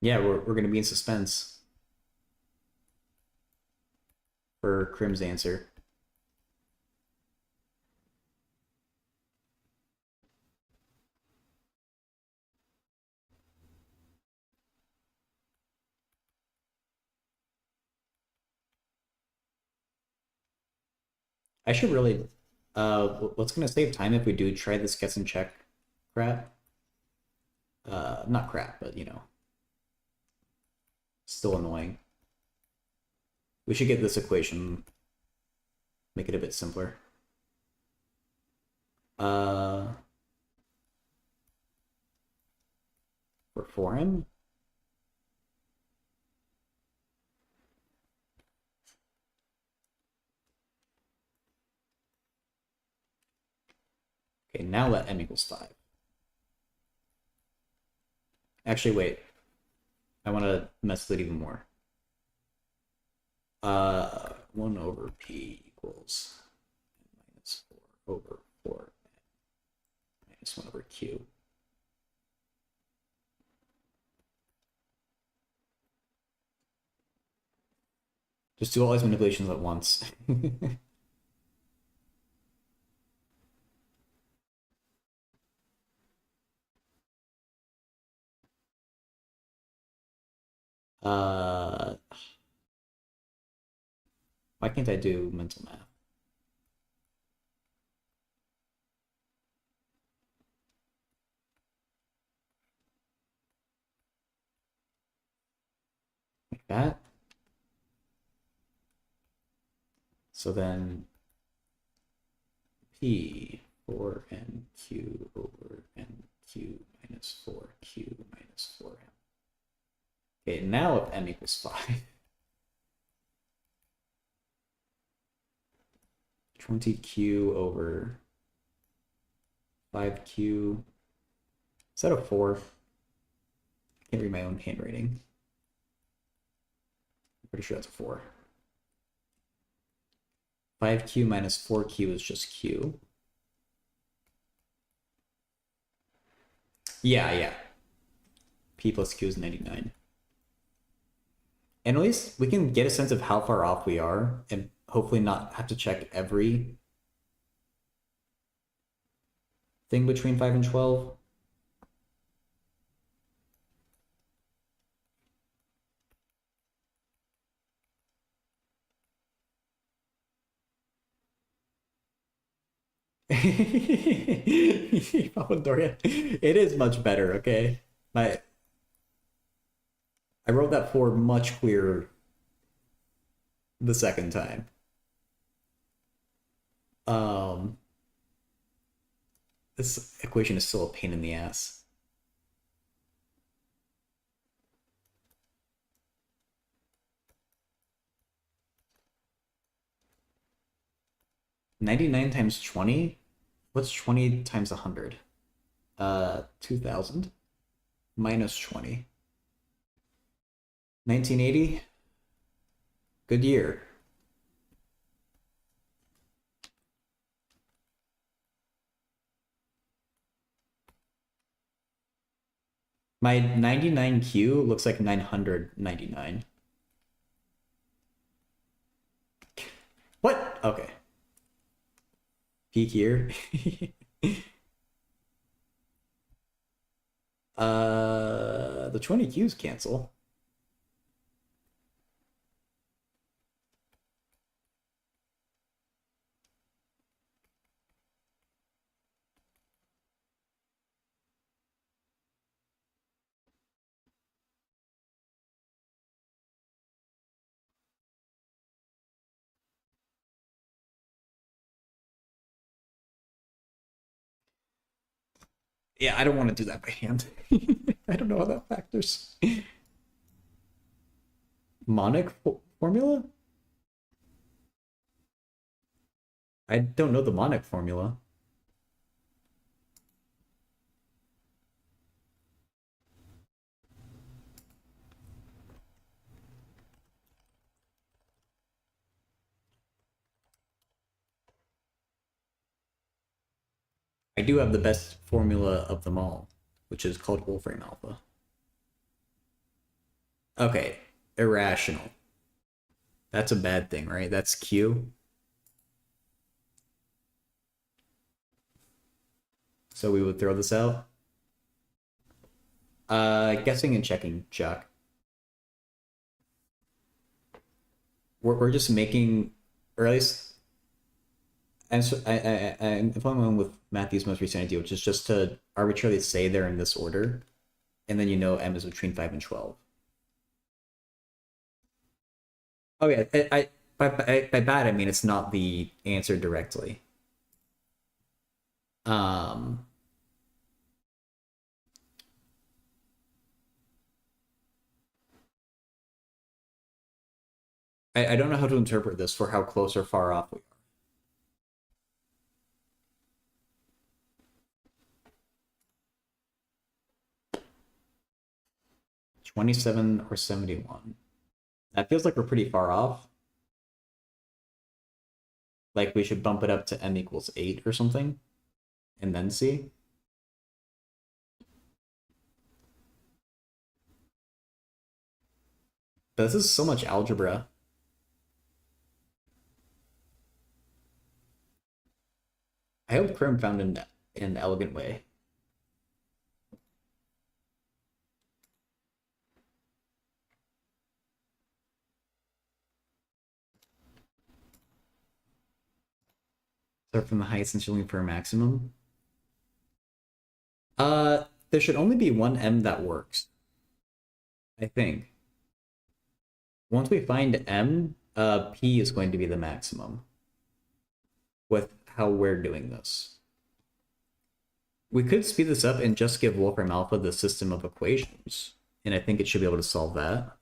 S1: Yeah, we're gonna be in suspense for Krim's answer. I should really what's gonna save time if we do try this guess and check crap? Not crap, but you know, still annoying. We should get this equation, make it a bit simpler. For him. Okay, now let m equals 5. Actually, wait. I want to mess with it even more. 1 over p equals minus 4 over 4 minus 1 over q. Just do all these manipulations at once. Why can't I do mental math? Like that? So then p 4nq over nq minus 4q minus 4m. Okay, now if m equals 5. 20q over 5q. Is that a 4? I can't read my own handwriting. I'm pretty sure that's a 4. 5q minus 4q is just q. Yeah. P plus q is 99. And at least we can get a sense of how far off we are and hopefully not have to check every thing between 5 and 12. It is much better, okay? I wrote that 4 much clearer the second time. This equation is still a pain in the ass. $99 times 20? What's 20 times 100? 2,000 minus 20. 1980? Good year. My 99Q looks like 999. What? Okay. Peak here. The 20Qs cancel. Yeah, I don't want to do that by hand. I don't know how that factors. Monic formula? I don't know the Monic formula. I do have the best formula of them all, which is called Wolfram alpha. Okay, irrational. That's a bad thing, right? That's Q. So we would throw this out. Guessing and checking, Chuck. We're just making, or at least, I'm following with Matthew's most recent idea, which is just to arbitrarily say they're in this order, and then you know M is between 5 and 12. Oh yeah, by bad I mean it's not the answer directly. Um, I don't know how to interpret this for how close or far off we are. 27 or 71. That feels like we're pretty far off. Like we should bump it up to M equals 8 or something, and then see. But this is so much algebra. I hope Chrome found an elegant way. Start from the highest and shooting for a maximum. There should only be one M that works, I think. Once we find M, P is going to be the maximum with how we're doing this. We could speed this up and just give Wolfram Alpha the system of equations, and I think it should be able to solve that.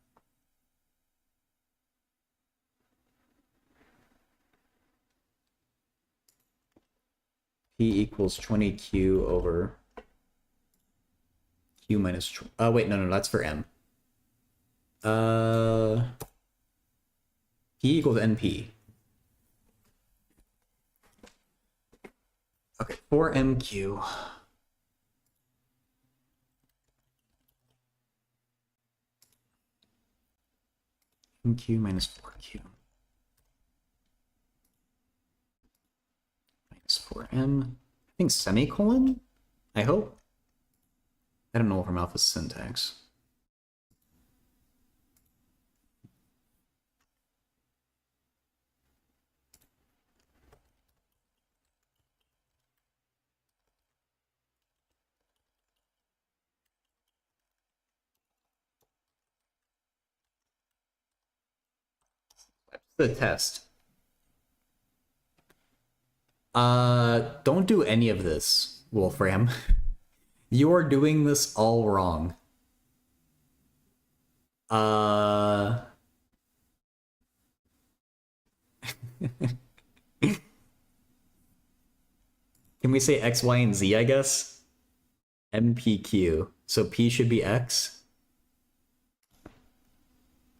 S1: P equals 20Q over Q minus... wait, no, that's for M. P equals NP. Okay, 4MQ. MQ minus 4Q. Minus 4M. I think semicolon? I hope. I don't know from alpha syntax. The test. Don't do any of this, Wolfram. You are doing this all wrong. Can we say X, Y, and Z, I guess? MPQ. So P should be X?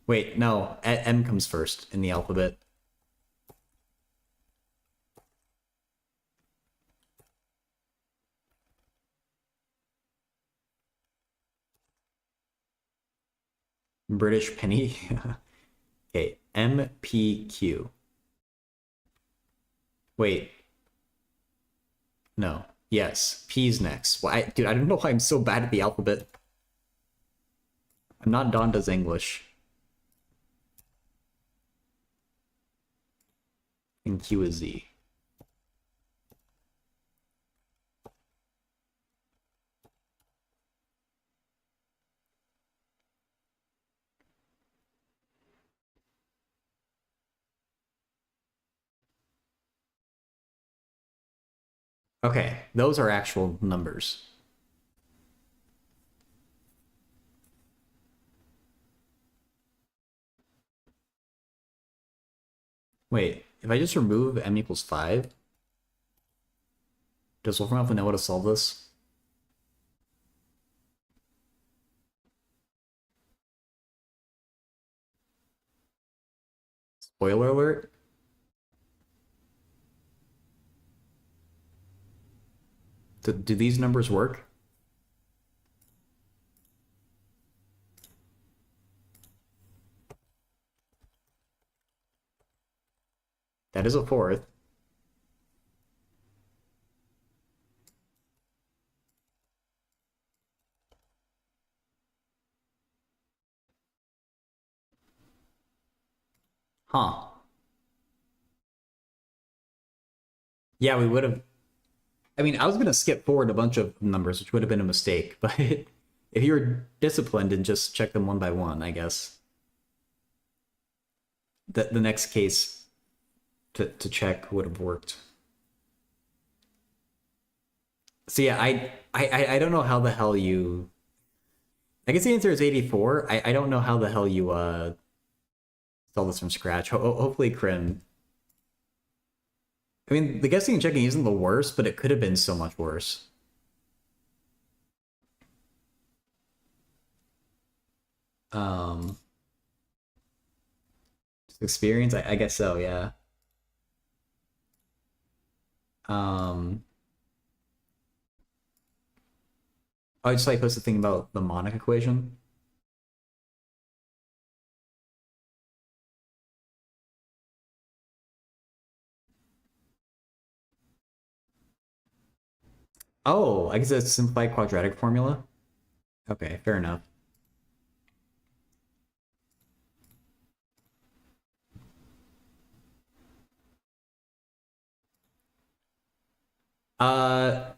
S1: Wait, no. M comes first in the alphabet. British penny. Okay, MPQ. Wait. No. Yes, P's next. Why, dude, I don't know why I'm so bad at the alphabet. I'm not Donda's English. And Q is Z. Okay, those are actual numbers. Wait, if I just remove M equals 5, does Wolfram Alpha know how to solve this? Spoiler alert. Do these numbers work? That is a fourth. Huh. Yeah, we would have. I mean, I was gonna skip forward a bunch of numbers, which would have been a mistake, but if you were disciplined and just check them one by one, I guess the next case to check would have worked. So yeah, I don't know how the hell you. I guess the answer is 84. I don't know how the hell you solve this from scratch. Hopefully, Krim. I mean, the guessing and checking isn't the worst, but it could have been so much worse. Um, experience, I guess so. Yeah. Um, I just like posted the thing about the monic equation. Oh, I guess it's a simplified quadratic formula. Okay, fair enough. Uh,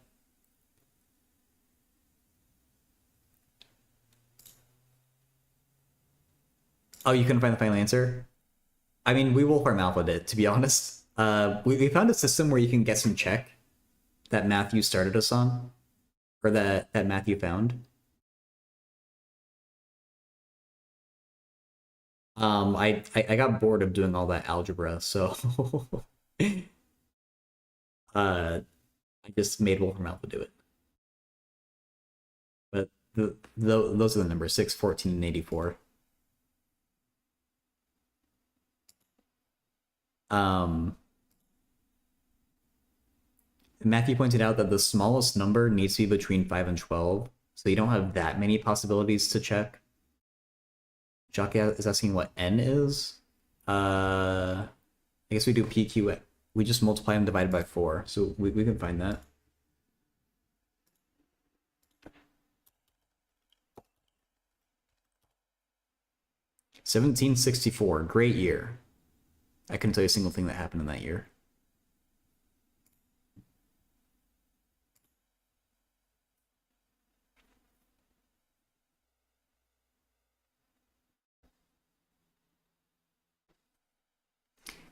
S1: oh, you couldn't find the final answer? I mean, we Wolfram Alpha did, to be honest. We found a system where you can guess and check that Matthew started us on, or that Matthew found. I got bored of doing all that algebra, so I just made Wolfram Alpha do it. But those are the numbers 6, 14, and 84. Um, Matthew pointed out that the smallest number needs to be between 5 and 12, so you don't have that many possibilities to check. Jockey is asking what n is. I guess we do PQ. We just multiply them divided by 4, so we can find that. $1764, great year. I couldn't tell you a single thing that happened in that year.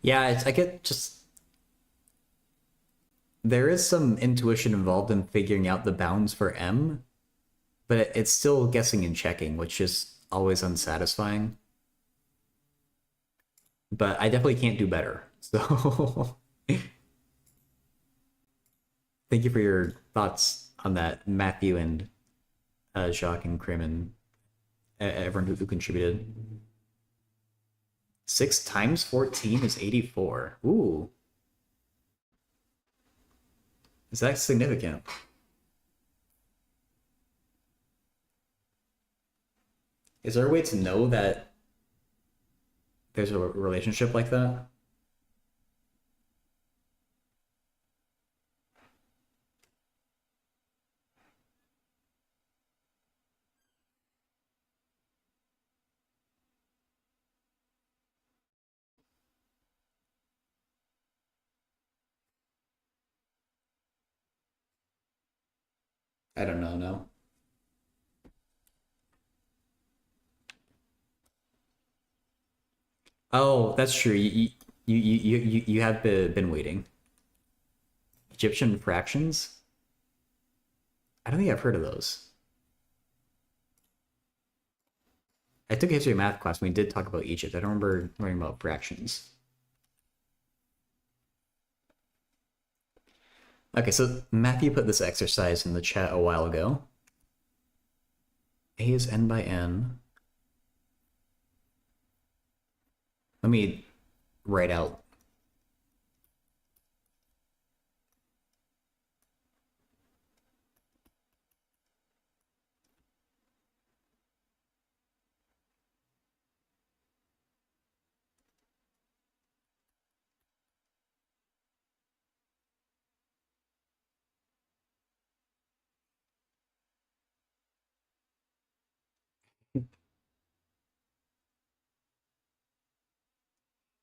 S1: Yeah, I get just there is some intuition involved in figuring out the bounds for m, but it's still guessing and checking, which is always unsatisfying. But I definitely can't do better. So thank you for your thoughts on that, Matthew and Jacques and Krim and everyone who contributed. 6 times 14 is 84. Ooh. Is that significant? Is there a way to know that there's a relationship like that? I don't know, no. Oh, that's true. You have been waiting. Egyptian fractions? I don't think I've heard of those. I took a history of math class when we did talk about Egypt. I don't remember learning about fractions. Okay, so Matthew put this exercise in the chat a while ago. A is n by n. Let me write out.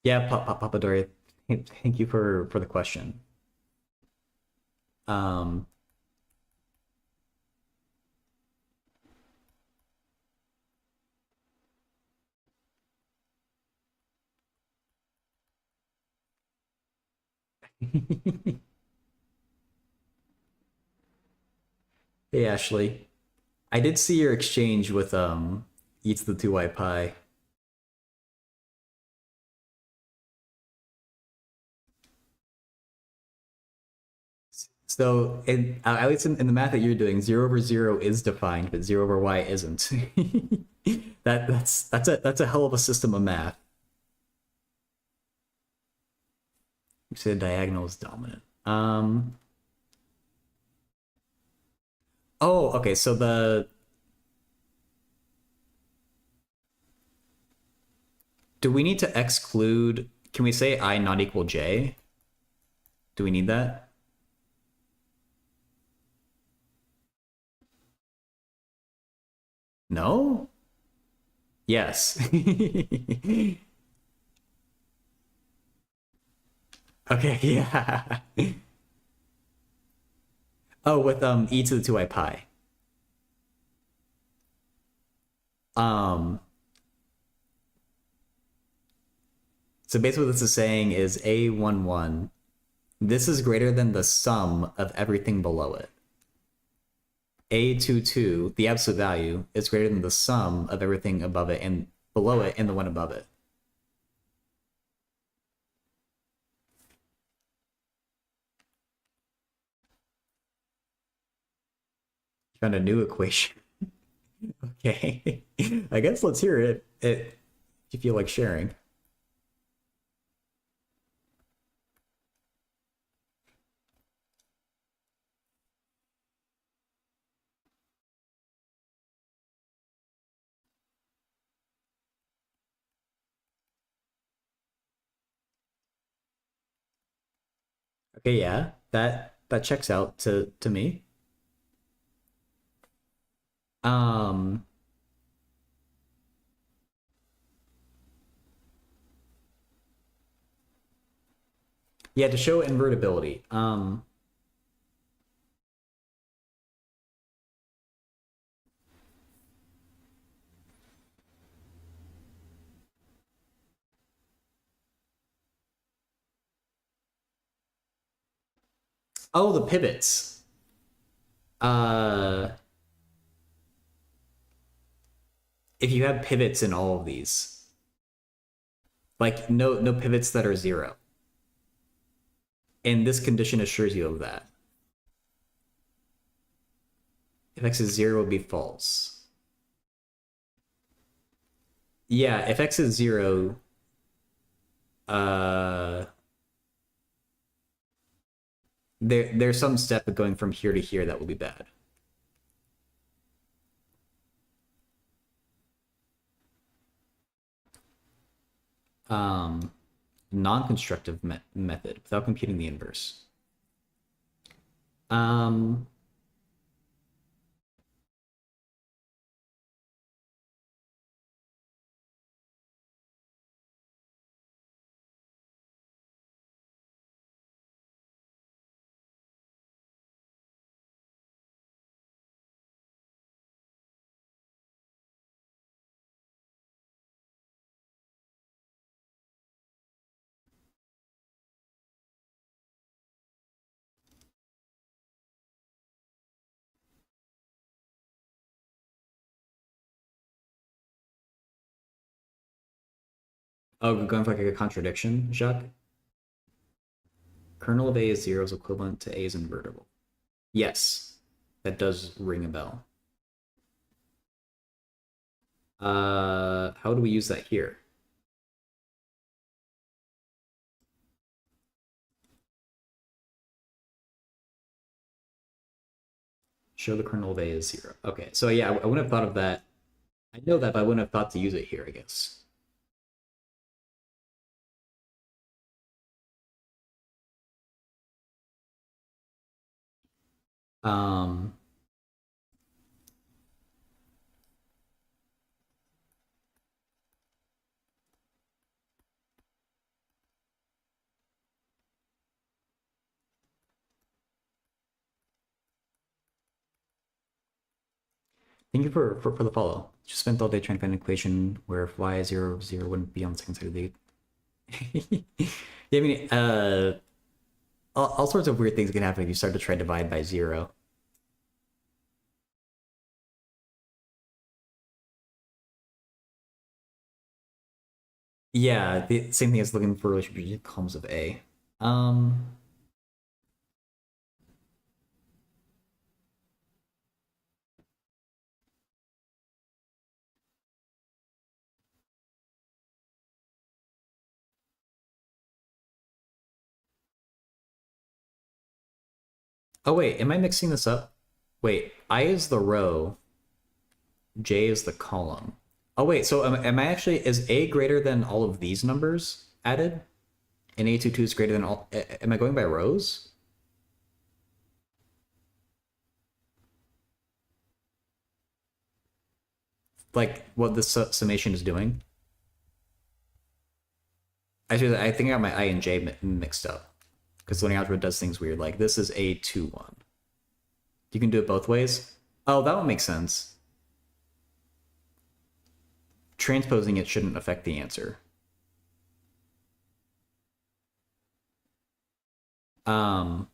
S1: Yeah, Papadori, thank you for the question. Um, hey Ashley, I did see your exchange with eats the 2y pie. So, at least in the math that you're doing, 0/0 is defined, but 0/y isn't. That's a hell of a system of math. You said diagonal is dominant. Oh, okay. So the do we need to exclude? Can we say I not equal j? Do we need that? No. Yes. Okay. Yeah. Oh, with e to the 2i pi. Um. So basically, what this is saying is a11. This is greater than the sum of everything below it. A22, the absolute value, is greater than the sum of everything above it and below it and the one above it. Found a new equation. Okay. I guess let's hear it if you feel like sharing. Okay, yeah. That checks out to me. Um yeah, to show invertibility. Oh, the pivots. Uh if you have pivots in all of these, like no pivots that are zero. And this condition assures you of that. If x is zero, it would be false. Yeah, if x is zero, uh, there's some step of going from here to here that will be bad. Um, non-constructive method without computing the inverse. Um, oh, going for like a contradiction, Jacques. Kernel of A is zero is equivalent to A is invertible. Yes, that does ring a bell. How do we use that here? Show the kernel of A is zero. Okay, so yeah, I wouldn't have thought of that. I know that, but I wouldn't have thought to use it here, I guess. Um, Thank you for the follow. Just spent all day trying to find an equation where if y is 0, 0 wouldn't be on the second side of the... Yeah, I mean, all sorts of weird things can happen if you start to try to divide by 0. Yeah, the same thing as looking for relationship between columns of A. Um, oh wait, am I mixing this up? Wait, I is the row, J is the column. Oh wait, so am I actually, is A greater than all of these numbers added? And A22 is greater than all, am I going by rows? Like what the summation is doing? I think I got my I and J mixed up. Because linear algebra does things weird. Like this is A21. You can do it both ways. Oh, that one makes sense. Transposing it shouldn't affect the answer. Um,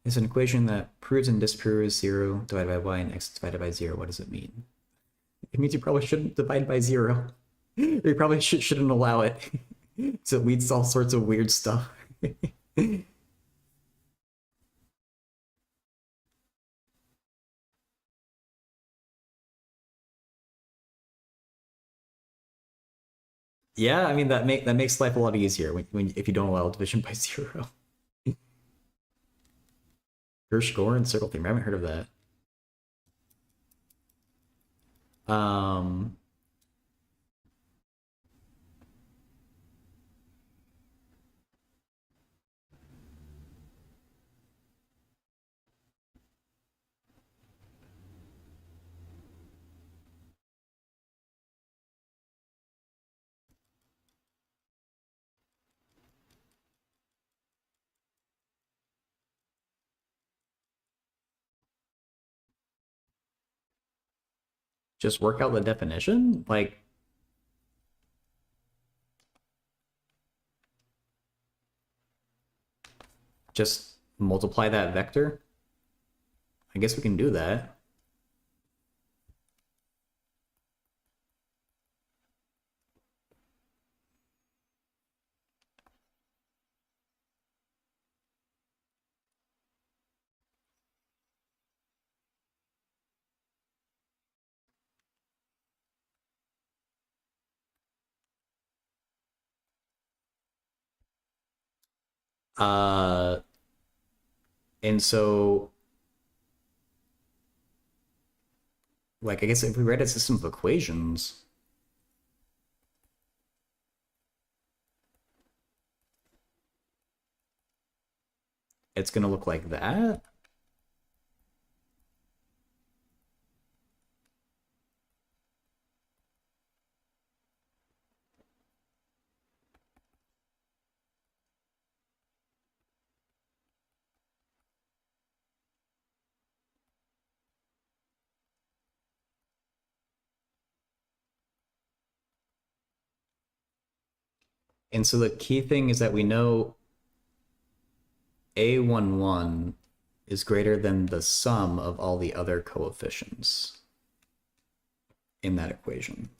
S1: it's an equation that proves and disproves 0 divided by y and x divided by 0. What does it mean? It means you probably shouldn't divide by 0. You probably shouldn't allow it. So it leads to all sorts of weird stuff. Yeah, I mean that makes life a lot easier when if you don't allow division by 0. Gersh-Gorin circle theorem. I haven't heard of that. Um, just work out the definition? Like, just multiply that vector? I guess we can do that. Uh, and so, like, I guess if we write a system of equations, it's gonna look like that. And so the key thing is that we know A11 is greater than the sum of all the other coefficients in that equation.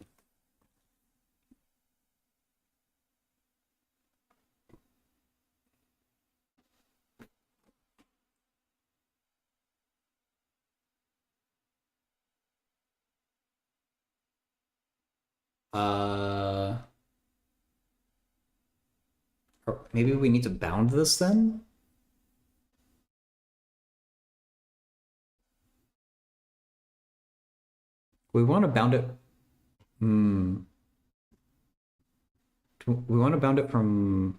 S1: Uh, or maybe we need to bound this then? We want to bound it. Hmm. We want to bound it from.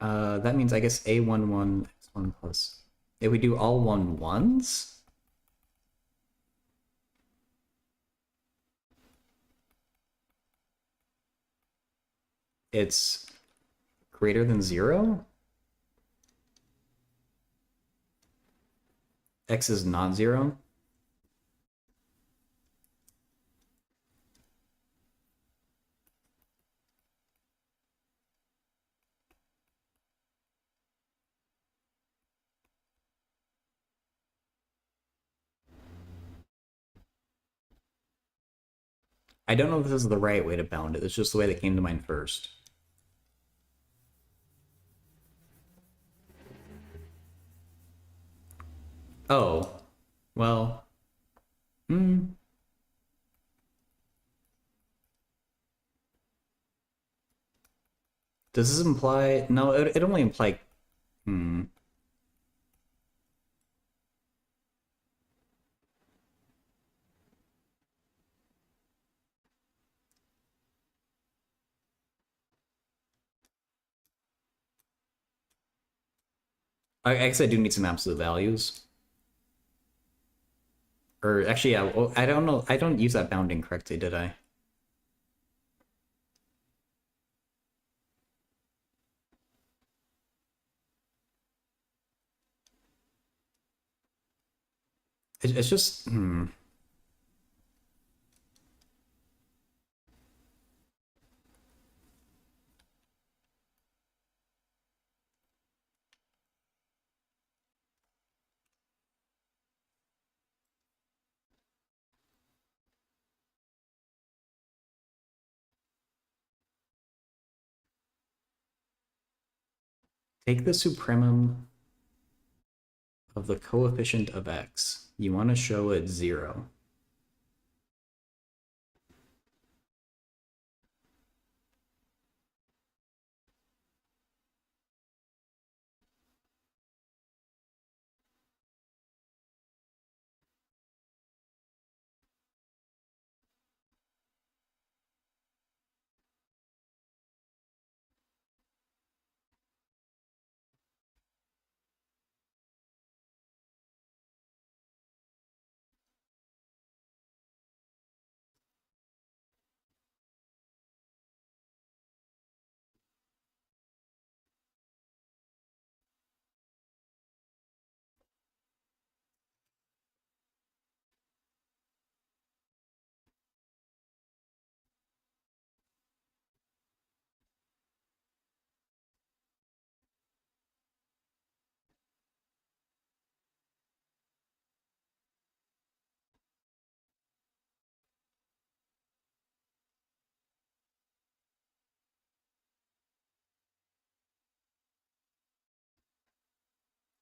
S1: That means I guess A11 x1 plus. If we do all 1s, it's greater than 0. X is not 0. I don't know if this is the right way to bound it. It's just the way that came to mind first. Oh, well, hmm. Does this imply? No, it only imply. Hmm. I guess I do need some absolute values. Or actually, yeah. Well, I don't know. I don't use that bounding correctly, did I? It's just. Hmm. Take the supremum of the coefficient of x. You want to show it 0.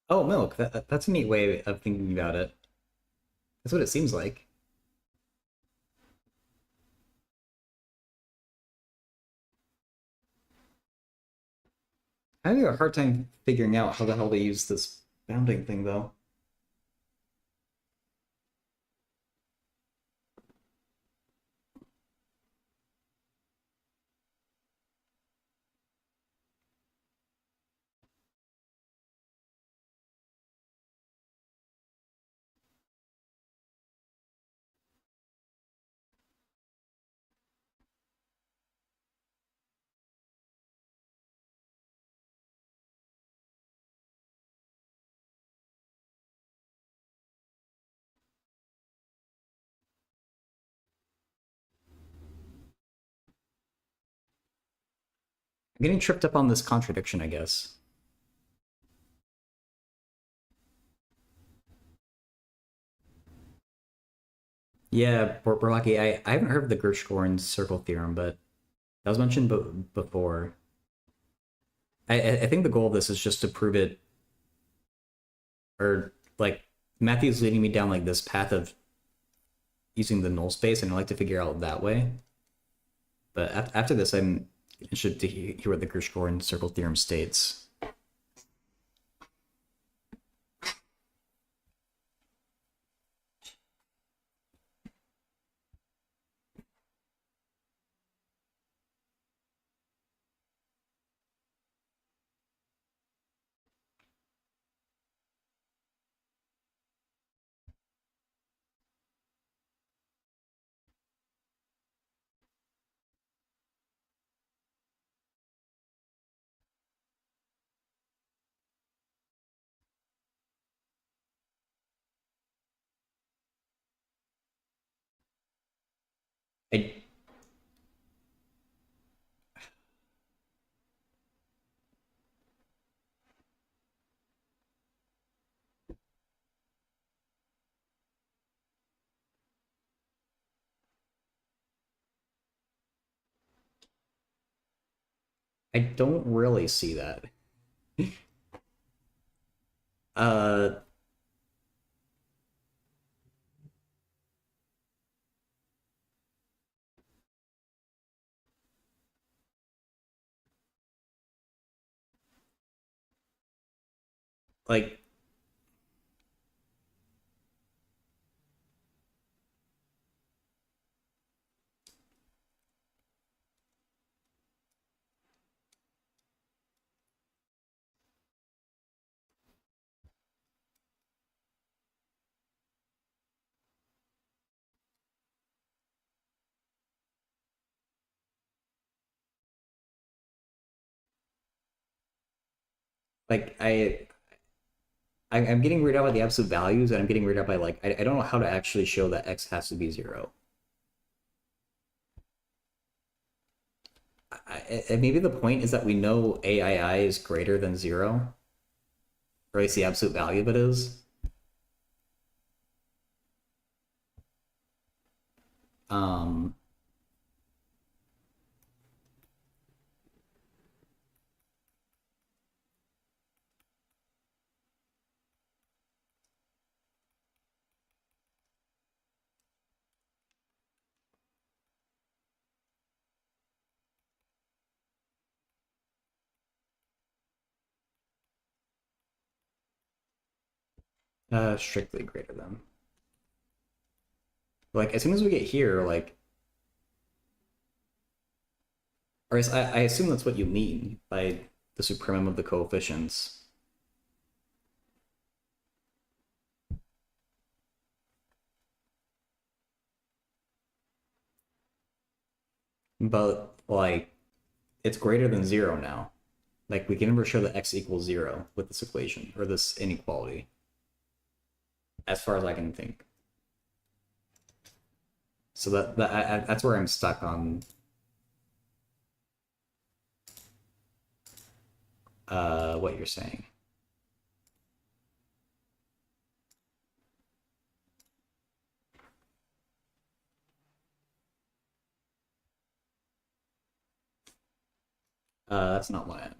S1: Oh, milk. That's a neat way of thinking about it. That's what it seems like. I have a hard time figuring out how the hell they use this bounding thing, though. I'm getting tripped up on this contradiction, I guess. Yeah, Borlaki, I haven't heard of the Gershgorn circle theorem, but that was mentioned before. I think the goal of this is just to prove it, or like Matthew's leading me down like this path of using the null space, and I like to figure out that way. But after this, I'm interested to hear what the Gershgorn circle theorem states. I don't really see that. Uh, like like I'm getting weirded out by the absolute values, and I'm getting weirded out by like I don't know how to actually show that x has to be 0. Maybe the point is that we know AII is greater than 0, or at least the absolute value of it is. Um, Strictly greater than. Like as soon as we get here, like, or I assume that's what you mean by the supremum of the coefficients. But like, it's greater than 0 now. Like we can never show that x equals 0 with this equation or this inequality, as far as I can think. So that's where I'm stuck on what you're saying. That's not what I am.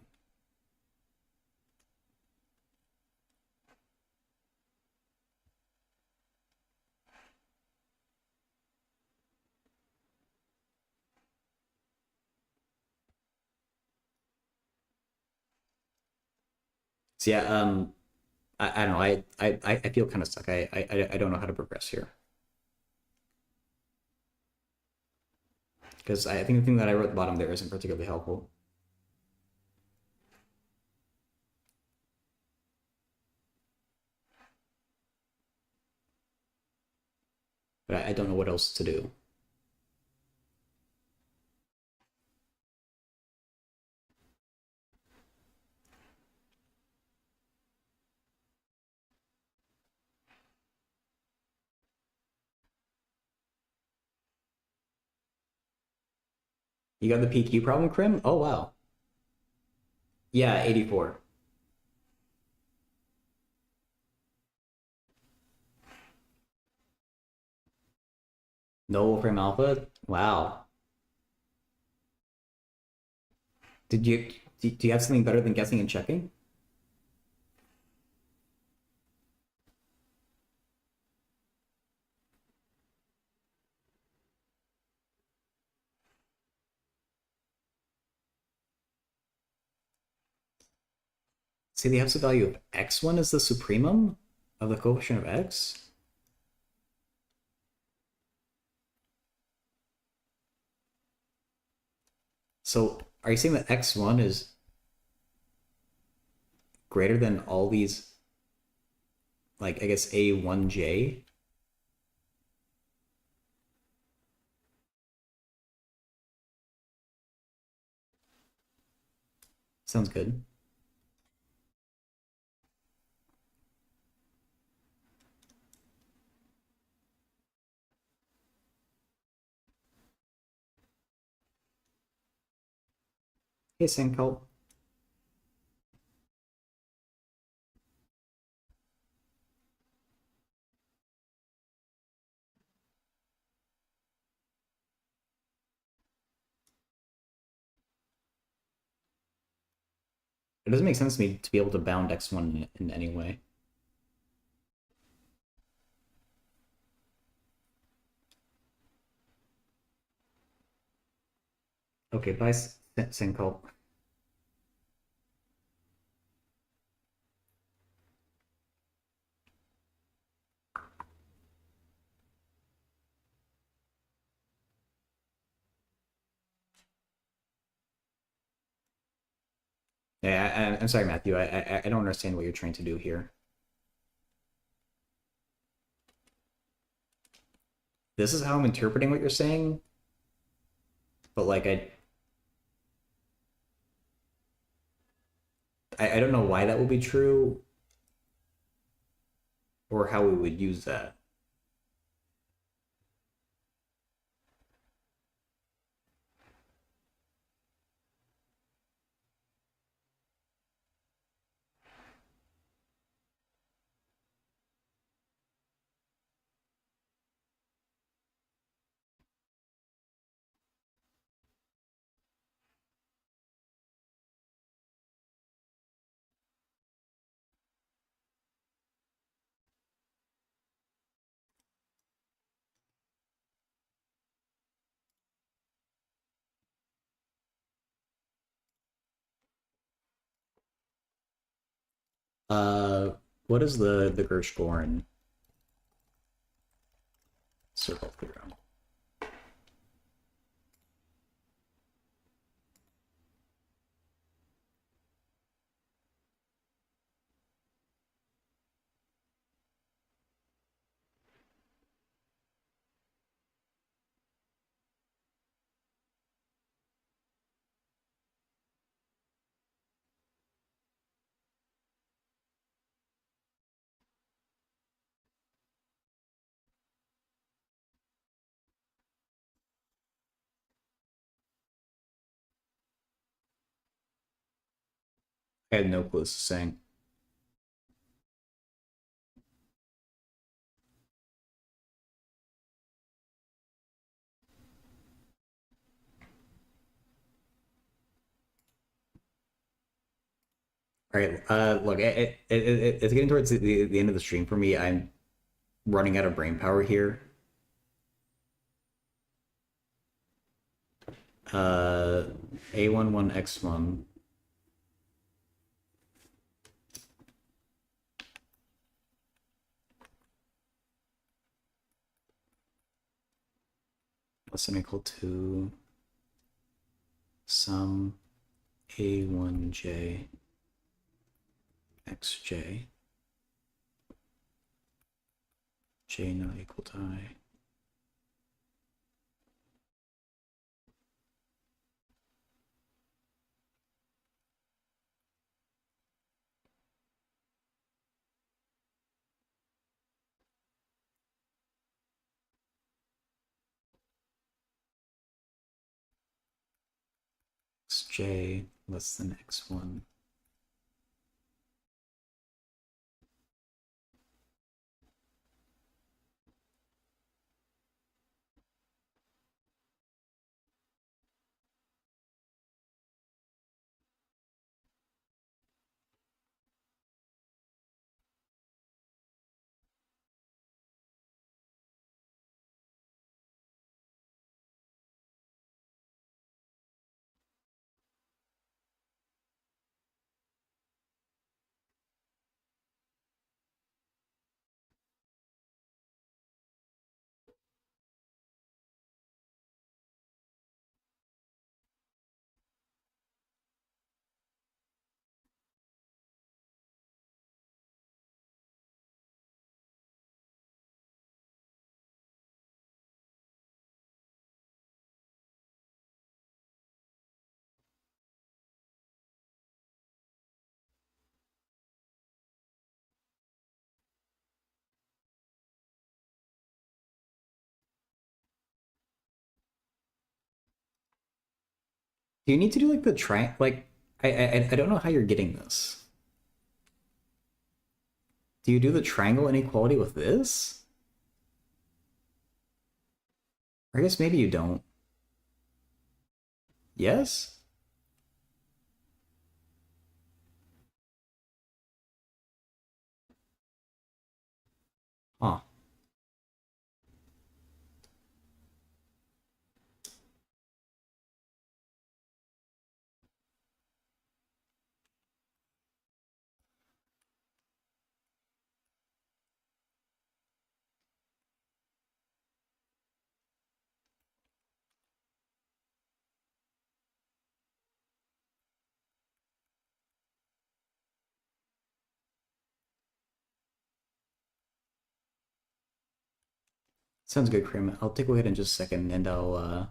S1: So yeah, I don't know. I feel kind of stuck. I don't know how to progress here because I think the thing that I wrote at the bottom there isn't particularly helpful. But I don't know what else to do. You got the PQ problem, Krim? Oh wow. Yeah, 84. No Wolfram Alpha. Wow. Did you do you have something better than guessing and checking? See, the absolute value of x1 is the supremum of the coefficient of x. So are you saying that x1 is greater than all these, like, I guess a1j? Sounds good. Hey, Sankult. It doesn't make sense to me to be able to bound x1 in any way. Okay, bye, Syncope. Yeah, I'm sorry, Matthew. I don't understand what you're trying to do here. This is how I'm interpreting what you're saying, but like I don't know why that would be true or how we would use that. Uh, what is the Gershgorn circle theorem? I had no clue this is saying. All right, look, it's getting towards the end of the stream for me. I'm running out of brain power here. Uh, A11X1. Less than or equal to sum A1J XJ. J not equal to I. XJ less than X1. Do you need to do like the triangle? Like, I don't know how you're getting this. Do you do the triangle inequality with this? Or I guess maybe you don't. Yes? Sounds good, Krim. I'll take a look at it in just a second, and I'll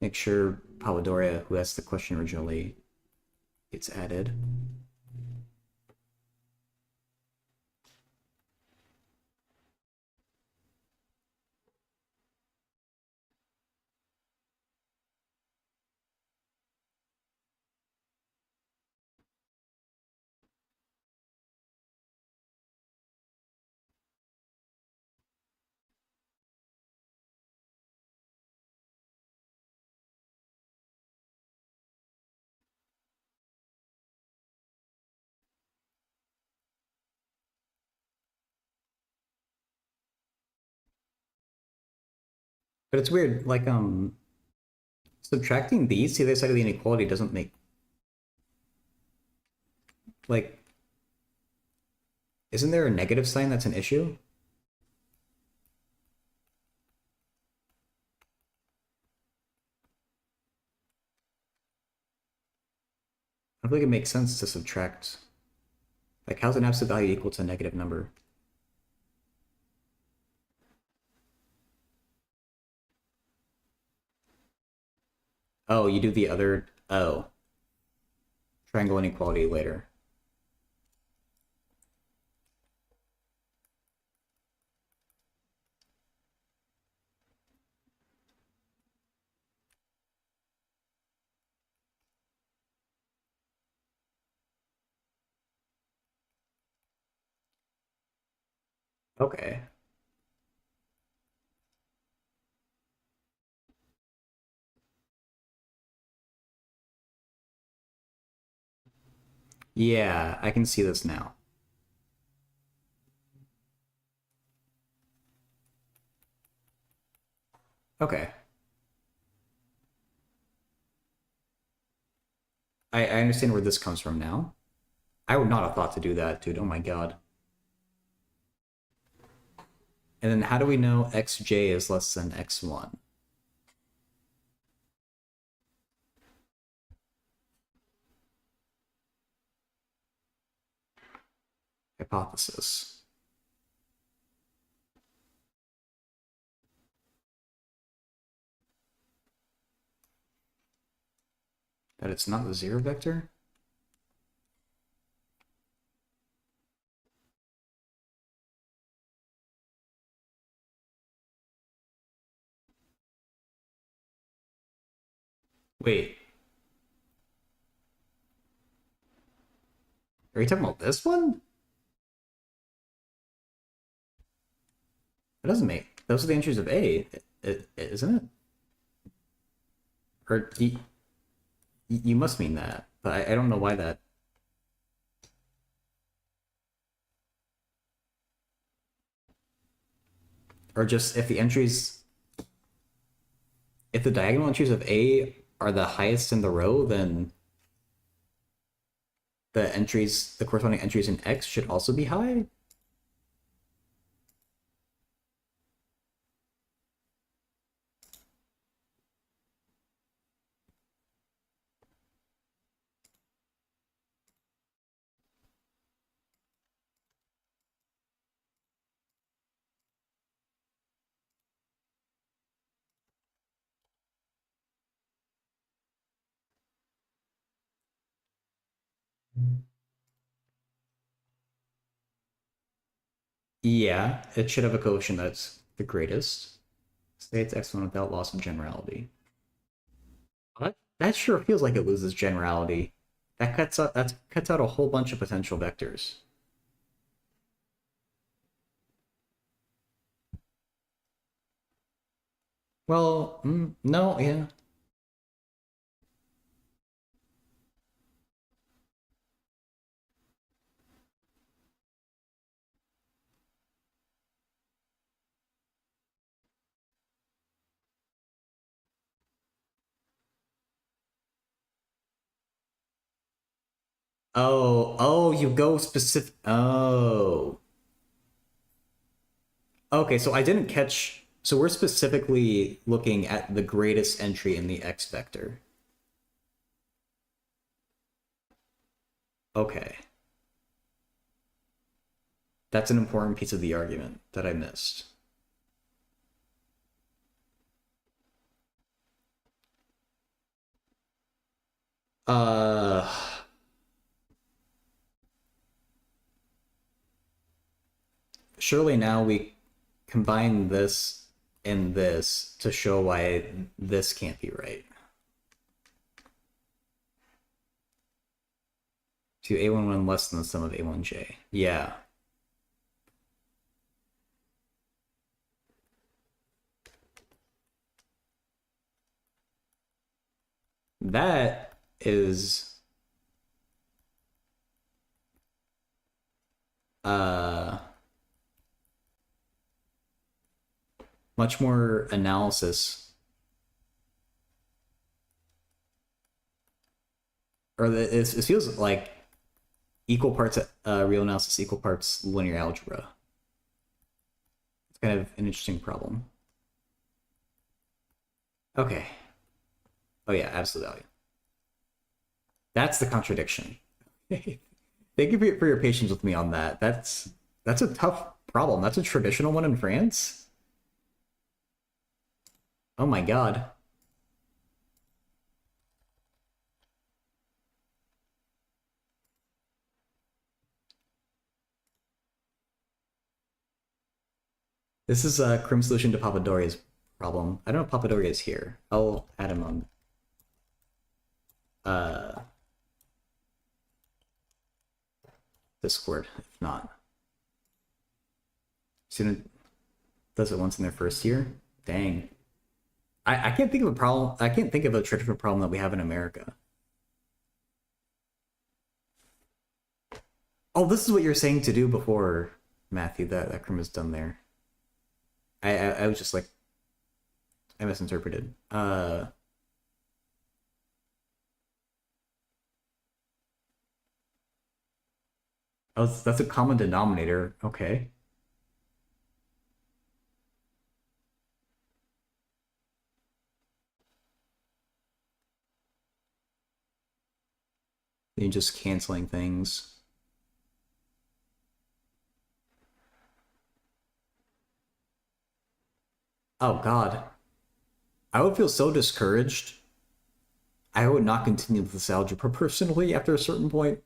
S1: make sure Pawadoria, who asked the question originally, gets added. But it's weird, like, subtracting these to the other side of the inequality doesn't make, like, isn't there a negative sign that's an issue? I feel like it makes sense to subtract. Like, how's an absolute value equal to a negative number? Oh, you do the other... Oh. Triangle inequality later. Okay. Yeah, I can see this now. Okay. I understand where this comes from now. I would not have thought to do that, dude. Oh my god. And then how do we know xj is less than x1? Hypothesis. That it's not the zero vector? Wait, are you talking about this one? It doesn't make... Those are the entries of A, isn't it? Or you must mean that, but I don't know why that... Or just if the entries... If the diagonal entries of A are the highest in the row, then the corresponding entries in X should also be high? Yeah, it should have a coefficient that's the greatest. Say it's x1 without loss of generality. That sure feels like it loses generality. That cuts out a whole bunch of potential vectors. Well, no, yeah. Oh, you go specific. Oh. Okay, so I didn't catch. So we're specifically looking at the greatest entry in the X vector. Okay. That's an important piece of the argument that I missed. Uh, surely now we combine this and this to show why this can't be right. To A11 less than the sum of A1J. Yeah. That is uh much more analysis, or it feels like equal parts real analysis, equal parts linear algebra. It's kind of an interesting problem. Okay. Oh yeah, absolute value. That's the contradiction. Thank you for your patience with me on that. That's a tough problem. That's a traditional one in France. Oh my god. This is a Crim solution to Papadoria's problem. I don't know if Papadoria is here. I'll add him on Discord, if not. Student does it once in their first year? Dang. I can't think of a problem. I can't think of a traditional problem that we have in America. Oh, this is what you're saying to do before, Matthew, that Crim is done there. I was just like, I misinterpreted. Oh, that's a common denominator. Okay. You're just canceling things. Oh God. I would feel so discouraged. I would not continue with this algebra personally after a certain point.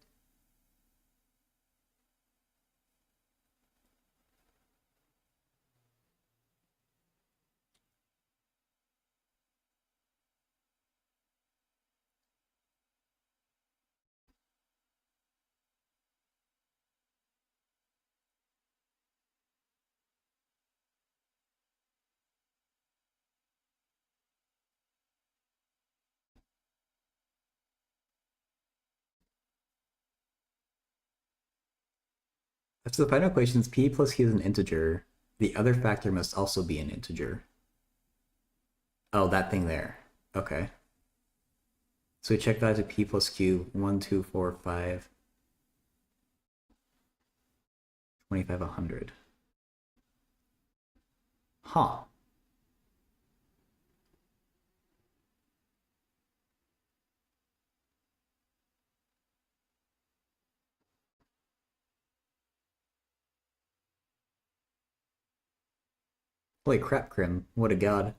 S1: After the final equations, p plus q is an integer. The other factor must also be an integer. Oh, that thing there. Okay. So we check values of p plus q, 1, 2, 4, 5, 25, 100. Huh. Holy crap, Crim. What a god.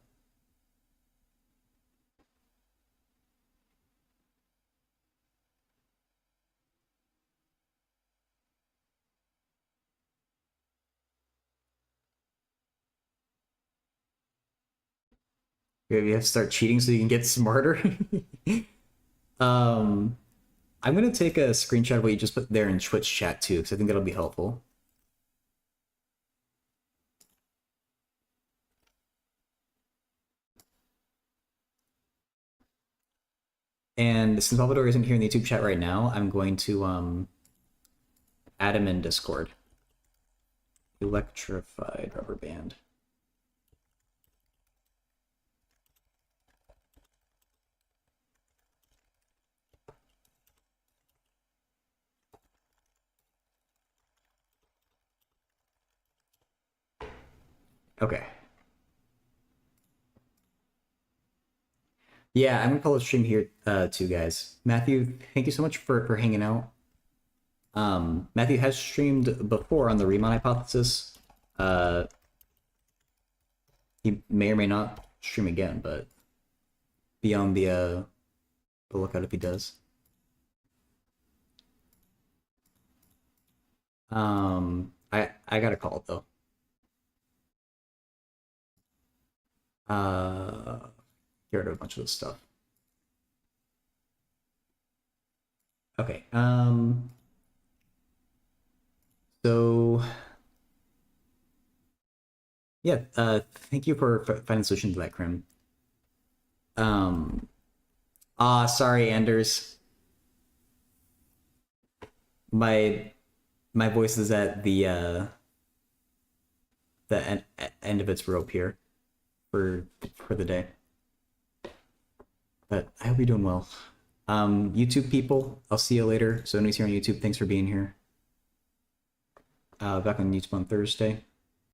S1: You have to start cheating so you can get smarter. um, I'm gonna take a screenshot of what you just put there in Twitch chat too, because I think that'll be helpful. And since Salvador isn't here in the YouTube chat right now, I'm going to add him in Discord. Electrified rubber band. Okay. Yeah, I'm gonna call the stream here too, guys. Matthew, thank you so much for hanging out. Matthew has streamed before on the Riemann hypothesis. He may or may not stream again, but be on the lookout if he does. I got a call though. Get rid of a bunch of this stuff. Okay. So yeah. Thank you for finding a solution to that, Krim. Um. Sorry, Anders. My my voice is at the end of its rope here for the day. But I hope you're doing well. YouTube people, I'll see you later. So anybody's here on YouTube, thanks for being here. Back on YouTube on Thursday.